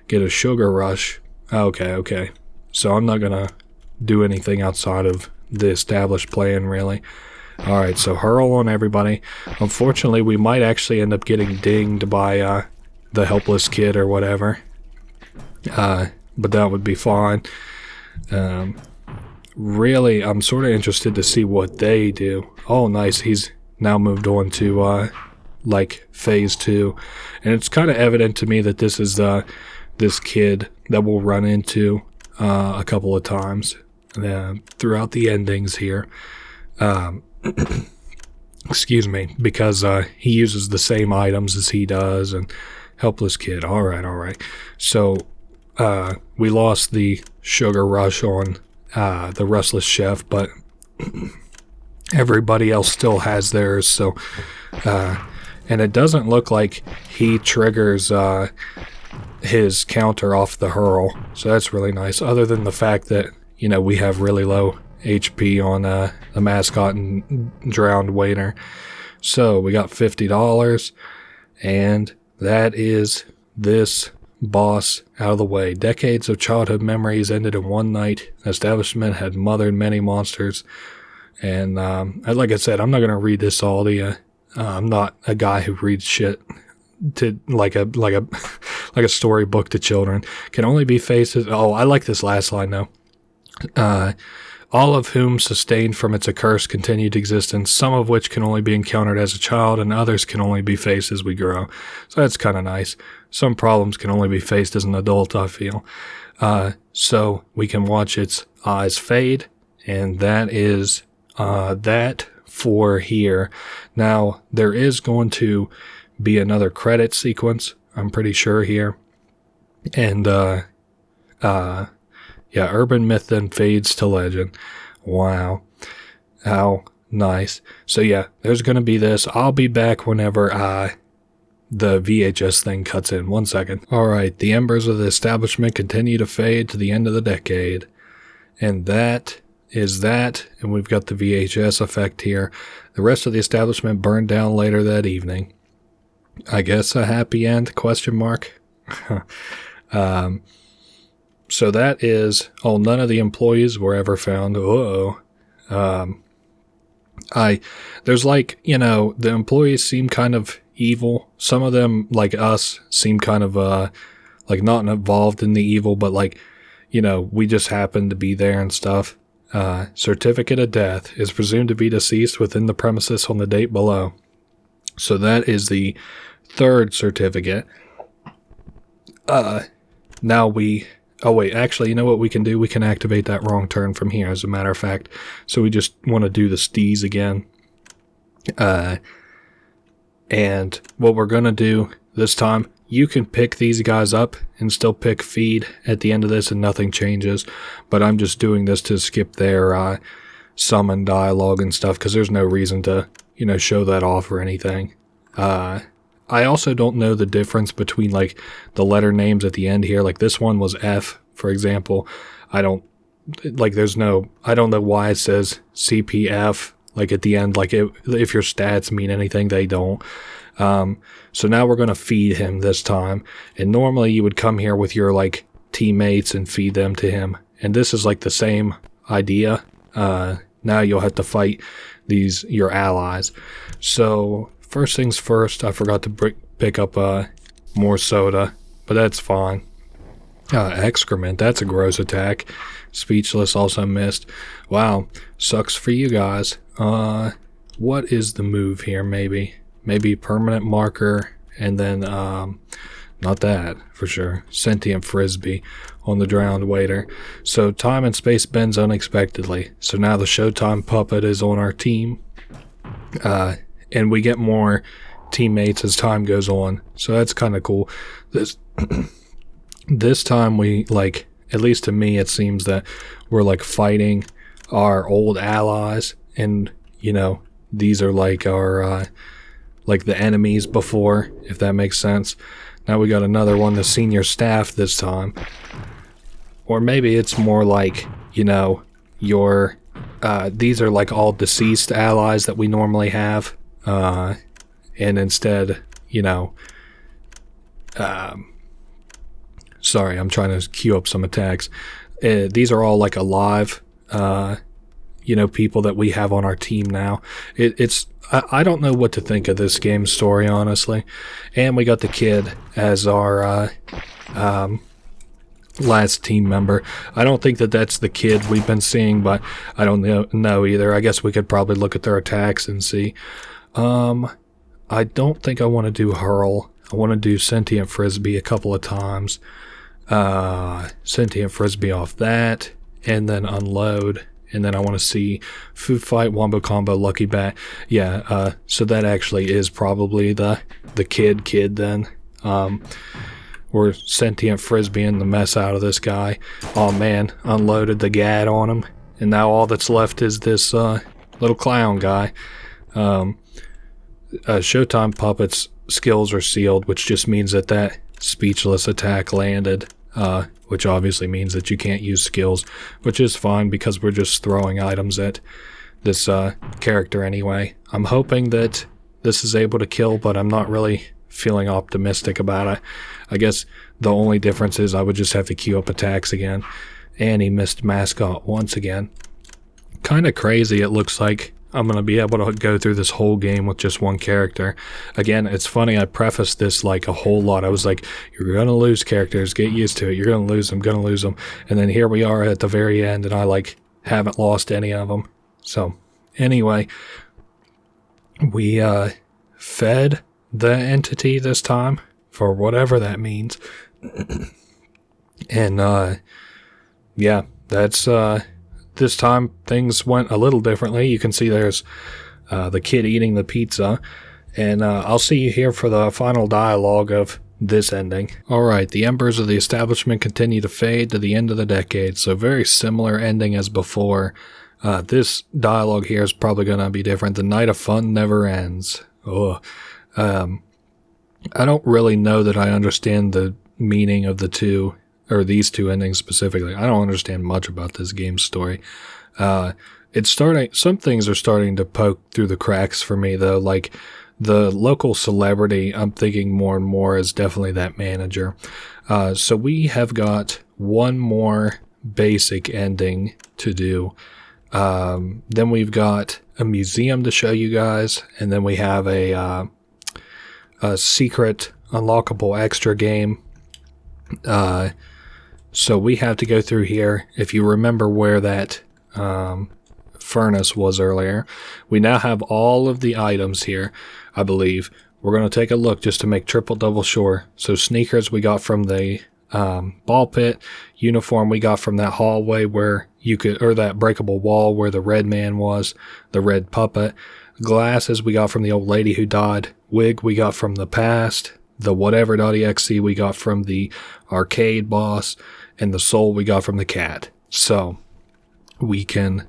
Get a sugar rush. Okay. So I'm not going to do anything outside of the established plan, really. Alright, so hurl on everybody. Unfortunately, we might actually end up getting dinged by the helpless kid or whatever. But that would be fine. Really, I'm sort of interested to see what they do. Oh, nice. He's now moved on to, like, phase 2. And it's kind of evident to me that this is, this kid that we'll run into, a couple of times, throughout the endings here. Excuse me, because, he uses the same items as he does, and helpless kid. Alright. So, we lost the sugar rush on the Restless Chef, but everybody else still has theirs. So, and it doesn't look like he triggers his counter off the hurl. So that's really nice. Other than the fact that we have really low HP on the mascot and drowned waiter. So we got $50, and that is this boss out of the way. Decades of childhood memories ended in one night. The establishment had mothered many monsters, and like I said, I'm not going to read this all to you. I'm not a guy who reads shit to like a storybook to children. Can only be faces. Oh, I like this last line though. All of whom sustained from its accursed continued existence, some of which can only be encountered as a child, and others can only be faced as we grow. So that's kind of nice. Some problems can only be faced as an adult, I feel. So we can watch its eyes fade, and that is that for here. Now, there is going to be another credit sequence, I'm pretty sure here. And, yeah, urban myth then fades to legend. Wow. How nice. So yeah, there's going to be this. I'll be back whenever the VHS thing cuts in. 1 second. Alright, the embers of the establishment continue to fade to the end of the decade. And that is that. And we've got the VHS effect here. The rest of the establishment burned down later that evening. I guess a happy end, question mark. So that is, none of the employees were ever found. There's like, the employees seem kind of evil. Some of them, like us, seem kind of, like not involved in the evil, but like, we just happened to be there and stuff. Certificate of death is presumed to be deceased within the premises on the date below. So that is the third certificate. Now we... Oh, wait, actually, you know what we can do? We can activate that wrong turn from here, as a matter of fact. So we just want to do the stees again. And what we're going to do this time, you can pick these guys up and still pick feed at the end of this and nothing changes. But I'm just doing this to skip their summon dialogue and stuff because there's no reason to, show that off or anything. I also don't know the difference between like the letter names at the end here. Like this one was F, for example. I don't know why it says CPF like at the end. Like if your stats mean anything, they don't. So now we're going to feed him this time. And normally you would come here with your like teammates and feed them to him. And this is like the same idea. Now you'll have to fight your allies. So first things first, I forgot to pick up more soda, but that's fine. Excrement, that's a gross attack. Speechless also missed. Wow, sucks for you guys. What is the move here, maybe? Maybe permanent marker, and then, not that, for sure. Sentient Frisbee on the drowned waiter. So time and space bends unexpectedly. So now the Showtime puppet is on our team. And we get more teammates as time goes on. So that's kind of cool. This time we, like, at least to me, it seems that we're, like, fighting our old allies. And, these are, like, our, like, the enemies before, if that makes sense. Now we got another one, the senior staff this time. Or maybe it's more like, your, these are, like, all deceased allies that we normally have. And instead, sorry, I'm trying to queue up some attacks. These are all like alive, people that we have on our team now. I don't know what to think of this game's story, honestly. And we got the kid as our, last team member. I don't think that that's the kid we've been seeing, but I don't know either. I guess we could probably look at their attacks and see. I don't think I want to do Hurl. I want to do Sentient Frisbee a couple of times. Sentient Frisbee off that, and then Unload. And then I want to see Food Fight, Wombo Combo, Lucky Bat. Yeah, so that actually is probably the kid then. We're Sentient Frisbeeing the mess out of this guy. Oh man, unloaded the GAD on him. And now all that's left is this little clown guy. Showtime Puppet's skills are sealed, which just means that speechless attack landed, which obviously means that you can't use skills, which is fine because we're just throwing items at this character anyway. I'm hoping that this is able to kill, but I'm not really feeling optimistic about it. I guess the only difference is I would just have to queue up attacks again. And he missed Mascot once again. Kind of crazy, it looks like. I'm going to be able to go through this whole game with just one character. Again, it's funny, I prefaced this like a whole lot. I was like, you're going to lose characters, get used to it. You're going to lose them. And then here we are at the very end, and I like haven't lost any of them. So, anyway, we fed the entity this time, for whatever that means. And, yeah, that's... This time, things went a little differently. You can see there's the kid eating the pizza. And I'll see you here for the final dialogue of this ending. Alright, the embers of the establishment continue to fade to the end of the decade. So very similar ending as before. This dialogue here is probably going to be different. The night of fun never ends. I don't really know that I understand the meaning of the two, or these two endings specifically. I don't understand much about this game's story. Some things are starting to poke through the cracks for me though, like the local celebrity I'm thinking more and more is definitely that manager. So we have got one more basic ending to do. Then we've got a museum to show you guys, and then we have a secret unlockable extra game. So we have to go through here. If you remember where that furnace was earlier, we now have all of the items here, I believe. We're going to take a look just to make double sure. So sneakers we got from the ball pit. Uniform we got from that hallway where you could, or that breakable wall where the red man was, the red puppet. Glasses we got from the old lady who died. Wig we got from the past. The whatever.exe we got from the arcade boss. And the soul we got from the cat. So we can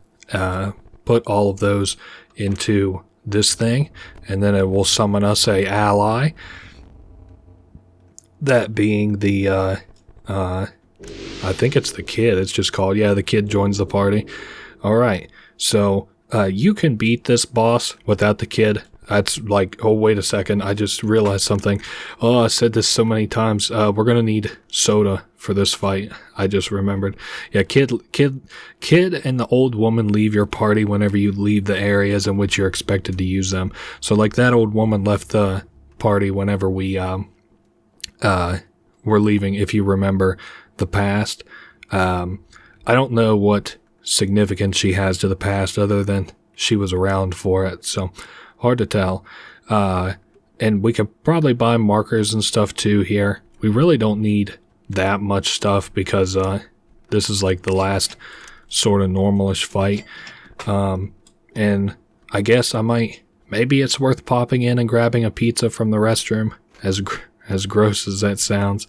put all of those into this thing, and then it will summon us a ally. That being the I think it's the kid. It's just called, yeah, the kid joins the party. All right, so you can beat this boss without the kid. That's like, oh, wait a second, I just realized something. Oh, I said this so many times. We're gonna need soda for this fight. I just remembered. Yeah, kid and the old woman leave your party whenever you leave the areas in which you're expected to use them. So like that old woman left the party whenever we were leaving, if you remember the past. I don't know what significance she has to the past other than she was around for it, so hard to tell. And we could probably buy markers and stuff too here. We really don't need that much stuff because this is like the last sort of normalish fight. And I guess maybe it's worth popping in and grabbing a pizza from the restroom, as gross as that sounds,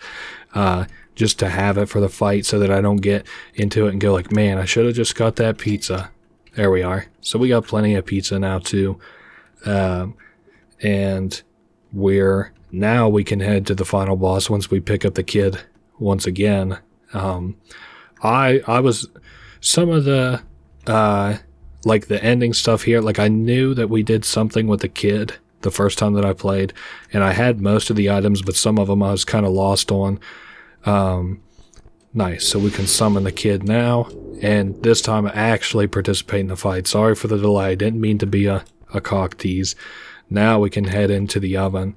just to have it for the fight so that I don't get into it and go like, man, I should have just got that pizza. There we are. So we got plenty of pizza now too. And we can head to the final boss once we pick up the kid once again. I was some of the like the ending stuff here, like I knew that we did something with the kid the first time that I played, and I had most of the items, but some of them I was kind of lost on. Nice, so we can summon the kid now, and this time I actually participate in the fight. Sorry for the delay, I didn't mean to be a cock tease. Now we can head into the oven,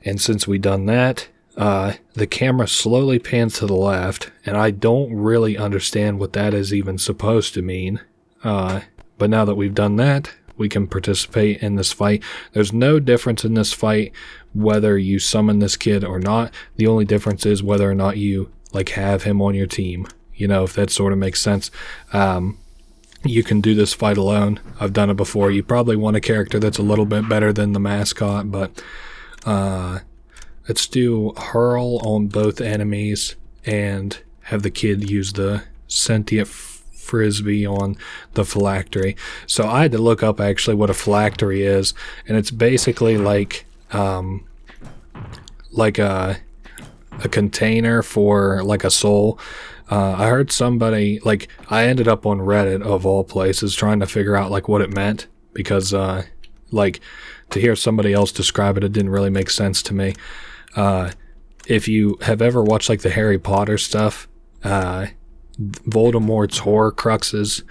and since we done that, the camera slowly pans to the left, and I don't really understand what that is even supposed to mean, but now that we've done that, we can participate in this fight. There's no difference in this fight whether you summon this kid or not. The only difference is whether or not you like have him on your team, you know, if that sort of makes sense. You can do this fight alone. I've done it before. You probably want a character that's a little bit better than the mascot, but let's do hurl on both enemies and have the kid use the sentient frisbee on the phylactery. So I had to look up actually what a phylactery is, and it's basically like a container for like a soul. I heard somebody, like, I ended up on Reddit of all places trying to figure out like what it meant, because like to hear somebody else describe it, it didn't really make sense to me. If you have ever watched like the Harry Potter stuff, Voldemort's Horcruxes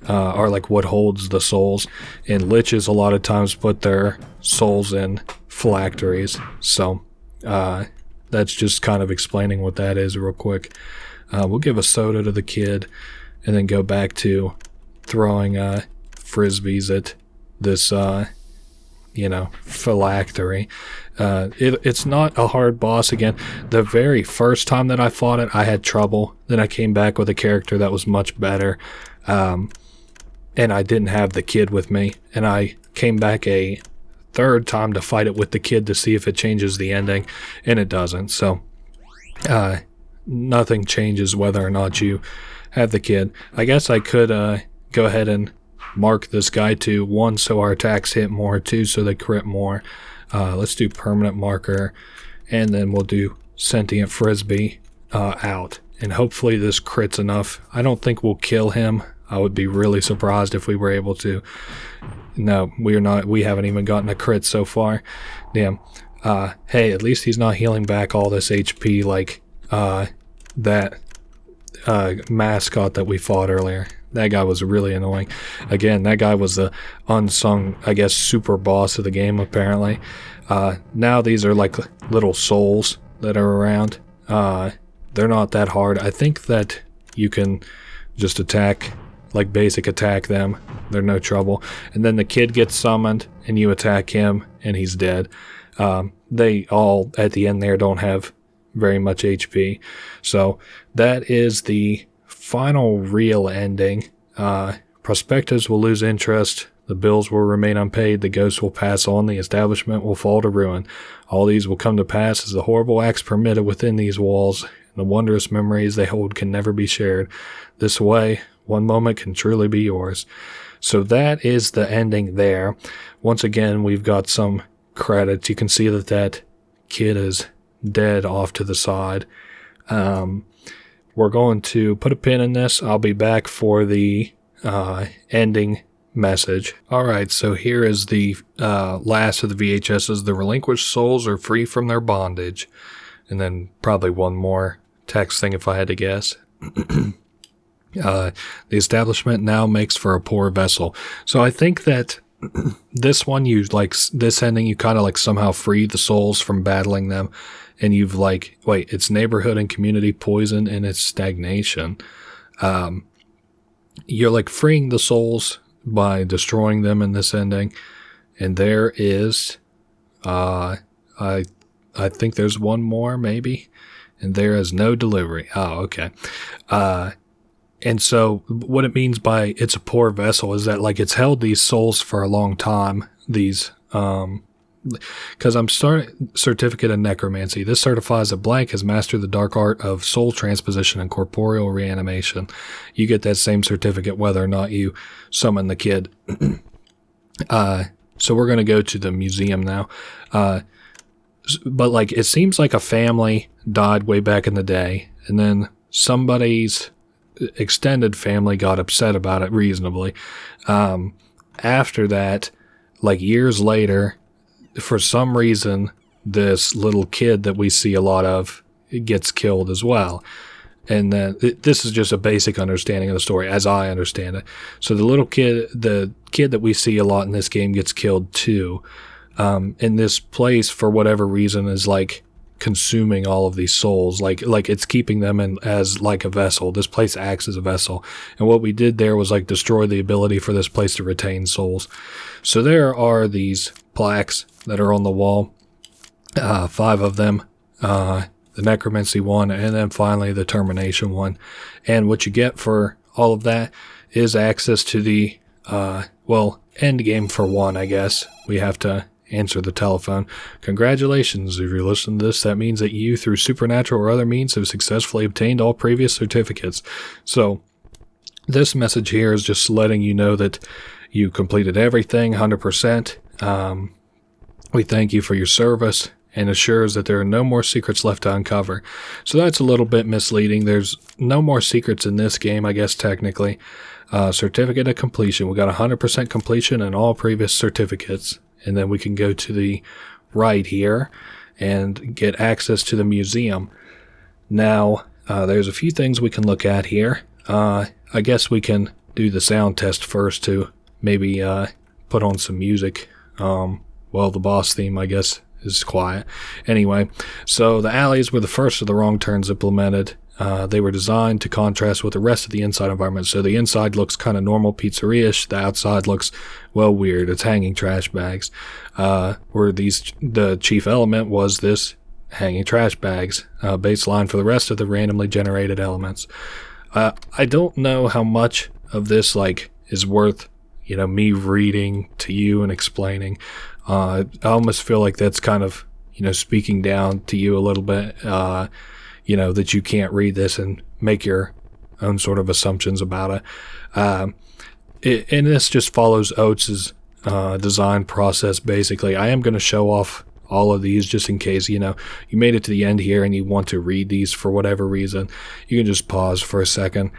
are like what holds the souls, and liches a lot of times put their souls in phylacteries. So that's just kind of explaining what that is real quick. We'll give a soda to the kid and then go back to throwing frisbees at this phylactery. It's not a hard boss. Again, the very first time that I fought it, I had trouble. Then I came back with a character that was much better, and I didn't have the kid with me, and I came back a third time to fight it with the kid to see if it changes the ending, and it doesn't. So nothing changes whether or not you have the kid. I guess I could go ahead and mark this guy to 1 so our attacks hit more, 2 so they crit more. Let's do permanent marker, and then we'll do sentient frisbee out, and hopefully this crits enough. I don't think we'll kill him. I would be really surprised if we were able to. No, we are not. We haven't even gotten a crit so far. Damn. Hey, at least he's not healing back all this HP like that mascot that we fought earlier. That guy was really annoying. Again, that guy was the unsung, I guess, super boss of the game, apparently. Now these are like little souls that are around. They're not that hard. I think that you can just attack, like basic attack them. They're no trouble. And then the kid gets summoned, and you attack him, and he's dead. They all, at the end there, don't have very much HP. So that is the final real ending. Prospectors will lose interest. The bills will remain unpaid. The ghosts will pass on. The establishment will fall to ruin. All these will come to pass as the horrible acts permitted within these walls, and the wondrous memories they hold can never be shared. This way, one moment can truly be yours. So that is the ending there. Once again, we've got some credits. You can see that that kid is dead off to the side. We're going to put a pin in this. I'll be back for the ending message. Alright, so here is the last of the VHSs. The relinquished souls are free from their bondage. And then probably one more text thing if I had to guess. The establishment now makes for a poor vessel. So I think that this one, you like this ending, you kind of like somehow free the souls from battling them. And you've like, wait, it's neighborhood and community poison and it's stagnation. You're like freeing the souls by destroying them in this ending. And there is, I think there's one more maybe. And there is no delivery. Oh, okay. And so what it means by it's a poor vessel is that like it's held these souls for a long time. These, because I'm starting certificate in necromancy. This certifies that blank has mastered the dark art of soul transposition and corporeal reanimation. You get that same certificate whether or not you summon the kid. So we're going to go to the museum now. But like it seems like a family died way back in the day, and then somebody's extended family got upset about it reasonably. After that, like years later, for some reason, this little kid that we see a lot of gets killed as well. And then this is just a basic understanding of the story as I understand it. So the kid that we see a lot in this game gets killed too. And this place, for whatever reason, is like consuming all of these souls. Like it's keeping them in as like a vessel. This place acts as a vessel. And what we did there was like destroy the ability for this place to retain souls. So there are these plaques that are on the wall, 5 of them, the Necromancy one, and then finally the Termination one. And what you get for all of that is access to the, end game for one, I guess. We have to answer the telephone. Congratulations, if you're listening to this, that means that you, through supernatural or other means, have successfully obtained all previous certificates. So, this message here is just letting you know that you completed everything 100%. We thank you for your service and assures that there are no more secrets left to uncover. So that's a little bit misleading. There's no more secrets in this game, I guess, technically. Certificate of completion. We got 100% completion in all previous certificates. And then we can go to the right here and get access to the museum. Now, there's a few things we can look at here. I guess we can do the sound test first to maybe put on some music. The boss theme, I guess, is quiet. Anyway, so the alleys were the first of the wrong turns implemented. They were designed to contrast with the rest of the inside environment. So the inside looks kind of normal pizzeria-ish. The outside looks, weird. It's hanging trash bags. The chief element was this hanging trash bags, baseline for the rest of the randomly generated elements. I don't know how much of this is worth, me reading to you and explaining. I almost feel like that's kind of, speaking down to you a little bit, that you can't read this and make your own sort of assumptions about it. And this just follows Oates' design process, basically. I am going to show off all of these just in case, you made it to the end here and you want to read these for whatever reason. You can just pause for a second.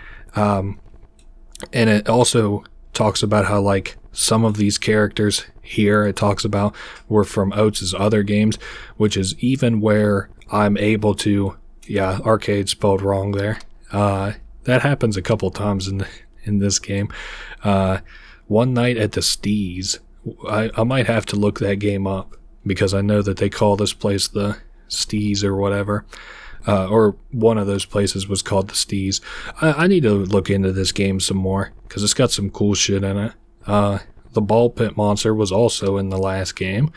And it also talks about how, like, some of these characters here it talks about were from Oates' other games, which is even where I'm able to, yeah, arcade spelled wrong there. That happens a couple times in this game. One Night at the Stees, I might have to look that game up, because I know that they call this place the Stees or whatever. Or one of those places was called the Stees. I need to look into this game some more, because it's got some cool shit in it. The ball pit monster was also in the last game.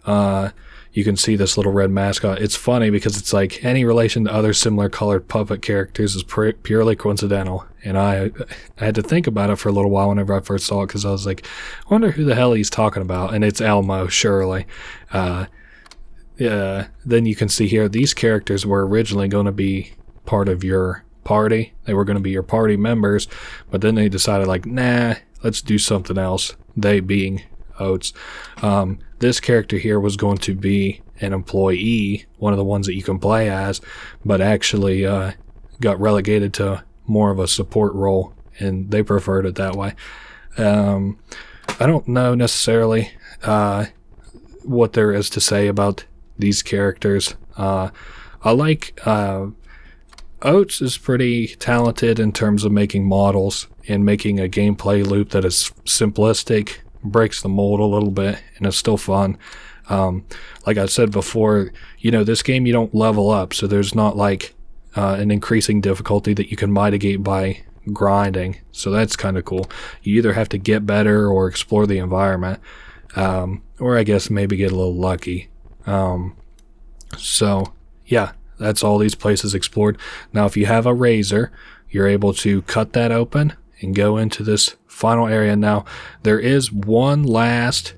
You can see this little red mascot. It's funny because it's like any relation to other similar colored puppet characters is purely coincidental. And I had to think about it for a little while whenever I first saw it, because I was like, I wonder who the hell he's talking about. And it's Elmo, surely. Yeah, then you can see here, these characters were originally going to be part of your party. They were going to be your party members, but then they decided, like, nah, let's do something else. They being Oates. This character here was going to be an employee, one of the ones that you can play as, but actually got relegated to more of a support role, and they preferred it that way. I don't know necessarily what there is to say about these characters. I like Oates is pretty talented in terms of making models and making a gameplay loop that is simplistic, breaks the mold a little bit, and is still fun. Like I said before, this game you don't level up, so there's not like an increasing difficulty that you can mitigate by grinding, so that's kind of cool. You either have to get better or explore the environment, or I guess maybe get a little lucky. So yeah, that's all these places explored. Now, if you have a razor, you're able to cut that open and go into this final area. Now, there is one last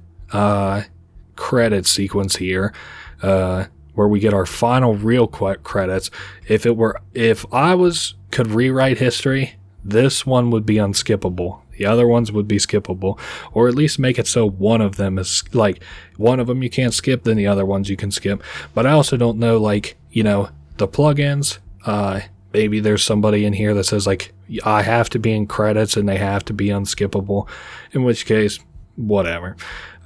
credit sequence here, where we get our final real credits. If I could rewrite history, this one would be unskippable. The other ones would be skippable, or at least make it so one of them is, like, one of them you can't skip, then the other ones you can skip. But I also don't know, like, the plugins. Maybe there's somebody in here that says, like, I have to be in credits and they have to be unskippable, in which case, whatever.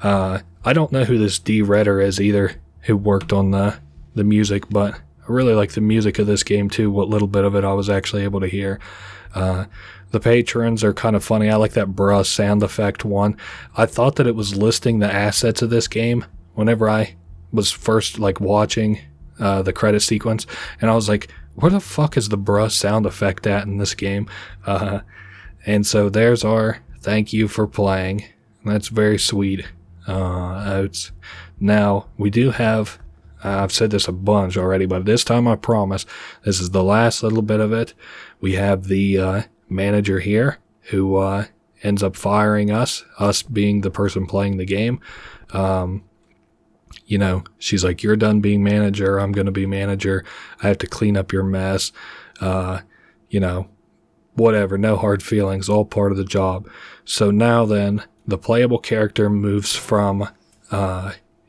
I don't know who this D. Redder is either, who worked on the music, but I really like the music of this game too. What little bit of it I was actually able to hear. The patrons are kind of funny. I like that bruh sound effect one. I thought that it was listing the assets of this game whenever I was first, like, watching the credit sequence, and I was like, where the fuck is the bruh sound effect at in this game? And so there's our thank you for playing. That's very sweet. Oates. Now, we do have, I've said this a bunch already, but this time I promise, this is the last little bit of it. We have the manager here who ends up firing us being the person playing the game. She's like, you're done being manager, I'm going to be manager, I have to clean up your mess, whatever, no hard feelings, all part of the job. So now then, the playable character moves from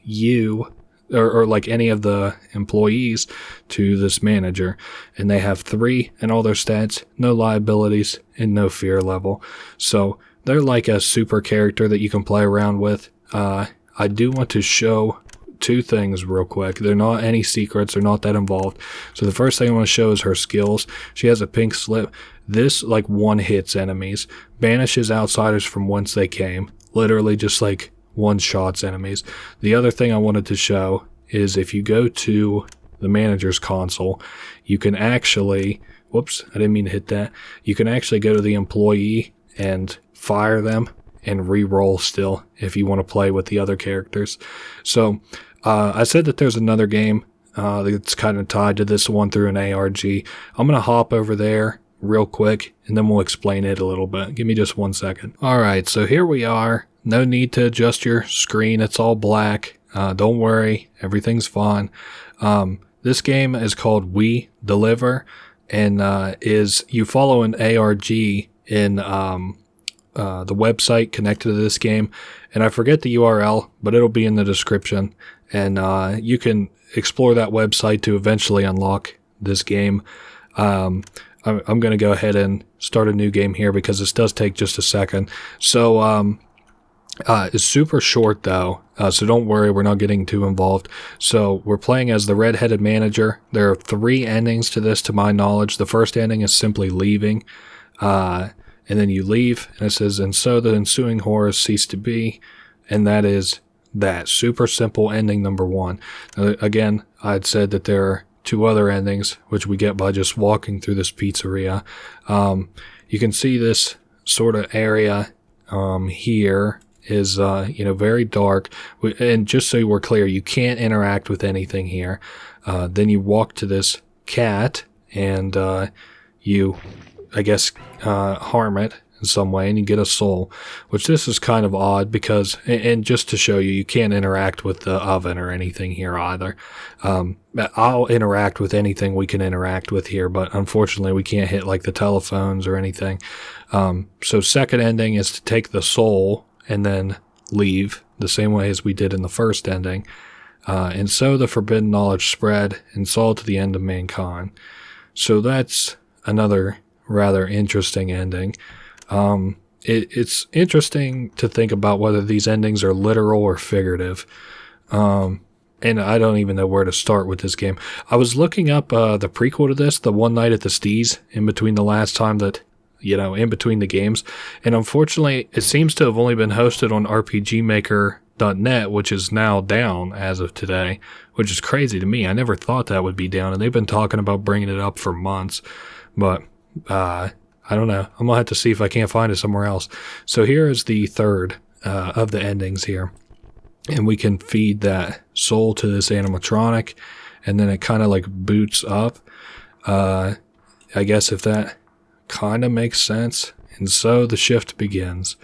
you, or like any of the employees, to this manager, and they have 3 in all their stats, no liabilities, and no fear level. So they're like a super character that you can play around with. I do want to show 2 things real quick. They're not any secrets, they're not that involved. So the first thing I want to show is her skills. She has a pink slip. This, like, one hits enemies, banishes outsiders from whence they came, literally just like one shots enemies. The other thing I wanted to show is if you go to the manager's console, you can actually, whoops, I didn't mean to hit that. You can actually go to the employee and fire them and re-roll still if you want to play with the other characters. So I said that there's another game that's kind of tied to this one through an ARG. I'm going to hop over there real quick, and then we'll explain it a little bit. Give me just 1 second. Alright, so here we are. No need to adjust your screen. It's all black. Don't worry. Everything's fine. This game is called We Deliver, and you follow an ARG in the website connected to this game, and I forget the URL, but it'll be in the description, and you can explore that website to eventually unlock this game. I'm going to go ahead and start a new game here because this does take just a second. So it's super short though, so don't worry, we're not getting too involved. So we're playing as the red-headed manager. There are 3 endings to this, to my knowledge. The first ending is simply leaving, and then you leave, and it says, and so the ensuing horrors cease to be, and that is that. Super simple ending number 1. Again, I'd said that there are 2 other endings, which we get by just walking through this pizzeria. You can see this sort of area here is very dark, and just so we're clear, you can't interact with anything here. Then you walk to this cat, and you, I guess, harm it in some way, and you get a soul, which this is kind of odd because, and just to show you, you can't interact with the oven or anything here either. I'll interact with anything we can interact with here, but unfortunately we can't hit like the telephones or anything. So second ending is to take the soul and then leave, the same way as we did in the first ending. And so the forbidden knowledge spread, and saw to the end of mankind. So that's another rather interesting ending. It's interesting to think about whether these endings are literal or figurative. And I don't even know where to start with this game. I was looking up the prequel to this, the One Night at the Steez, in between the last time that, in between the games. And unfortunately, it seems to have only been hosted on RPGmaker.net, which is now down as of today, which is crazy to me. I never thought that would be down, and they've been talking about bringing it up for months. But I don't know. I'm going to have to see if I can't find it somewhere else. So here is the third of the endings here. And we can feed that soul to this animatronic, and then it kind of like boots up. I guess if that kind of makes sense. And so the shift begins.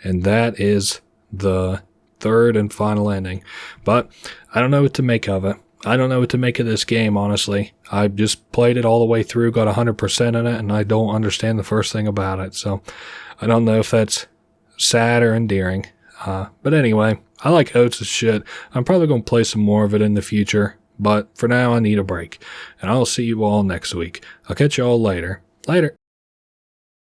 And that is the third and final ending. But I don't know what to make of it. I don't know what to make of this game, honestly. I just played it all the way through, got 100% in it, and I don't understand the first thing about it. So I don't know if that's sad or endearing. But anyway, I like Oates' shit. I'm probably going to play some more of it in the future. But for now, I need a break. And I'll see you all next week. I'll catch you all later. Later.